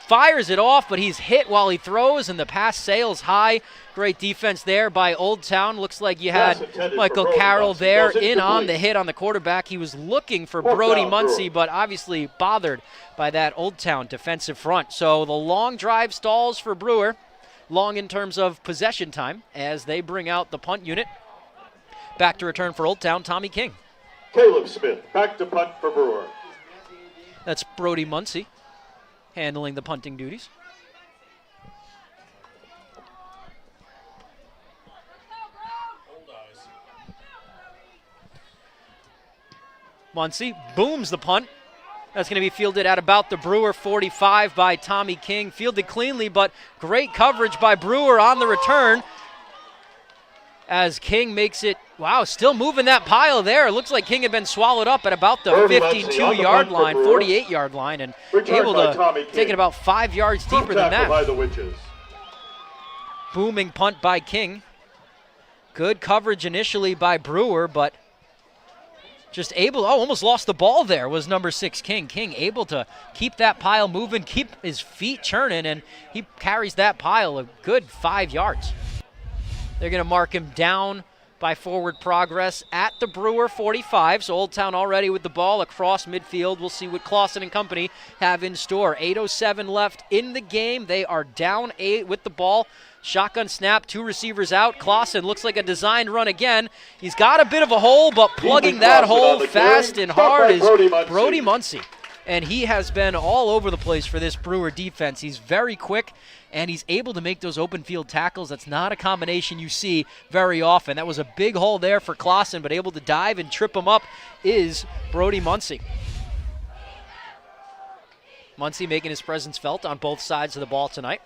Fires it off, but he's hit while he throws, and the pass sails high. Great defense there by Old Town. Looks like you had Michael Carroll there in on the hit on the quarterback. He was looking for Brody Muncie, but obviously bothered by that Old Town defensive front. So the long drive stalls for Brewer. Long in terms of possession time as they bring out the punt unit. Back to return for Old Town, Tommy King. Caleb Smith, back to punt for Brewer. That's Brody Muncie handling the punting duties. Muncie booms the punt. That's going to be fielded at about the Brewer 45 by Tommy King. Fielded cleanly, but great coverage by Brewer on the return. As King makes it, wow, still moving that pile there. It looks like King had been swallowed up at about the 52-yard line, 48-yard line, and able to take it about 5 yards deeper than that. By the Witches. Booming punt by King. Good coverage initially by Brewer, but just able, almost lost the ball there was number 6, King. King able to keep that pile moving, keep his feet churning, and he carries that pile a good 5 yards. They're going to mark him down by forward progress at the Brewer 45. So Old Town already with the ball across midfield. We'll see what Clausen and company have in store. 8:07 left in the game. They are down 8 with the ball. Shotgun snap, 2 receivers out. Clausen looks like a designed run again. He's got a bit of a hole, but plugging that hole fast and hard is Brody Muncie. And he has been all over the place for this Brewer defense. He's very quick, and he's able to make those open field tackles. That's not a combination you see very often. That was a big hole there for Clausen, but able to dive and trip him up is Brody Muncie. Muncie making his presence felt on both sides of the ball tonight.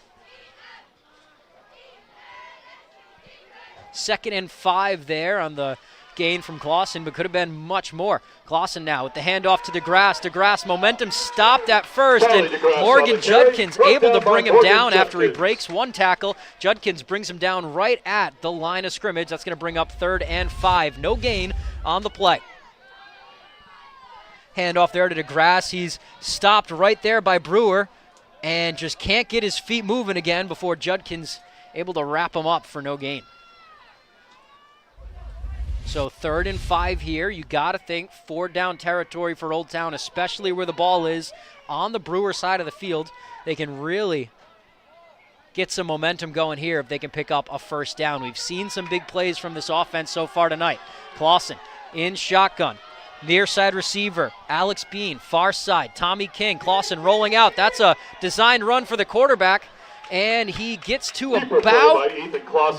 2nd and 5 there on the gain from Clausen, but could have been much more. Clausen now with the handoff to DeGrasse. DeGrasse momentum stopped at first, and Morgan Judkins able to bring him down after he breaks one tackle. Judkins brings him down right at the line of scrimmage. That's going to bring up 3rd and 5. No gain on the play. Handoff there to DeGrasse. He's stopped right there by Brewer and just can't get his feet moving again before Judkins able to wrap him up for no gain. So 3rd and 5 here. You got to think 4th down territory for Old Town, especially where the ball is on the Brewer side of the field. They can really get some momentum going here if they can pick up a 1st down. We've seen some big plays from this offense so far tonight. Clausen in shotgun. Near side receiver, Alex Bean. Far side, Tommy King. Clausen rolling out. That's a designed run for the quarterback. And he gets to about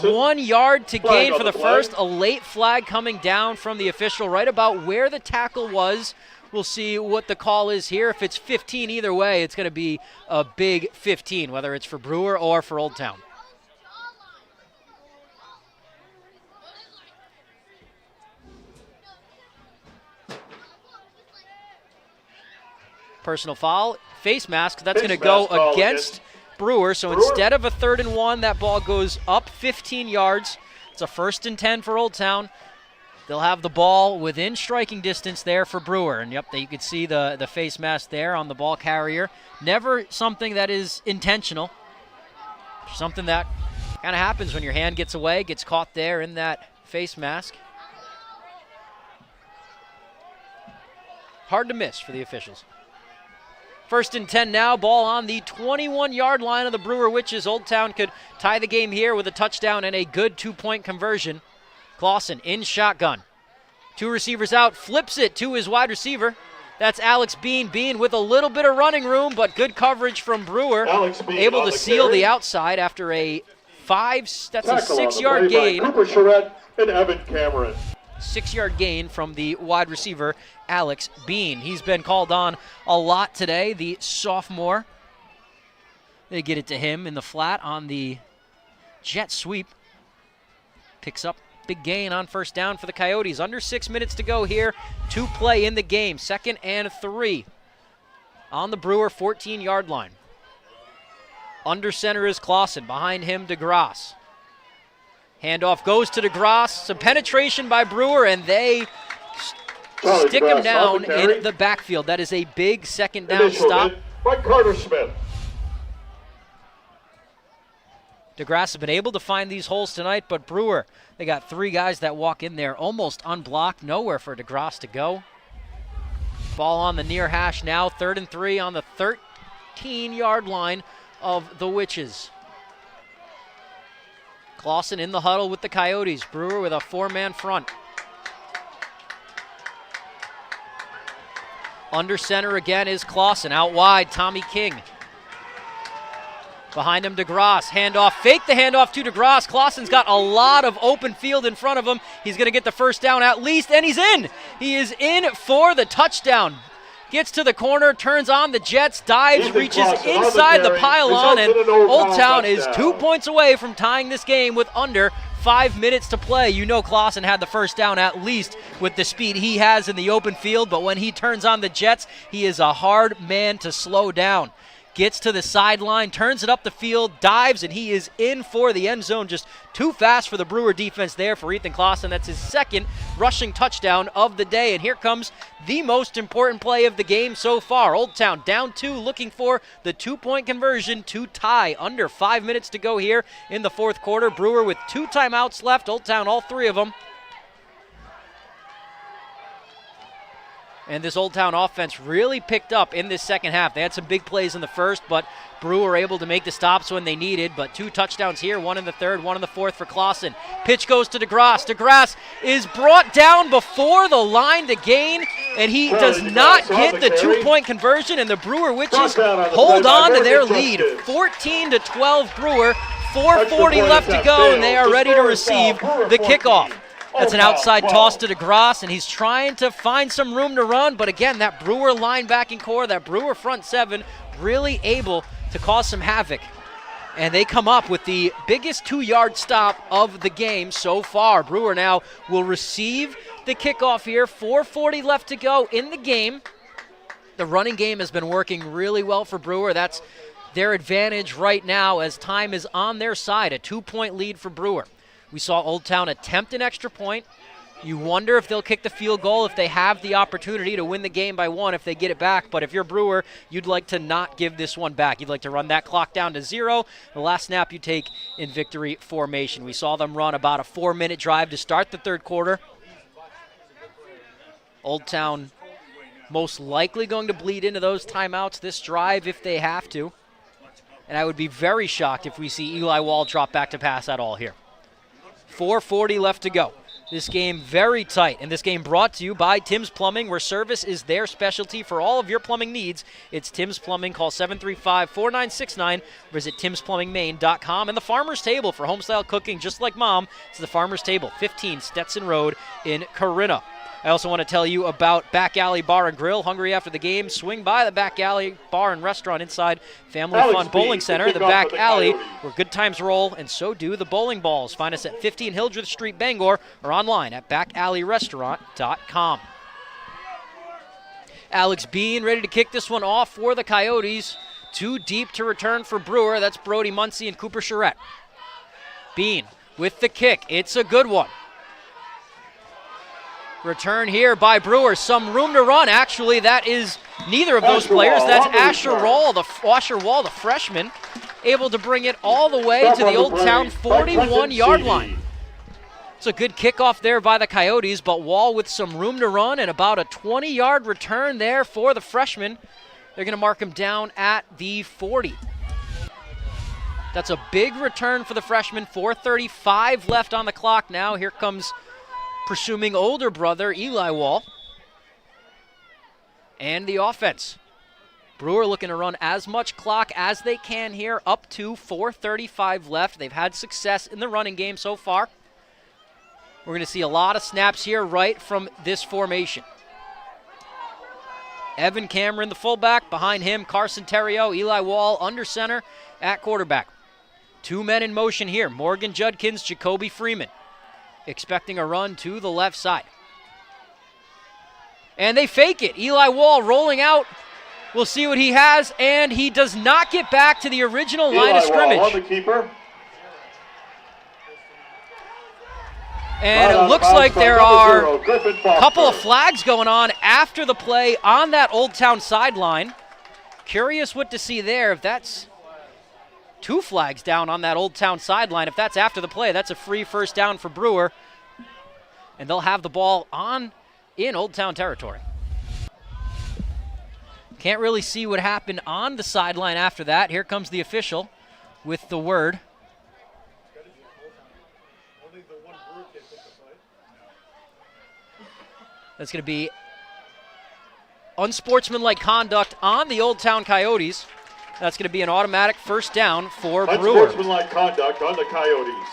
1 yard to gain for the first. A late flag coming down from the official right about where the tackle was. We'll see what the call is here. If it's 15 either way, it's going to be a big 15, whether it's for Brewer or for Old Town. Personal foul, face mask. That's going to go against Brewer. So instead of a 3rd and 1, that ball goes up 15 yards. It's a 1st and 10 for Old Town. They'll have the ball within striking distance there for Brewer. And yep, you can see the face mask there on the ball carrier. Never something that is intentional. Something that kind of happens when your hand gets away, gets caught there in that face mask. Hard to miss for the officials. 1st and 10 now, ball on the 21-yard line of the Brewer Witches. Old Town could tie the game here with a touchdown and a good 2-point conversion. Clausen in shotgun. 2 receivers out, flips it to his wide receiver. That's Alex Bean. Bean with a little bit of running room, but good coverage from Brewer. Able to seal the outside after a 6-yard gain. Cooper Charette and Evan Cameron. 6-yard gain from the wide receiver, Alex Bean. He's been called on a lot today, the sophomore. They get it to him in the flat on the jet sweep. Picks up big gain on 1st down for the Coyotes. Under 6 minutes to go here to play in the game. 2nd and 3 on the Brewer 14-yard line. Under center is Clausen. Behind him, DeGrasse. Handoff goes to DeGrasse. Some penetration by Brewer, and they stick him down in the backfield. That is a big 2nd down stop. By Carter Smith. DeGrasse has been able to find these holes tonight, but Brewer, they got 3 guys that walk in there almost unblocked. Nowhere for DeGrasse to go. Ball on the near hash now. 3rd and 3 on the 13-yard line of the Witches. Clausen in the huddle with the Coyotes. Brewer with a 4-man front. Under center again is Clausen. Out wide, Tommy King. Behind him, DeGrasse. Handoff. Fake the handoff to DeGrasse. Clausen's got a lot of open field in front of him. He's going to get the 1st down at least, and he's in. He is in for the touchdown. Gets to the corner, turns on the jets, dives, reaches inside the pylon, and Old Town is 2 points away from tying this game with under 5 minutes to play. You know Clausen had the 1st down at least with the speed he has in the open field, but when he turns on the jets, he is a hard man to slow down. Gets to the sideline, turns it up the field, dives, and he is in for the end zone. Just too fast for the Brewer defense there for Ethan Clausen. That's his 2nd rushing touchdown of the day. And here comes the most important play of the game so far. Old Town down 2, looking for the 2-point conversion to tie. Under 5 minutes to go here in the 4th quarter. Brewer with 2 timeouts left. Old Town, all 3 of them. And this Old Town offense really picked up in this 2nd half. They had some big plays in the 1st, but Brewer able to make the stops when they needed. But 2 touchdowns here, 1 in the 3rd, 1 in the 4th for Clausen. Pitch goes to DeGrasse. DeGrasse is brought down before the line to gain, and he does not get the 2-point conversion, and the Brewer Witches hold on to their lead. 14-12 Brewer, 4:40 left to go, and they are ready to receive the kickoff. That's an outside toss to DeGrasse, and he's trying to find some room to run. But again, that Brewer linebacking core, that Brewer front 7, really able to cause some havoc And they come up with the biggest 2-yard stop of the game so far. Brewer now will receive the kickoff here. 4:40 left to go in the game. The running game has been working really well for Brewer. That's their advantage right now as time is on their side. A 2-point lead for Brewer. We saw Old Town attempt an extra point. You wonder if they'll kick the field goal if they have the opportunity to win the game by 1 if they get it back. But if you're Brewer, you'd like to not give this one back. You'd like to run that clock down to 0. The last snap you take in victory formation. We saw them run about a 4-minute drive to start the third quarter. Old Town most likely going to bleed into those timeouts this drive if they have to. And I would be very shocked if we see Eli Wall drop back to pass at all here. 4:40 left to go. This game very tight, and this game brought to you by Tim's Plumbing, where service is their specialty for all of your plumbing needs. It's Tim's Plumbing. Call 735-4969. Visit timsplumbingmaine.com. And the Farmer's Table for homestyle cooking just like Mom. It's the Farmer's Table, 15 Stetson Road in Corinna. I also want to tell you about Back Alley Bar and Grill. Hungry after the game? Swing by the Back Alley Bar and Restaurant inside Family Fun Bowling Center. The Back Alley, where good times roll, and so do the bowling balls. Find us at 15 Hildreth Street, Bangor, or online at backalley.restaurant.com. Alex Bean ready to kick this one off for the Coyotes. Too deep to return for Brewer. That's Brody Muncie and Cooper Charette. Bean with the kick. It's a good one. Return here by Brewer. Some room to run. Actually, that is neither of those players. That's Asher Wall, the freshman, able to bring it all the way to the Old Town 41-yard line. It's a good kickoff there by the Coyotes, but Wall with some room to run and about a 20-yard return there for the freshman. They're going to mark him down at the 40. That's a big return for the freshman. 4:35 left on the clock now. Here comes presuming older brother Eli Wall. And the offense. Brewer looking to run as much clock as they can here, up to 4:35 left. They've had success in the running game so far. We're going to see a lot of snaps here right from this formation. Evan Cameron, the fullback. Behind him, Carson Terrio, Eli Wall under center at quarterback. 2 men in motion here. Morgan Judkins, Jacoby Freeman. Expecting a run to the left side. And they fake it. Eli Wall rolling out. We'll see what he has, and he does not get back to the original line of scrimmage. Wall, the keeper. And it looks like there are a couple of flags going on after the play on that Old Town sideline. Curious what to see there. If that's 2 flags down on that Old Town sideline. If that's after the play, that's a free first down for Brewer. And they'll have the ball in Old Town territory. Can't really see what happened on the sideline after that. Here comes the official with the word. That's going to be unsportsmanlike conduct on the Old Town Coyotes. That's going to be an automatic first down for Brewer. Unsportsmanlike conduct on the Coyotes.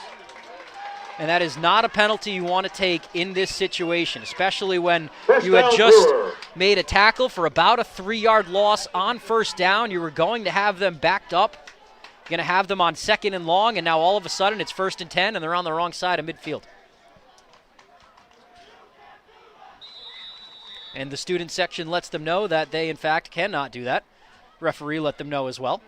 And that is not a penalty you want to take in this situation, especially when First you had down, just Brewer. made a tackle for about a 3-yard loss on first down. You were going to have them backed up, going to have them on 2nd and long, and now all of a sudden it's 1st and 10, and they're on the wrong side of midfield. And the student section lets them know that they, in fact, cannot do that. Referee let them know as well.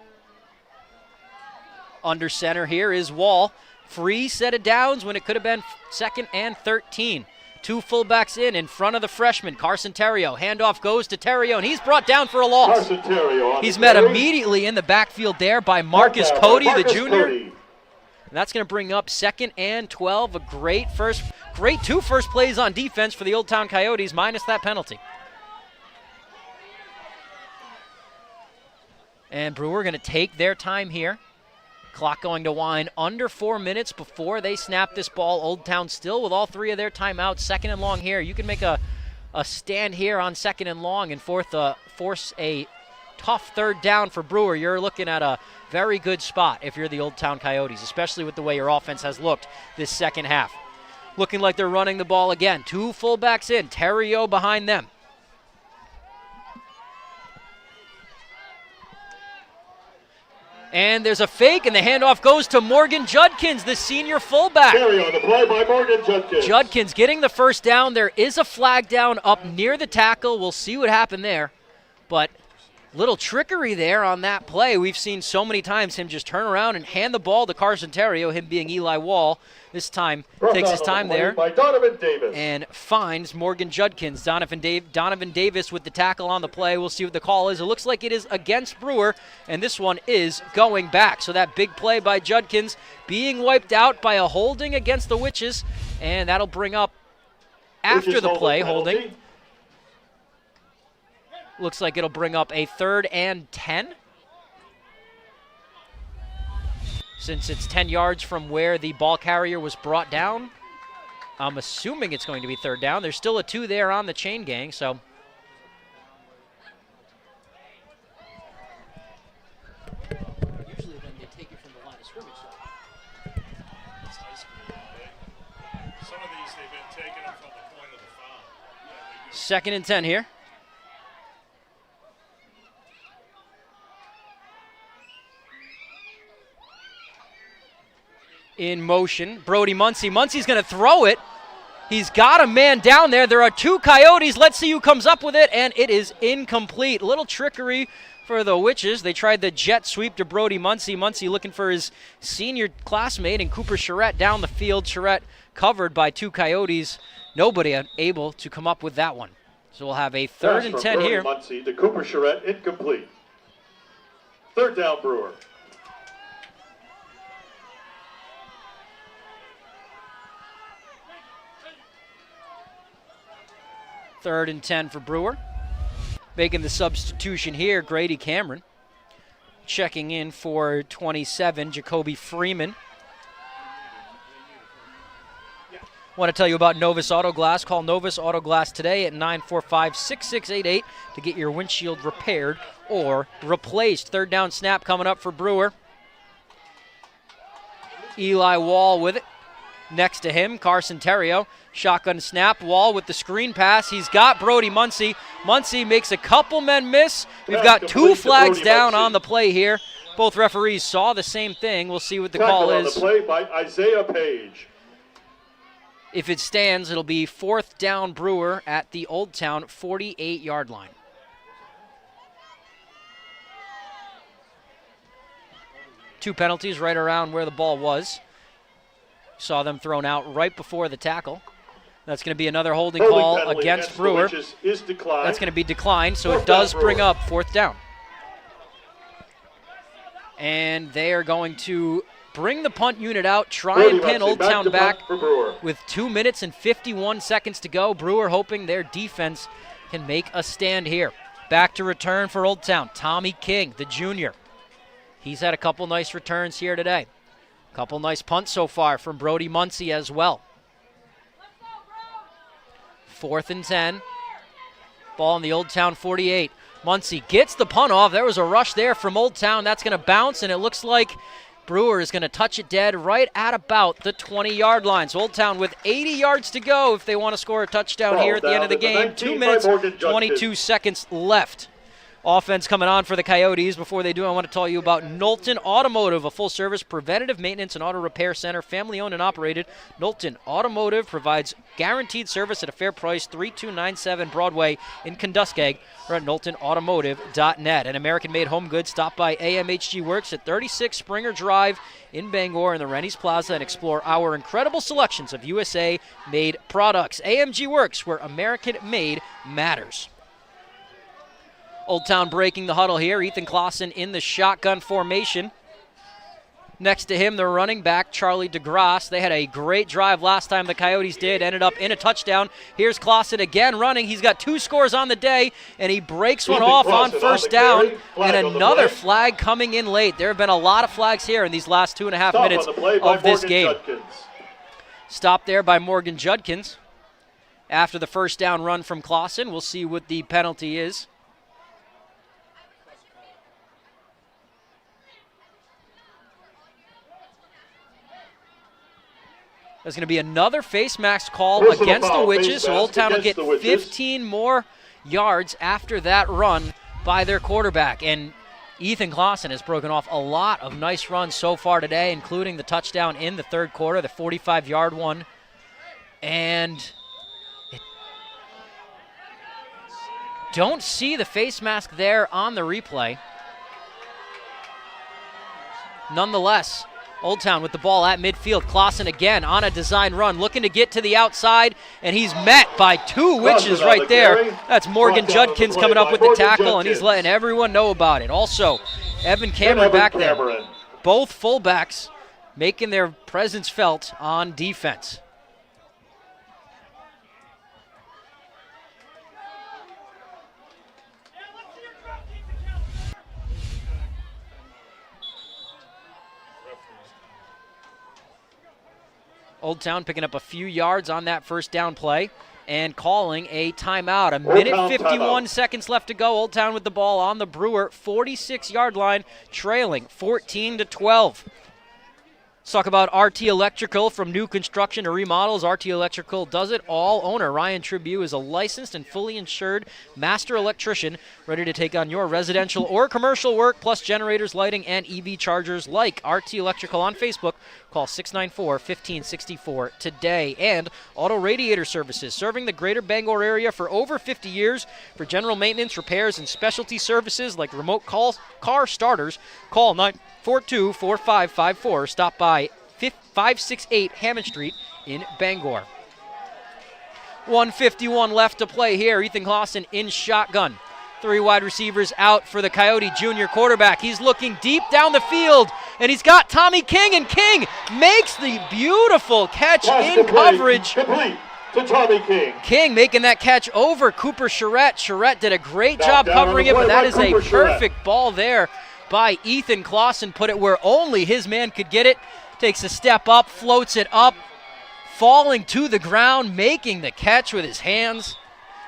Under center here is Wall. Free set of downs when it could have been 2nd and 13. 2 fullbacks in front of the freshman, Carson Terrio. Handoff goes to Terrio, and he's brought down for a loss. Carson Terrio. He's met immediately in the backfield there by Marcus Cody, the junior. And that's going to bring up 2nd and 12. A great 2 first plays on defense for the Old Town Coyotes, minus that penalty. And Brewer going to take their time here. Clock going to wind under 4 minutes before they snap this ball. Old Town still with all 3 of their timeouts. 2nd and long here. You can make a stand here on 2nd and long and force a tough 3rd down for Brewer. You're looking at a very good spot if you're the Old Town Coyotes, especially with the way your offense has looked this second half. Looking like they're running the ball again. 2 fullbacks in. Terrio behind them. And there's a fake, and the handoff goes to Morgan Judkins, the senior fullback. Carry on the play by Morgan Judkins. Judkins getting the first down. There is a flag down up near the tackle. We'll see what happened there. But little trickery there on that play. We've seen so many times him just turn around and hand the ball to Carson Terrio, him being Eli Wall. This time takes his time there by Donovan Davis. And finds Morgan Judkins. Donovan Davis with the tackle on the play. We'll see what the call is. It looks like it is against Brewer, and this one is going back. So that big play by Judkins being wiped out by a holding against the Witches, and that'll bring up after the play holding. Looks like it'll bring up a 3rd and 10. Since it's 10 yards from where the ball carrier was brought down, I'm assuming it's going to be 3rd down. There's still a 2 there on the chain gang, so. Usually then they take it from the line of scrimmage. It's high school. Some of these they've been taking them from the point of the foul. 2nd and 10 here. In motion, Brody Muncie. Muncie's going to throw it. He's got a man down there. There are 2 Coyotes. Let's see who comes up with it, and it is incomplete. Little trickery for the Witches. They tried the jet sweep to Brody Muncie. Muncie looking for his senior classmate, and Cooper Charette down the field. Charette covered by 2 Coyotes. Nobody able to come up with that one. So we'll have a 3rd and 10 here. Muncie to Cooper Charette, incomplete. 3rd down, Brewer. Third and 10 for Brewer. Making the substitution here, Grady Cameron. Checking in for 27, Jacoby Freeman. Want to tell you about Novus Auto Glass. Call Novus Auto Glass today at 945-6688 to get your windshield repaired or replaced. 3rd down snap coming up for Brewer. Eli Wall with it. Next to him, Carson Terrio. Shotgun snap, Wall with the screen pass. He's got Brody Muncie. Muncie makes a couple men miss. We've got 2 flags down on the play here. Both referees saw the same thing. We'll see what the call is. On the play by Isaiah Page. If it stands, it'll be 4th down Brewer at the Old Town 48-yard line. Two penalties right around where the ball was. Saw them thrown out right before the tackle. That's going to be another holding call against Brewer. Is declined. That's going to be declined, so it does bring up 4th down. And they are going to bring the punt unit out, try and pin Old Town back with 2 minutes and 51 seconds to go. Brewer hoping their defense can make a stand here. Back to return for Old Town, Tommy King, the junior. He's had a couple nice returns here today. Couple nice punts so far from Brody Muncie as well. 4th and 10. Ball in the Old Town 48. Muncie gets the punt off. There was a rush there from Old Town. That's going to bounce, and it looks like Brewer is going to touch it dead right at about the 20-yard line. So Old Town with 80 yards to go if they want to score a touchdown here at the end of the game. 2 minutes, 22 seconds left. Offense coming on for the Coyotes. Before they do, I want to tell you about Knowlton Automotive, a full-service preventative maintenance and auto repair center, family-owned and operated. Knowlton Automotive provides guaranteed service at a fair price, 3297 Broadway in Kunduskeg, or at knowltonautomotive.net. An American-made home goods. Stop by AMHG Works at 36 Springer Drive in Bangor in the Rennie's Plaza and explore our incredible selections of USA-made products. AMG Works, where American-made matters. Old Town breaking the huddle here. Ethan Clausen in the shotgun formation. Next to him, the running back, Charlie DeGrasse. They had a great drive last time the Coyotes did. Ended up in a touchdown. Here's Clausen again running. He's got 2 scores on the day, and he breaks one off on 1st down. And another flag coming in late. There have been a lot of flags here in these last 2.5 minutes of this game. Stop there by Morgan Judkins. After the 1st down run from Clausen, we'll see what the penalty is. There's going to be another face mask call against the Witches. So Old Town will get 15 more yards after that run by their quarterback. And Ethan Clausen has broken off a lot of nice runs so far today, including the touchdown in the third quarter, the 45-yard one. And don't see the face mask there on the replay. Nonetheless, Old Town with the ball at midfield. Clausen again on a design run, looking to get to the outside, and he's met by two witches right there. That's Morgan Judkins coming up with the tackle, and he's letting everyone know about it. Also, Evan Cameron back there. Both fullbacks making their presence felt on defense. Old Town picking up a few yards on that first down play and calling a timeout. A minute 51 seconds left to go. Old Town with the ball on the Brewer 46-yard line, trailing 14-12. Let's talk about RT Electrical. From new construction to remodels, RT Electrical does it all. Owner Ryan Tribune is a licensed and fully insured master electrician ready to take on your residential or commercial work, plus generators, lighting, and EV chargers. Like RT Electrical on Facebook. Call 694-1564 today. And Auto Radiator Services, serving the greater Bangor area for over 50 years. For general maintenance, repairs, and specialty services like remote car starters, call 942-4554. Stop by 568 Hammond Street in Bangor. 1:51 left to play here. Ethan Clausen in shotgun. Three wide receivers out for the Coyote junior quarterback. He's looking deep down the field, and he's got Tommy King, and King makes the beautiful catch in coverage. Complete to Tommy King. King making that catch over Cooper Charette. Charette did a great job covering it, but that is a perfect ball there by Ethan Clausen. Put it where only his man could get it. Takes a step up, floats it up, falling to the ground, making the catch with his hands.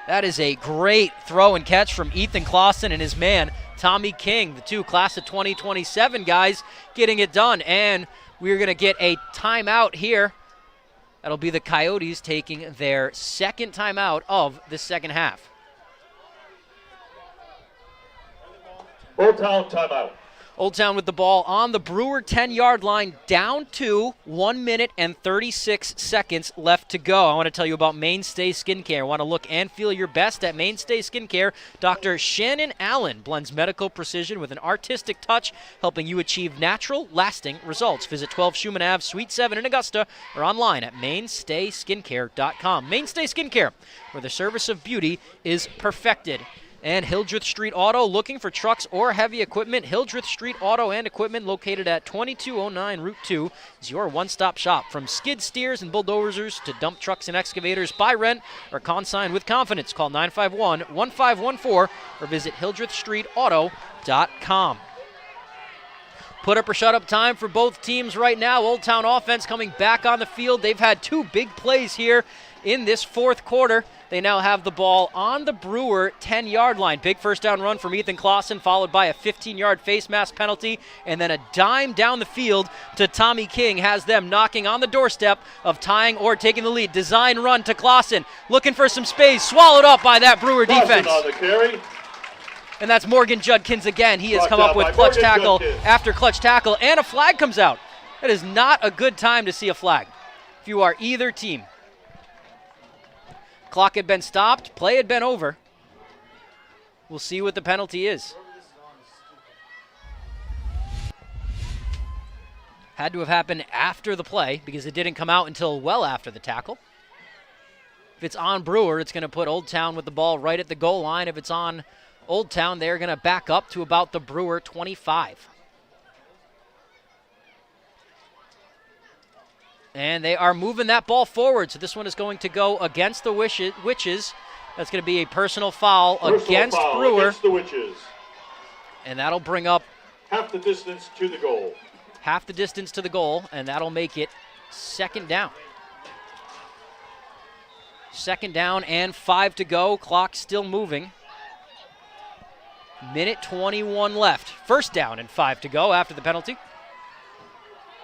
That is a great throw and catch from Ethan Clausen and his man, Tommy King, the two class of 2027 guys getting it done. And we're going to get a timeout here. That'll be the Coyotes taking their second timeout of the second half. Old Town timeout. Old Town with the ball on the Brewer 10-yard line, down to 1 minute and 36 seconds left to go. I want to tell you about Mainstay Skincare. Want to look and feel your best at Mainstay Skincare? Dr. Shannon Allen blends medical precision with an artistic touch, helping you achieve natural, lasting results. Visit 12 Schumann Ave, Suite 7 in Augusta, or online at mainstayskincare.com. Mainstay Skincare, where the service of beauty is perfected. And Hildreth Street Auto, looking for trucks or heavy equipment. Hildreth Street Auto and Equipment, located at 2209 Route 2, is your one-stop shop. From skid steers and bulldozers to dump trucks and excavators, buy, rent, or consign with confidence. Call 951-1514 or visit HildrethStreetAuto.com. Put up or shut up time for both teams right now. Old Town offense coming back on the field. They've had two big plays here in this fourth quarter. They now have the ball on the Brewer 10-yard line. Big first down run from Ethan Clausen, followed by a 15-yard face mask penalty, and then a dime down the field to Tommy King has them knocking on the doorstep of tying or taking the lead. Design run to Clausen, looking for some space, swallowed up by that Brewer defense. On the carry. And that's Morgan Judkins again. He has come up with clutch tackle after clutch tackle, and a flag comes out. That is not a good time to see a flag if you are either team. Clock had been stopped. Play had been over. We'll see what the penalty is. Had to have happened after the play because it didn't come out until well after the tackle. If it's on Brewer, it's going to put Old Town with the ball right at the goal line. If it's on Old Town, they're going to back up to about the Brewer 25. And they are moving that ball forward. So this one is going to go against the Witches. That's going to be a personal foul against Brewer. Against the Witches. And that'll bring up half the distance to the goal. Half the distance to the goal, and that'll make it second down. Second down and 5 to go. Clock still moving. Minute 21 left. First down and 5 to go after the penalty.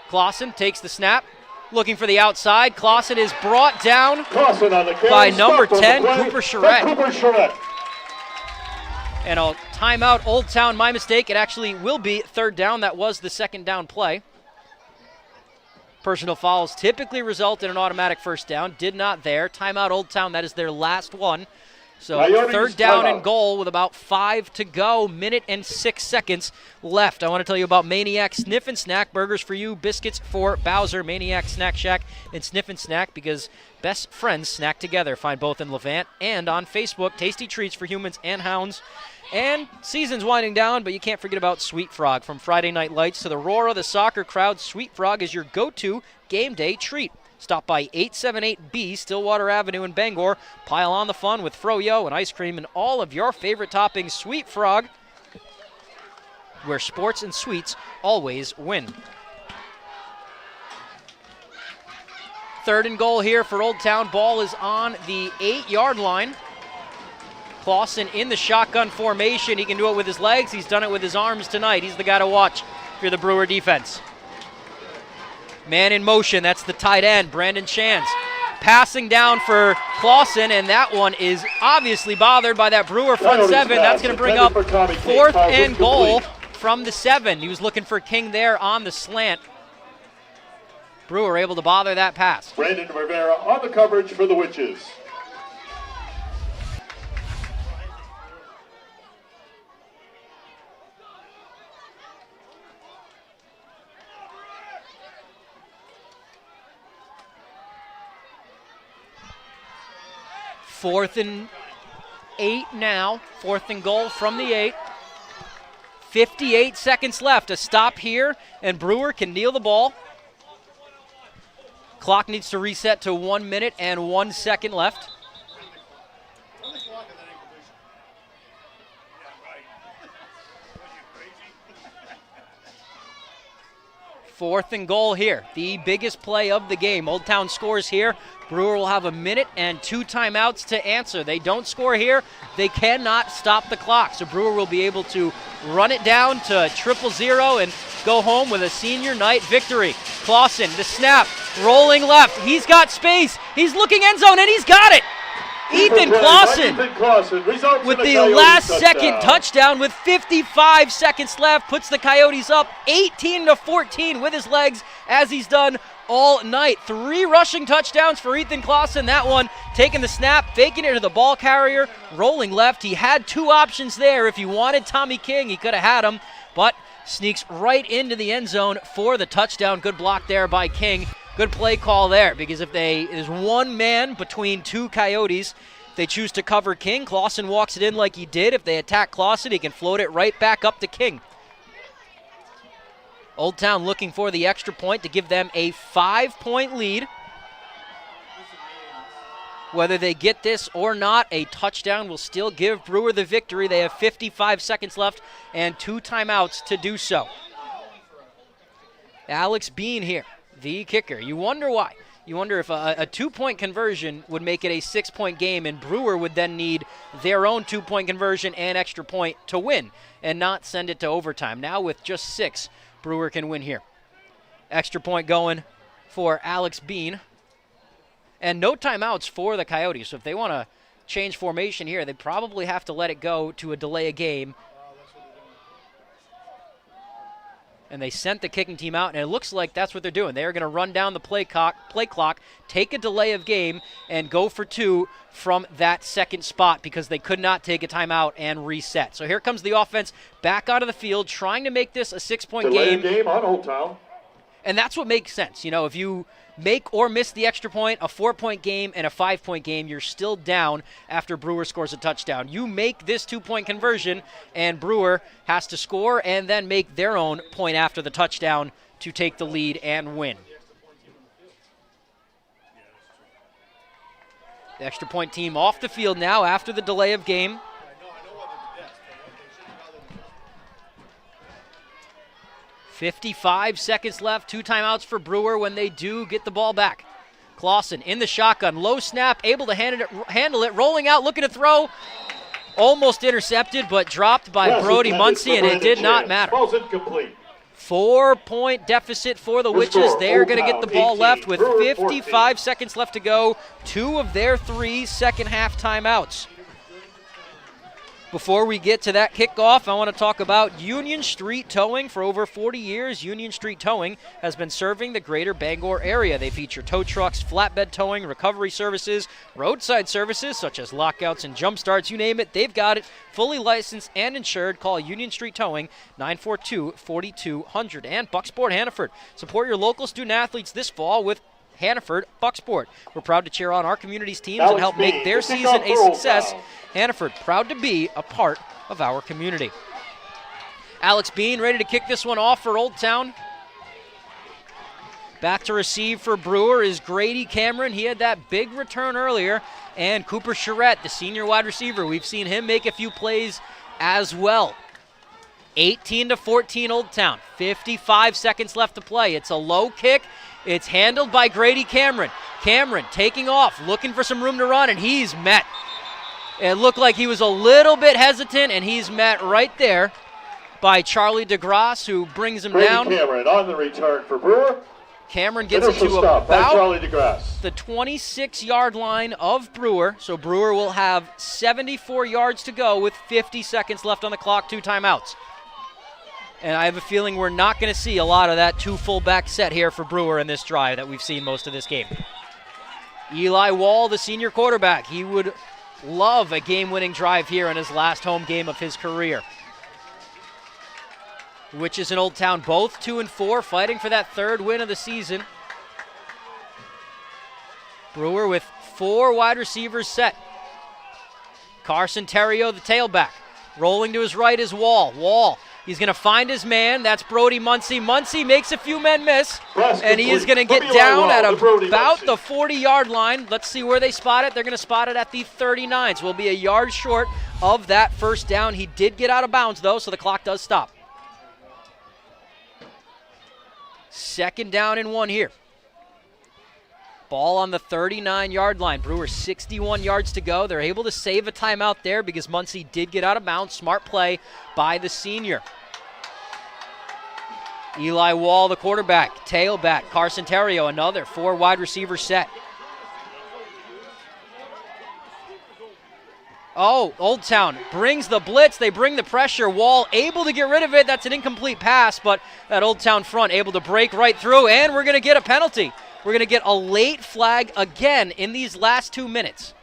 Clausen takes the snap. Looking for the outside. Clausen is brought down by number 10, Cooper Charette. And a Timeout, Old Town. My mistake. It actually will be third down. That was the second down play. Personal fouls typically result in an automatic first down. Did not there. Timeout, Old Town. That is their last one. So Coyotes third down timeout. and goal with about 5 to go. Minute and 6 seconds left. I want to tell you about Maniac Sniff and Snack. Burgers for you, biscuits for Bowser. Maniac Snack Shack and Sniff and Snack, because best friends snack together. Find both in Levant and on Facebook. Tasty treats for humans and hounds. And season's winding down, but you can't forget about Sweet Frog. From Friday Night Lights to the roar of the soccer crowd, Sweet Frog is your go-to game day treat. Stop by 878B Stillwater Avenue in Bangor. Pile on the fun with froyo and ice cream and all of your favorite toppings. Sweet Frog, where sports and sweets always win. Third and goal here for Old Town. Ball is on the 8-yard line. Clausen in the shotgun formation. He can do it with his legs. He's done it with his arms tonight. He's the guy to watch if you're the Brewer defense. Man in motion. That's the tight end, Brandon Shands. Passing down for Clausen, and that one is obviously bothered by that Brewer front seven. That's going to bring up fourth and goal from the 7. He was looking for King there on the slant. Brewer able to bother that pass. Brandon Rivera on the coverage for the Witches. Fourth and 8 now. Fourth and goal from the 8. 58 seconds left. A stop here, and Brewer can kneel the ball. Clock needs to reset to 1 minute and 1 second left. Fourth and goal here. The biggest play of the game. Old Town scores here. Brewer will have a minute and 2 timeouts to answer. They don't score here. They cannot stop the clock. So Brewer will be able to run it down to 0-0 and go home with a senior night victory. Clausen, the snap, rolling left. He's got space. He's looking end zone, and he's got it. Ethan Clausen with the last second touchdown with 55 seconds left puts the Coyotes up 18-14 with his legs, as he's done all night. 3 rushing touchdowns for Ethan Clausen. That one taking the snap, faking it to the ball carrier, rolling left. He had 2 options there. If he wanted Tommy King, he could have had him, but sneaks right into the end zone for the touchdown. Good block there by King. Good play call there, because if there's one man between 2 Coyotes, they choose to cover King. Clausen walks it in like he did. If they attack Clausen, he can float it right back up to King. Old Town looking for the extra point to give them a 5-point lead. Whether they get this or not, a touchdown will still give Brewer the victory. They have 55 seconds left and 2 timeouts to do so. Alex Bean here, the kicker. You wonder why. You wonder if a 2-point conversion would make it a 6-point game, and Brewer would then need their own 2-point conversion and extra point to win and not send it to overtime. Now with just 6, Brewer can win here. Extra point going for Alex Bean. And no timeouts for the Coyotes. So if they want to change formation here, they probably have to let it go to a delay of game. And they sent the kicking team out, and it looks like that's what they're doing. They're going to run down the play clock, take a delay of game, and go for 2 from that second spot, because they could not take a timeout and reset. So here comes the offense back onto the field, trying to make this a 6-point game. Delay game on Old Town. And that's what makes sense. You know, if you make or miss the extra point, a 4-point game and a 5-point game, you're still down after Brewer scores a touchdown. You make this 2-point conversion, and Brewer has to score and then make their own point after the touchdown to take the lead and win. The extra point team off the field now after the delay of game. .55 seconds left, 2 timeouts for Brewer when they do get the ball back. Clausen in the shotgun, low snap, able to handle it, rolling out, looking to throw. Almost intercepted, but dropped by Brody Muncie, and it did not matter. 4-point deficit for the Witches. They're going to get the ball left with 55 seconds left to go. 2 of their 3 second half timeouts. Before we get to that kickoff, I want to talk about Union Street Towing. For over 40 years, Union Street Towing has been serving the greater Bangor area. They feature tow trucks, flatbed towing, recovery services, roadside services such as lockouts and jump starts, you name it, they've got it. Fully licensed and insured. Call Union Street Towing, 942-4200. And Bucksport Hannaford. Support your local student athletes this fall with Hannaford Bucksport. We're proud to cheer on our community's teams and help make their season a success. Hannaford, proud to be a part of our community. Alex Bean ready to kick this one off for Old Town. Back to receive for Brewer is Grady Cameron. He had that big return earlier. And Cooper Charette, the senior wide receiver. We've seen him make a few plays as well. 18-14 Old Town. 55 seconds left to play. It's a low kick. It's handled by Grady Cameron. Cameron taking off, looking for some room to run, and he's met. It looked like he was a little bit hesitant, and he's met right there by Charlie DeGrasse, who brings him down. Grady Cameron on the return for Brewer. Cameron gets it to about the 26-yard line of Brewer. So Brewer will have 74 yards to go with 50 seconds left on the clock, 2 timeouts. And I have a feeling we're not going to see a lot of that 2 fullback set here for Brewer in this drive that we've seen most of this game. Eli Wall, the senior quarterback, he would love a game-winning drive here in his last home game of his career. Which is in Old Town, both 2-4, fighting for that 3rd win of the season. Brewer with 4 wide receivers set. Carson Terrio, the tailback. Rolling to his right is Wall. Wall, he's going to find his man. That's Brody Muncie. Muncie makes a few men miss, and he is going to get down at about the 40-yard line. Let's see where they spot it. They're going to spot it at the 39. So we'll be a yard short of that first down. He did get out of bounds, though, so the clock does stop. 2nd down and 1 here. Ball on the 39-yard line. Brewer 61 yards to go. They're able to save a timeout there because Muncie did get out of bounds. Smart play by the senior. Eli Wall, the quarterback. Tailback, Carson Terrio, another 4 wide receiver set. Oh, Old Town brings the blitz. They bring the pressure. Wall able to get rid of it. That's an incomplete pass, but that Old Town front able to break right through, and we're going to get a penalty. We're going to get a late flag again in these last 2 minutes.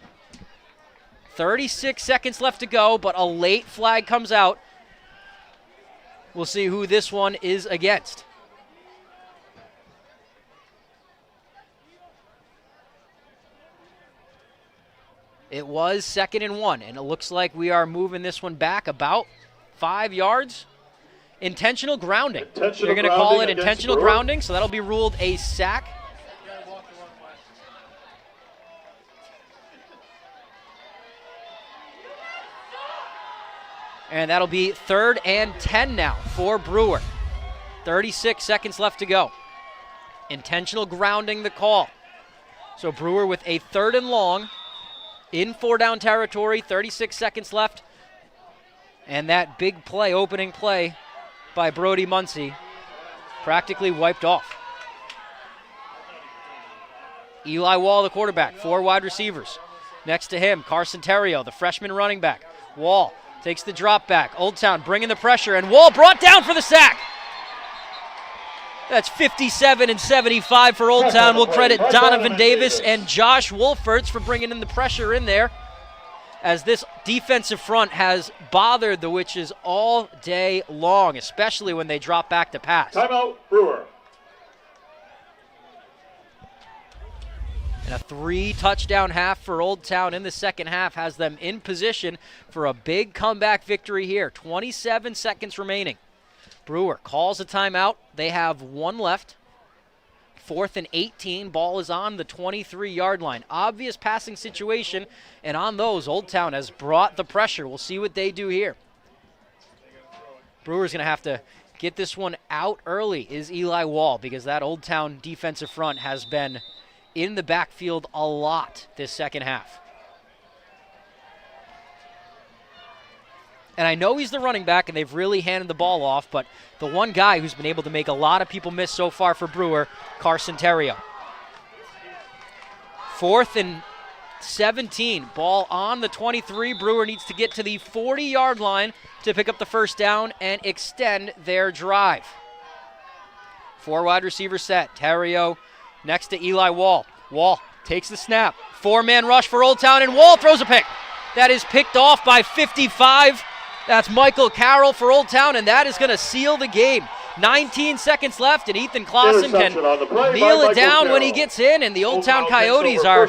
36 seconds left to go, but a late flag comes out. We'll see who this one is against. It was 2nd and 1, and it looks like we are moving this one back about 5 yards. Intentional grounding. You're going to call it intentional grounding, so that'll be ruled a sack. And that'll be 3rd and 10 now for Brewer. 36 seconds left to go. Intentional grounding the call. So Brewer with a 3rd and long in 4-down territory, 36 seconds left. And that big play, opening play by Brody Muncie, practically wiped off. Eli Wall, the quarterback, 4 wide receivers. Next to him, Carson Terrio, the freshman running back. Wall takes the drop back. Old Town bringing the pressure, and Wall brought down for the sack. That's 57 and 75 for Old Town. We'll credit Donovan Davis and Josh Wolferts for bringing in the pressure in there, as this defensive front has bothered the Witches all day long, especially when they drop back to pass. Timeout, Brewer. And a 3-touchdown half for Old Town in the second half has them in position for a big comeback victory here. 27 seconds remaining. Brewer calls a timeout. They have 1 left. 4th and 18. Ball is on the 23-yard line. Obvious passing situation, and on those, Old Town has brought the pressure. We'll see what they do here. Brewer's going to have to get this one out early, is Eli Wall, because that Old Town defensive front has been in the backfield a lot this second half. And I know he's the running back, and they've really handed the ball off, but the one guy who's been able to make a lot of people miss so far for Brewer, Carson Terrio. 4th and 17. Ball on the 23. Brewer needs to get to the 40-yard line to pick up the first down and extend their drive. 4 wide receiver set. Terrio next to Eli Wall. Wall takes the snap. 4-man rush for Old Town, and Wall throws a pick. That is picked off by 55. That's Michael Carroll for Old Town, and that is going to seal the game. 19 seconds left, and Ethan Clausen can kneel it down when he gets in, and the Old Town Coyotes are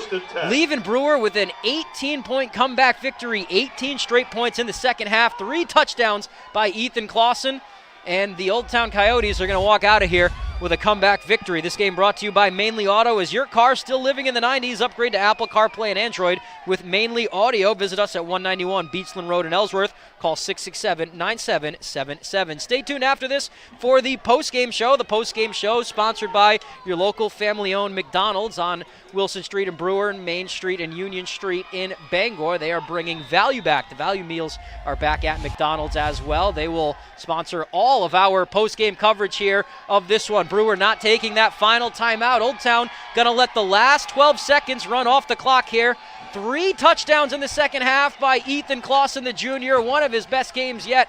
leaving Brewer with an 18-point comeback victory, 18 straight points in the second half, 3 touchdowns by Ethan Clausen, and the Old Town Coyotes are going to walk out of here with a comeback victory. This game brought to you by Mainly Auto. Is your car still living in the 90s? Upgrade to Apple CarPlay and Android with Mainly Audio. Visit us at 191 Beachland Road in Ellsworth. Call 667-9777. Stay tuned after this for the post-game show. The post-game show sponsored by your local family-owned McDonald's on Wilson Street in Brewer and Main Street and Union Street in Bangor. They are bringing value back. The value meals are back at McDonald's as well. They will sponsor all of our post-game coverage here of this one. Brewer not taking that final timeout. Old Town going to let the last 12 seconds run off the clock here. 3 touchdowns in the second half by Ethan Clausen, the junior. One of his best games yet,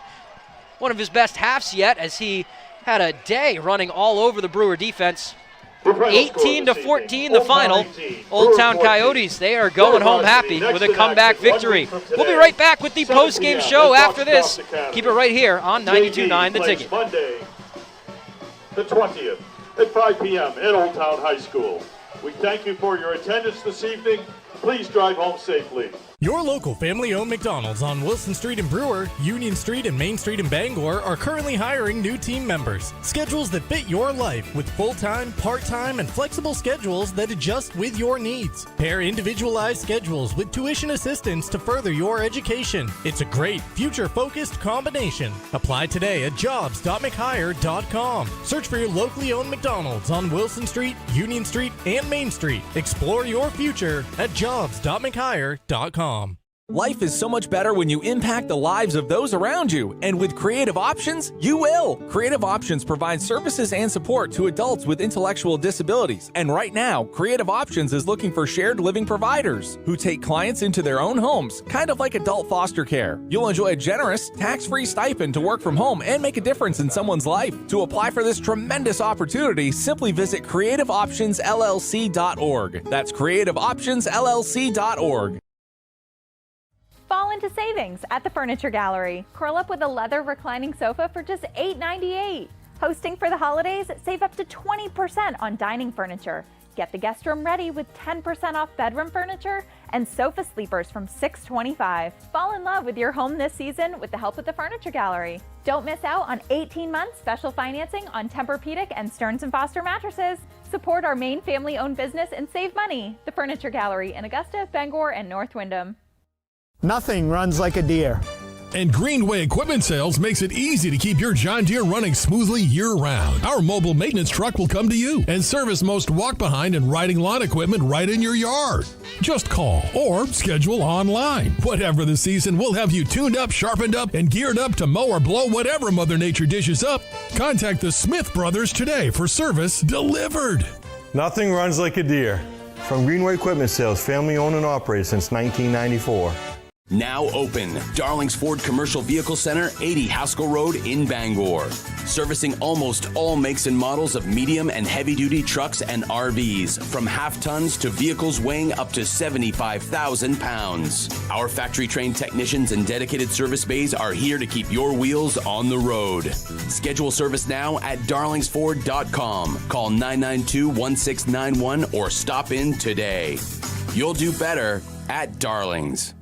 one of his best halves yet, as he had a day running all over the Brewer defense. 18-14 the final. Old Town Coyotes, they are going home happy with a comeback victory. We'll be right back with the post-game show after this. Keep it right here on 92.9 The Ticket. Monday, the 20th at 5 p.m. at Old Town High School. We thank you for your attendance this evening. Please drive home safely. Your local family-owned McDonald's on Wilson Street in Brewer, Union Street and Main Street in Bangor are currently hiring new team members. Schedules that fit your life with full-time, part-time, and flexible schedules that adjust with your needs. Pair individualized schedules with tuition assistance to further your education. It's a great, future-focused combination. Apply today at jobs.mchire.com. Search for your locally owned McDonald's on Wilson Street, Union Street, and Main Street. Explore your future at jobs.mchire.com. Life is so much better when you impact the lives of those around you, and with Creative Options, you will. Creative Options provides services and support to adults with intellectual disabilities, and right now, Creative Options is looking for shared living providers who take clients into their own homes, kind of like adult foster care. You'll enjoy a generous, tax-free stipend to work from home and make a difference in someone's life. To apply for this tremendous opportunity, simply visit creativeoptionsllc.org. That's creativeoptionsllc.org. Fall into savings at the Furniture Gallery. Curl up with a leather reclining sofa for just $8.98. Hosting for the holidays, save up to 20% on dining furniture. Get the guest room ready with 10% off bedroom furniture and sofa sleepers from $6.25. Fall in love with your home this season with the help of the Furniture Gallery. Don't miss out on 18 months special financing on Tempur-Pedic and Stearns & Foster mattresses. Support our main family-owned business and save money. The Furniture Gallery in Augusta, Bangor, and North Windham. Nothing runs like a Deere. And Greenway Equipment Sales makes it easy to keep your John Deere running smoothly year-round. Our mobile maintenance truck will come to you and service most walk-behind and riding lawn equipment right in your yard. Just call or schedule online. Whatever the season, we'll have you tuned up, sharpened up, and geared up to mow or blow whatever Mother Nature dishes up. Contact the Smith Brothers today for service delivered. Nothing runs like a Deere. From Greenway Equipment Sales, family owned and operated since 1994. Now open, Darling's Ford Commercial Vehicle Center, 80 Haskell Road in Bangor. Servicing almost all makes and models of medium and heavy-duty trucks and RVs, from half-tons to vehicles weighing up to 75,000 pounds. Our factory-trained technicians and dedicated service bays are here to keep your wheels on the road. Schedule service now at darlingsford.com. Call 992-1691 or stop in today. You'll do better at Darling's.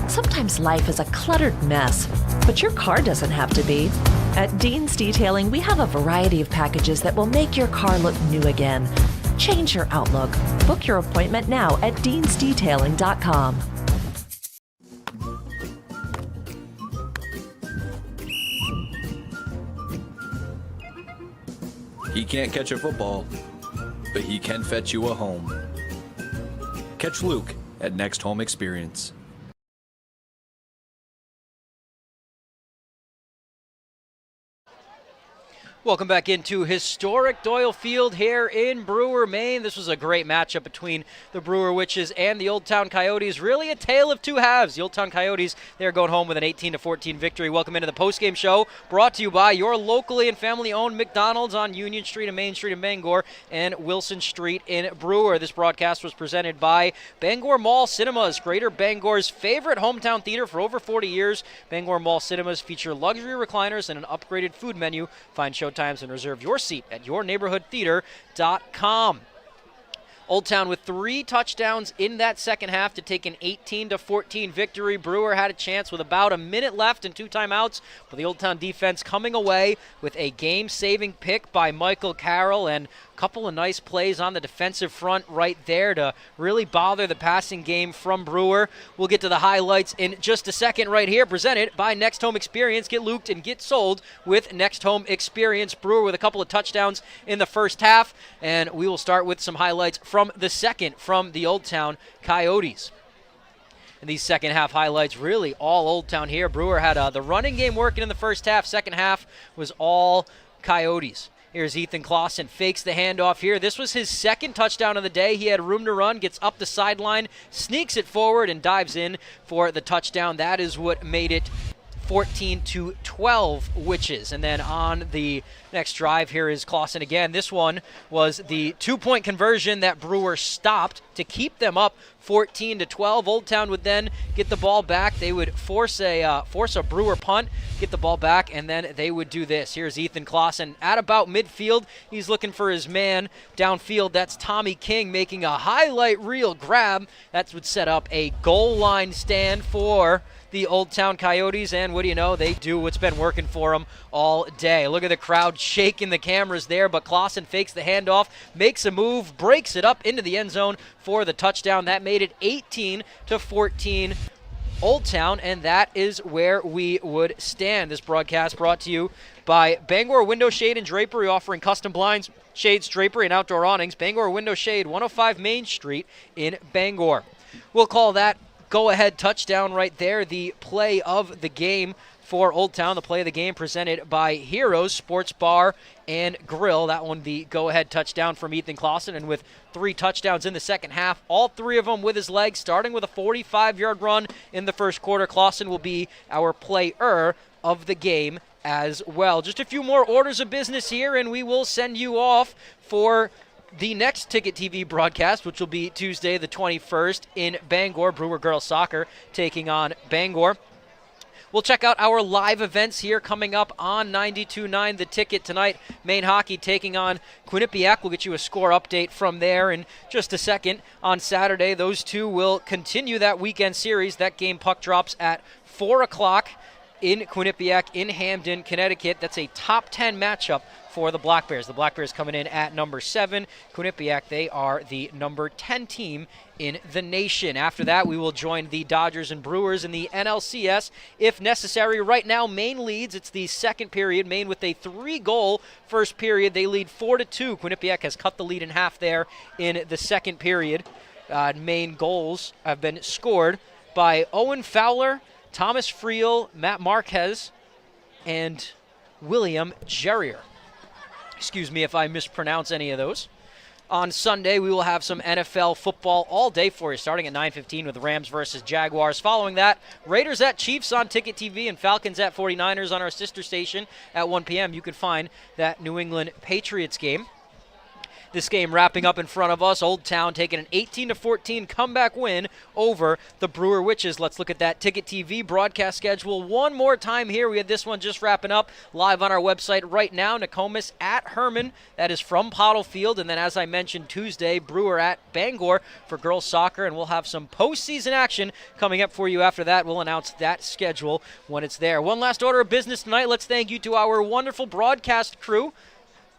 Sometimes life is a cluttered mess, but your car doesn't have to be. At Dean's Detailing, we have a variety of packages that will make your car look new again. Change your outlook. Book your appointment now at deansdetailing.com. He can't catch a football, but he can fetch you a home. Catch Luke at Next Home Experience. Welcome back into historic Doyle Field here in Brewer, Maine. This was a great matchup between the Brewer Witches and the Old Town Coyotes. Really a tale of two halves. The Old Town Coyotes, they're going home with an 18-14 victory. Welcome into the postgame show, brought to you by your locally and family-owned McDonald's on Union Street and Main Street in Bangor and Wilson Street in Brewer. This broadcast was presented by Bangor Mall Cinemas, Greater Bangor's favorite hometown theater for over 40 years. Bangor Mall Cinemas feature luxury recliners and an upgraded food menu. Find show times and reserve your seat at yourneighborhoodtheater.com. Old Town with 3 touchdowns in that second half to take an 18-14 victory. Brewer had a chance with about a minute left and 2 timeouts, but the Old Town defense coming away with a game-saving pick by Michael Carroll and a couple of nice plays on the defensive front right there to really bother the passing game from Brewer. We'll get to the highlights in just a second right here, presented by Next Home Experience. Get looped and get sold with Next Home Experience. Brewer with a couple of touchdowns in the first half, and we will start with some highlights from the second from the Old Town Coyotes. And these second half highlights, really all Old Town here. Brewer had the running game working in the first half. Second half was all Coyotes. Here's Ethan Clausen, fakes the handoff here. This was his second touchdown of the day. He had room to run, gets up the sideline, sneaks it forward, and dives in for the touchdown. That is what made it 14-12 Witches. And then on the next drive, here is Clausen again. This one was the 2-point conversion that Brewer stopped to keep them up 14-12. Old Town would then get the ball back. They would force a Brewer punt, get the ball back, and then they would do this. Here's Ethan Clausen at about midfield. He's looking for his man downfield. That's Tommy King making a highlight reel grab. That would set up a goal line stand for the Old Town Coyotes, and what do you know, they do what's been working for them all day. Look at the crowd shaking the cameras there, but Clausen fakes the handoff, makes a move, breaks it up into the end zone for the touchdown. That made it 18-14 Old Town, and that is where we would stand. This broadcast brought to you by Bangor Window Shade and Drapery, offering custom blinds, shades, drapery, and outdoor awnings. Bangor Window Shade, 105 Main Street in Bangor. We'll call that go-ahead touchdown right there, the play of the game for Old Town. The play of the game presented by Heroes Sports Bar and Grill. That one, the go-ahead touchdown from Ethan Clausen, and with 3 touchdowns in the second half, all 3 of them with his legs, starting with a 45-yard run in the first quarter. Clausen will be our player of the game as well. Just a few more orders of business here, and we will send you off for the next Ticket TV broadcast, which will be Tuesday the 21st in Bangor. Brewer Girls Soccer taking on Bangor. We'll check out our live events here coming up on 92.9 The Ticket tonight. Maine Hockey taking on Quinnipiac. We'll get you a score update from there in just a second. On Saturday, those two will continue that weekend series. That game puck drops at 4 o'clock in Quinnipiac in Hamden, Connecticut. That's a top 10 matchup for the Black Bears. The Black Bears coming in at number 7. Quinnipiac, they are the number 10 team in the nation. After that, we will join the Dodgers and Brewers in the NLCS if necessary. Right now, Maine leads. It's the second period. Maine with a 3-goal first period. They lead 4-2. Quinnipiac has cut the lead in half there in the second period. Maine goals have been scored by Owen Fowler, Thomas Friel, Matt Marquez, and William Gerrier. Excuse me if I mispronounce any of those. On Sunday, we will have some NFL football all day for you, starting at 9:15 with Rams versus Jaguars. Following that, Raiders at Chiefs on Ticket TV and Falcons at 49ers on our sister station at 1 p.m. You can find that New England Patriots game. This game wrapping up in front of us. Old Town taking an 18-14 comeback win over the Brewer Witches. Let's look at that Ticket TV broadcast schedule one more time here. We had this one just wrapping up live on our website right now. Nokomis at Herman. That is from Pottle Field. And then, as I mentioned, Tuesday, Brewer at Bangor for girls soccer. And we'll have some postseason action coming up for you after that. We'll announce that schedule when it's there. One last order of business tonight. Let's thank you to our wonderful broadcast crew.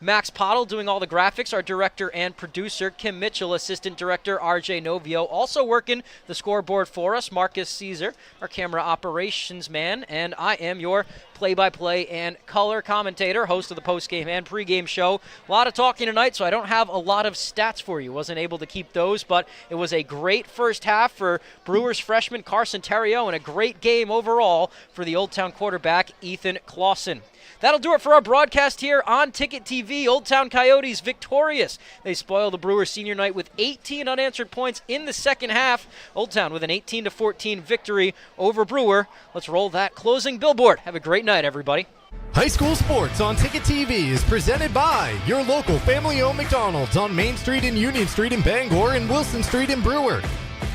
Max Pottle doing all the graphics, our director and producer. Kim Mitchell, assistant director. RJ Novio also working the scoreboard for us. Marcus Caesar, our camera operations man. And I am your play-by-play and color commentator, host of the post-game and pre-game show. A lot of talking tonight, so I don't have a lot of stats for you. Wasn't able to keep those, but it was a great first half for Brewers freshman Carson Theriault and a great game overall for the Old Town quarterback Ethan Clausen. That'll do it for our broadcast here on Ticket TV. Old Town Coyotes victorious. They spoiled the Brewers senior night with 18 unanswered points in the second half. Old Town with an 18-14 victory over Brewer. Let's roll that closing billboard. Have a great night, everybody. High school sports on Ticket TV is presented by your local family-owned McDonald's on Main Street and Union Street in Bangor and Wilson Street in Brewer.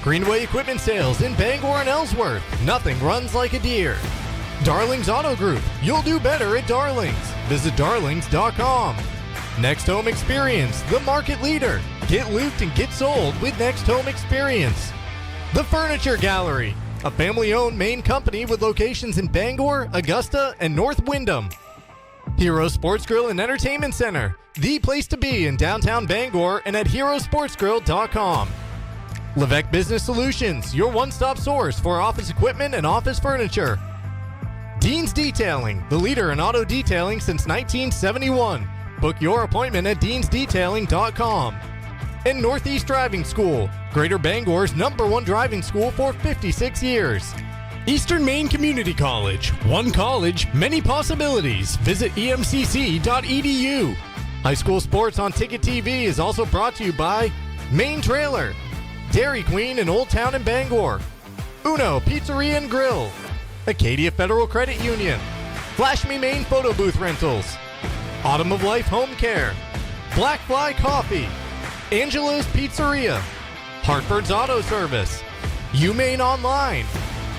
Greenway Equipment Sales in Bangor and Ellsworth. Nothing runs like a deer. Darlings Auto Group. You'll do better at Darlings. Visit darlings.com. Next Home Experience, the market leader. Get looped and get sold with Next Home Experience. The Furniture Gallery, a family-owned Maine company with locations in Bangor, Augusta, and North Windham. Hero Sports Grill and Entertainment Center, the place to be in downtown Bangor and at herosportsgrill.com. Levesque Business Solutions, your one-stop source for office equipment and office furniture. Dean's Detailing, the leader in auto detailing since 1971. Book your appointment at deansdetailing.com. And Northeast Driving School, Greater Bangor's #1 driving school for 56 years. Eastern Maine Community College, one college, many possibilities. Visit emcc.edu. High school sports on Ticket TV is also brought to you by Maine Trailer, Dairy Queen in Old Town and Bangor, Uno Pizzeria and Grill, Acadia Federal Credit Union, Flash Me Maine Photo Booth Rentals, Autumn of Life Home Care, Black Fly Coffee, Angelo's Pizzeria, Hartford's Auto Service, UMaine Online,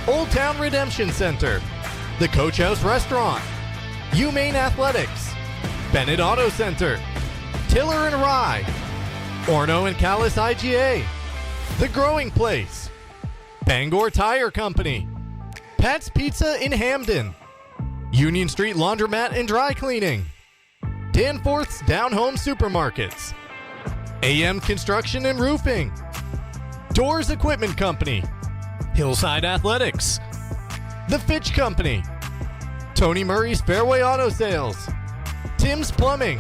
Old Town Redemption Center, the Coach House Restaurant, UMaine Athletics, Bennett Auto Center, Tiller and Rye, Orno and Callis IGA, The Growing Place, Bangor Tire Company, Pat's Pizza in Hamden, Union Street Laundromat and Dry Cleaning, Danforth's Down Home Supermarkets, AM Construction and Roofing, Doors Equipment Company, Hillside Athletics, The Fitch Company, Tony Murray's Fairway Auto Sales, Tim's Plumbing,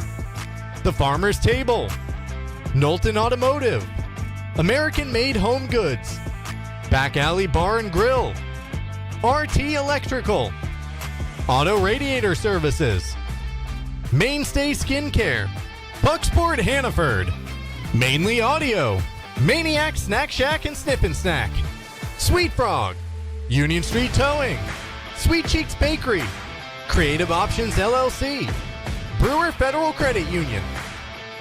The Farmer's Table, Knowlton Automotive, American Made Home Goods, Back Alley Bar and Grill, RT Electrical, Auto Radiator Services, Mainstay Skincare, Bucksport Hannaford, Mainly Audio, Maniac Snack Shack and Snip and Snack, Sweet Frog, Union Street Towing, Sweet Cheeks Bakery, Creative Options LLC, Brewer Federal Credit Union,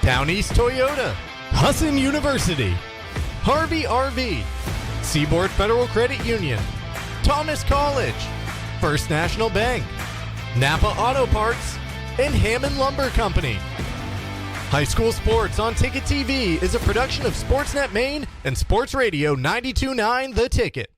Down East Toyota, Husson University, Harvey RV, Seaboard Federal Credit Union, Thomas College, First National Bank, Napa Auto Parts, and Hammond Lumber Company. High school sports on Ticket TV is a production of Sportsnet Maine and Sports Radio 92.9 The Ticket.